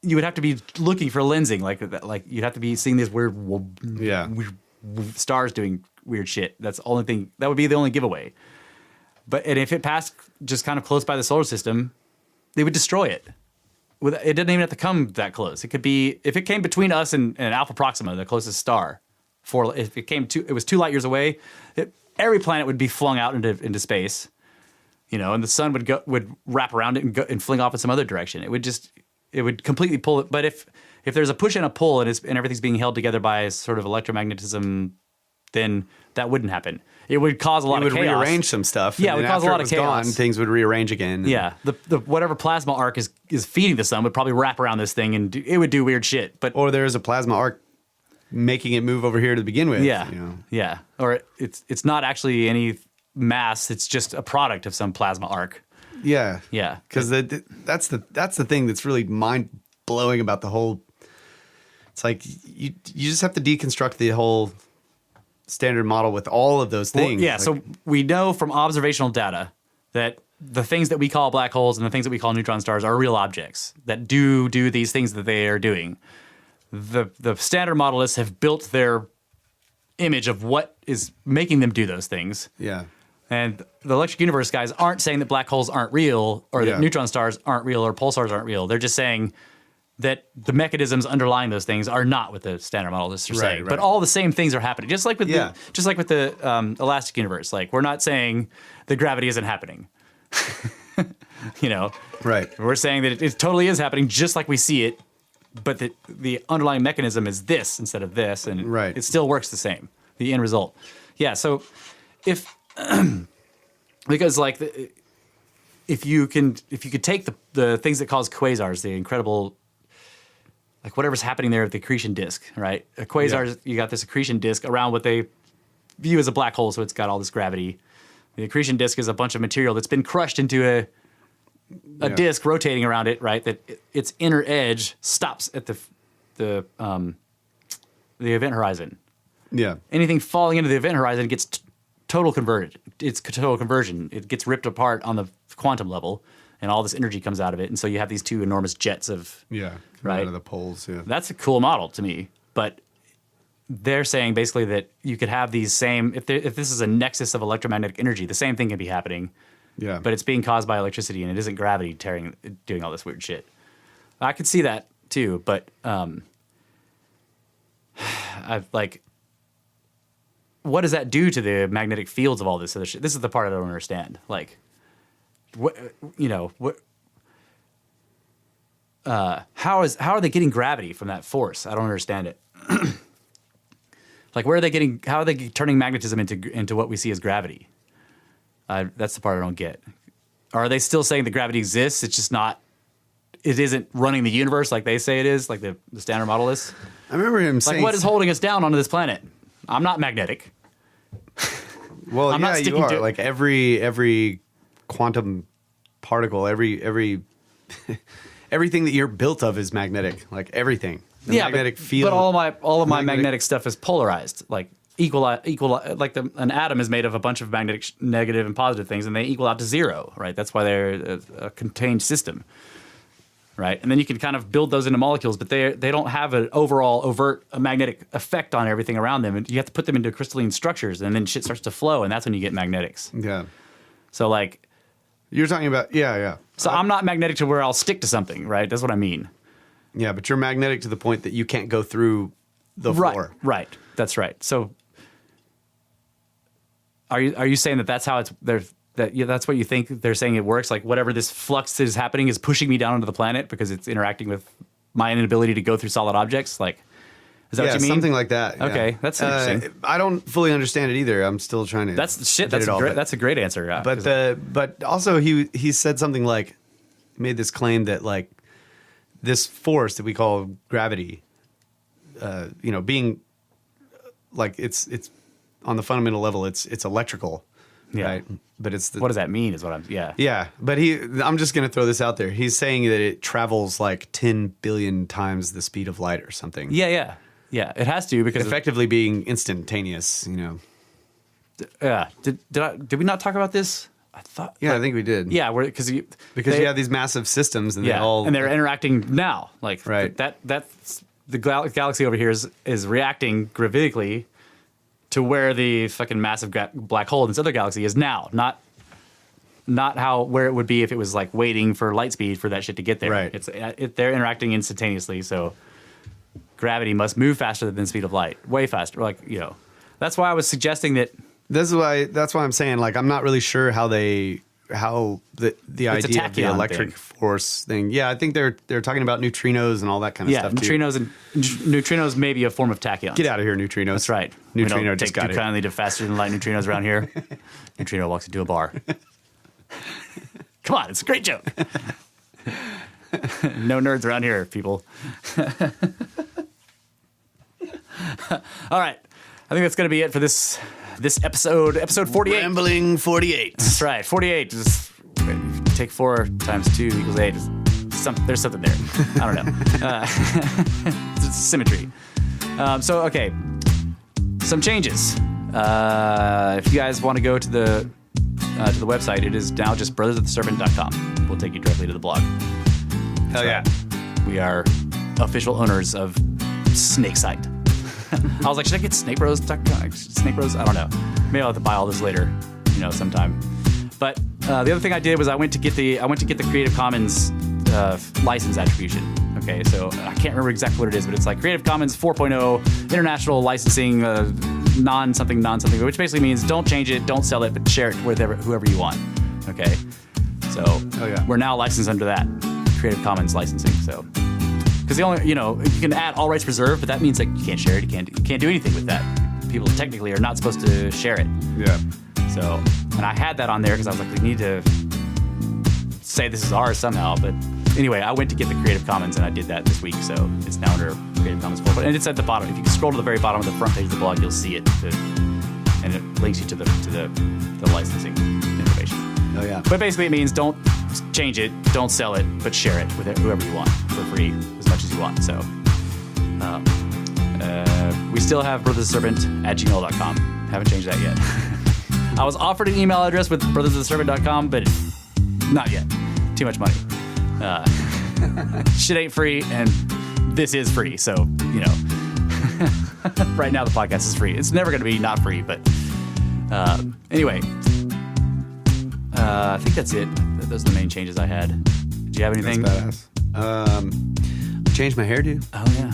You would have to be looking for lensing, like you'd have to be seeing these weird stars doing weird shit. That's the only thing that would be the only giveaway. And if it passed just kind of close by the solar system, they would destroy it. It didn't even have to come that close. It could be if it came between us and Alpha Proxima, the closest star. If it was 2 light years away, every planet would be flung out into space, and the sun would wrap around it and fling off in some other direction. It would completely pull it. But if there's a push and a pull and everything's being held together by sort of electromagnetism, then that wouldn't happen. It would cause a lot of chaos. It would rearrange some stuff. Yeah, it would cause a lot of chaos. Gone, things would rearrange again. Yeah, the whatever plasma arc is feeding the sun would probably wrap around this thing and it would do weird shit. Or there's a plasma arc making it move over here to begin with. Yeah, yeah. Or it's not actually any mass. It's just a product of some plasma arc. Yeah, yeah. Because that's the thing that's really mind blowing about the whole. It's like you just have to deconstruct the whole standard model with all of those things. Well, yeah, so we know from observational data that the things that we call black holes and the things that we call neutron stars are real objects that do these things that they are doing. The standard modelists have built their image of what is making them do those things. Yeah. And the electric universe guys aren't saying that black holes aren't real or that neutron stars aren't real or pulsars aren't real. They're just saying that the mechanisms underlying those things are not what the standard modelists are saying. Right. But all the same things are happening. Just like with the elastic universe. Like we're not saying that gravity isn't happening. Right. We're saying that it totally is happening just like we see it, but the underlying mechanism is this instead of this, and it still works the same. The end result. Yeah, so if because like if you could take the things that cause quasars, the incredible, like whatever's happening there at the accretion disk, right? A quasar, you got this accretion disk around what they view as a black hole, so it's got all this gravity. The accretion disk is a bunch of material that's been crushed into a disk rotating around it, right? That its inner edge stops at the event horizon. Yeah. Anything falling into the event horizon gets total converted. It's total conversion. It gets ripped apart on the quantum level, and all this energy comes out of it. And so you have these two enormous jets of out of the poles. Yeah, that's a cool model to me. But they're saying basically that you could have these same if this is a nexus of electromagnetic energy, the same thing can be happening. Yeah, but it's being caused by electricity, and it isn't gravity doing all this weird shit. I could see that too, but I've like. What does that do to the magnetic fields of all this other shit? This is the part I don't understand. Like, how are they getting gravity from that force? I don't understand it. Like, how are they turning magnetism into what we see as gravity? That's the part I don't get. Are they still saying that gravity exists? It's just not. It isn't running the universe like they say it is, like the standard model is. I remember him saying, like, what is holding us down onto this planet? I'm not magnetic. Well, I'm not you are. Like every quantum particle, every everything that you're built of is magnetic. Like everything. The magnetic field. But all of my magnetic stuff is polarized. Like like an atom is made of a bunch of magnetic negative and positive things, and they equal out to zero, right? That's why they're a contained system, right? And then you can kind of build those into molecules, but they don't have an overall overt magnetic effect on everything around them. And you have to put them into crystalline structures, and then shit starts to flow, and that's when you get magnetics. Yeah. So like, you're talking about yeah. So I'm not magnetic to where I'll stick to something, right? That's what I mean. Yeah, but you're magnetic to the point that you can't go through the floor. Right. That's right. So are you saying that that's how it's there? That's what you think they're saying it works? Like whatever this flux is happening is pushing me down onto the planet because it's interacting with my inability to go through solid objects? Like, is that what you mean? Something like that. Okay, yeah. that's interesting. I don't fully understand it either. I'm still trying to. That's a great answer. Yeah. But also he said something like, made this claim that like this force that we call gravity, being like it's on the fundamental level, it's electrical. Yeah. Right. But what does that mean? Is what I'm. Yeah. Yeah. But I'm just going to throw this out there. He's saying that it travels like 10 billion times the speed of light or something. Yeah. It has to because effectively being instantaneous. Yeah. Did we not talk about this? I thought. Yeah, I think we did. Yeah, because you have these massive systems and they're interacting now. Like right. That's the galaxy over here is reacting gravitically to where the fucking massive black hole in this other galaxy is now, not where it would be if it was like waiting for light speed for that shit to get there. Right. They're interacting instantaneously, so gravity must move faster than the speed of light, way faster. Like that's why I was suggesting that. That's why I'm saying like I'm not really sure how the idea of the electric force thing. Yeah, I think they're talking about neutrinos and all that kind of stuff. Neutrinos may be a form of tachyon. Get out of here, neutrinos. That's right. Neutrino we don't just take got too here. kindly to faster than light neutrinos around here. Neutrino walks into a bar. Come on, it's a great joke. No nerds around here, people. All right, I think that's going to be it for this episode 48. Rambling 48. That's right, 48. Just take 4 times 2 equals 8. There's something there. I don't know. It's symmetry. Okay, some changes. If you guys want to go to the website, it is now just brothersoftheserpent.com. We'll take you directly to the blog. Hell yeah. We are official owners of Snakesite. I was like, should I get snakebros.com? Snake Bros? I don't know. Maybe I'll have to buy all this later, sometime. But the other thing I did was I went to get the Creative Commons license attribution. Okay, so I can't remember exactly what it is, but it's like Creative Commons 4.0 international licensing non-something, which basically means don't change it, don't sell it, but share it with whoever you want. Okay, so we're now licensed under that Creative Commons licensing. So. Because the only, you can add all rights reserved, but that means like you can't share it. You can't do anything with that. People technically are not supposed to share it. Yeah. So, and I had that on there because I was like, we need to say this is ours somehow. But anyway, I went to get the Creative Commons and I did that this week. So it's now under Creative Commons 4. And it's at the bottom. If you can scroll to the very bottom of the front page of the blog, you'll see it. And it links you to the licensing information. Oh yeah. But basically it means don't change it, don't sell it, but share it with whoever you want for free as much as you want. So we still have brothersoftheserpent@gmail.com. Haven't changed that yet. I was offered an email address with brothersoftheserpent.com, but not yet. Too much money. Shit ain't free, and this is free. So, right now the podcast is free. It's never going to be not free, but anyway. I think that's it. Those are the main changes I had. Do you have anything? That's badass. Changed my hairdo. Oh yeah.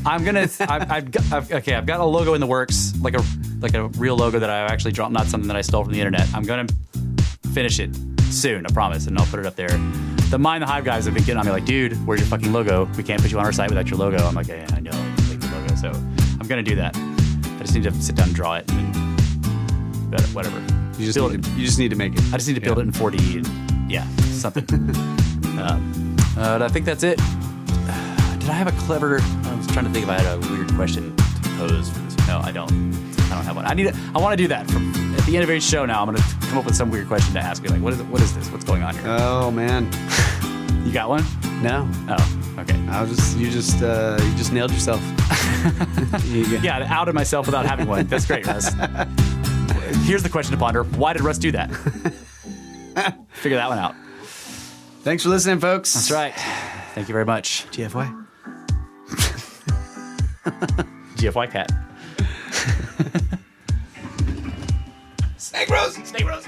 I'm gonna. I've got a logo in the works, like a real logo that I've actually drawn, not something that I stole from the internet. I'm gonna finish it soon, I promise, and I'll put it up there. The Mind the Hive guys have been getting on me like, dude, where's your fucking logo? We can't put you on our site without your logo. I'm like, yeah, I know, like the logo. So I'm gonna do that. I just need to sit down and draw it, and then whatever. You just need to make it. I just need to build it in 4D and something. I think that's it. Did I have a clever? I was trying to think if I had a weird question to pose for this. No, I don't have one. I want to do that at the end of each show. Now I'm going to come up with some weird question to ask you. Like, what is this? What's going on here? Oh man, you got one? No. Oh, Okay. You just nailed yourself. Yeah, I outed myself without having one. That's great, Russ. Here's the question to ponder. Why did Russ do that? Figure that one out. Thanks for listening, folks. That's right. Thank you very much. GFY. GFY cat. Snake Rose. Snake Rose.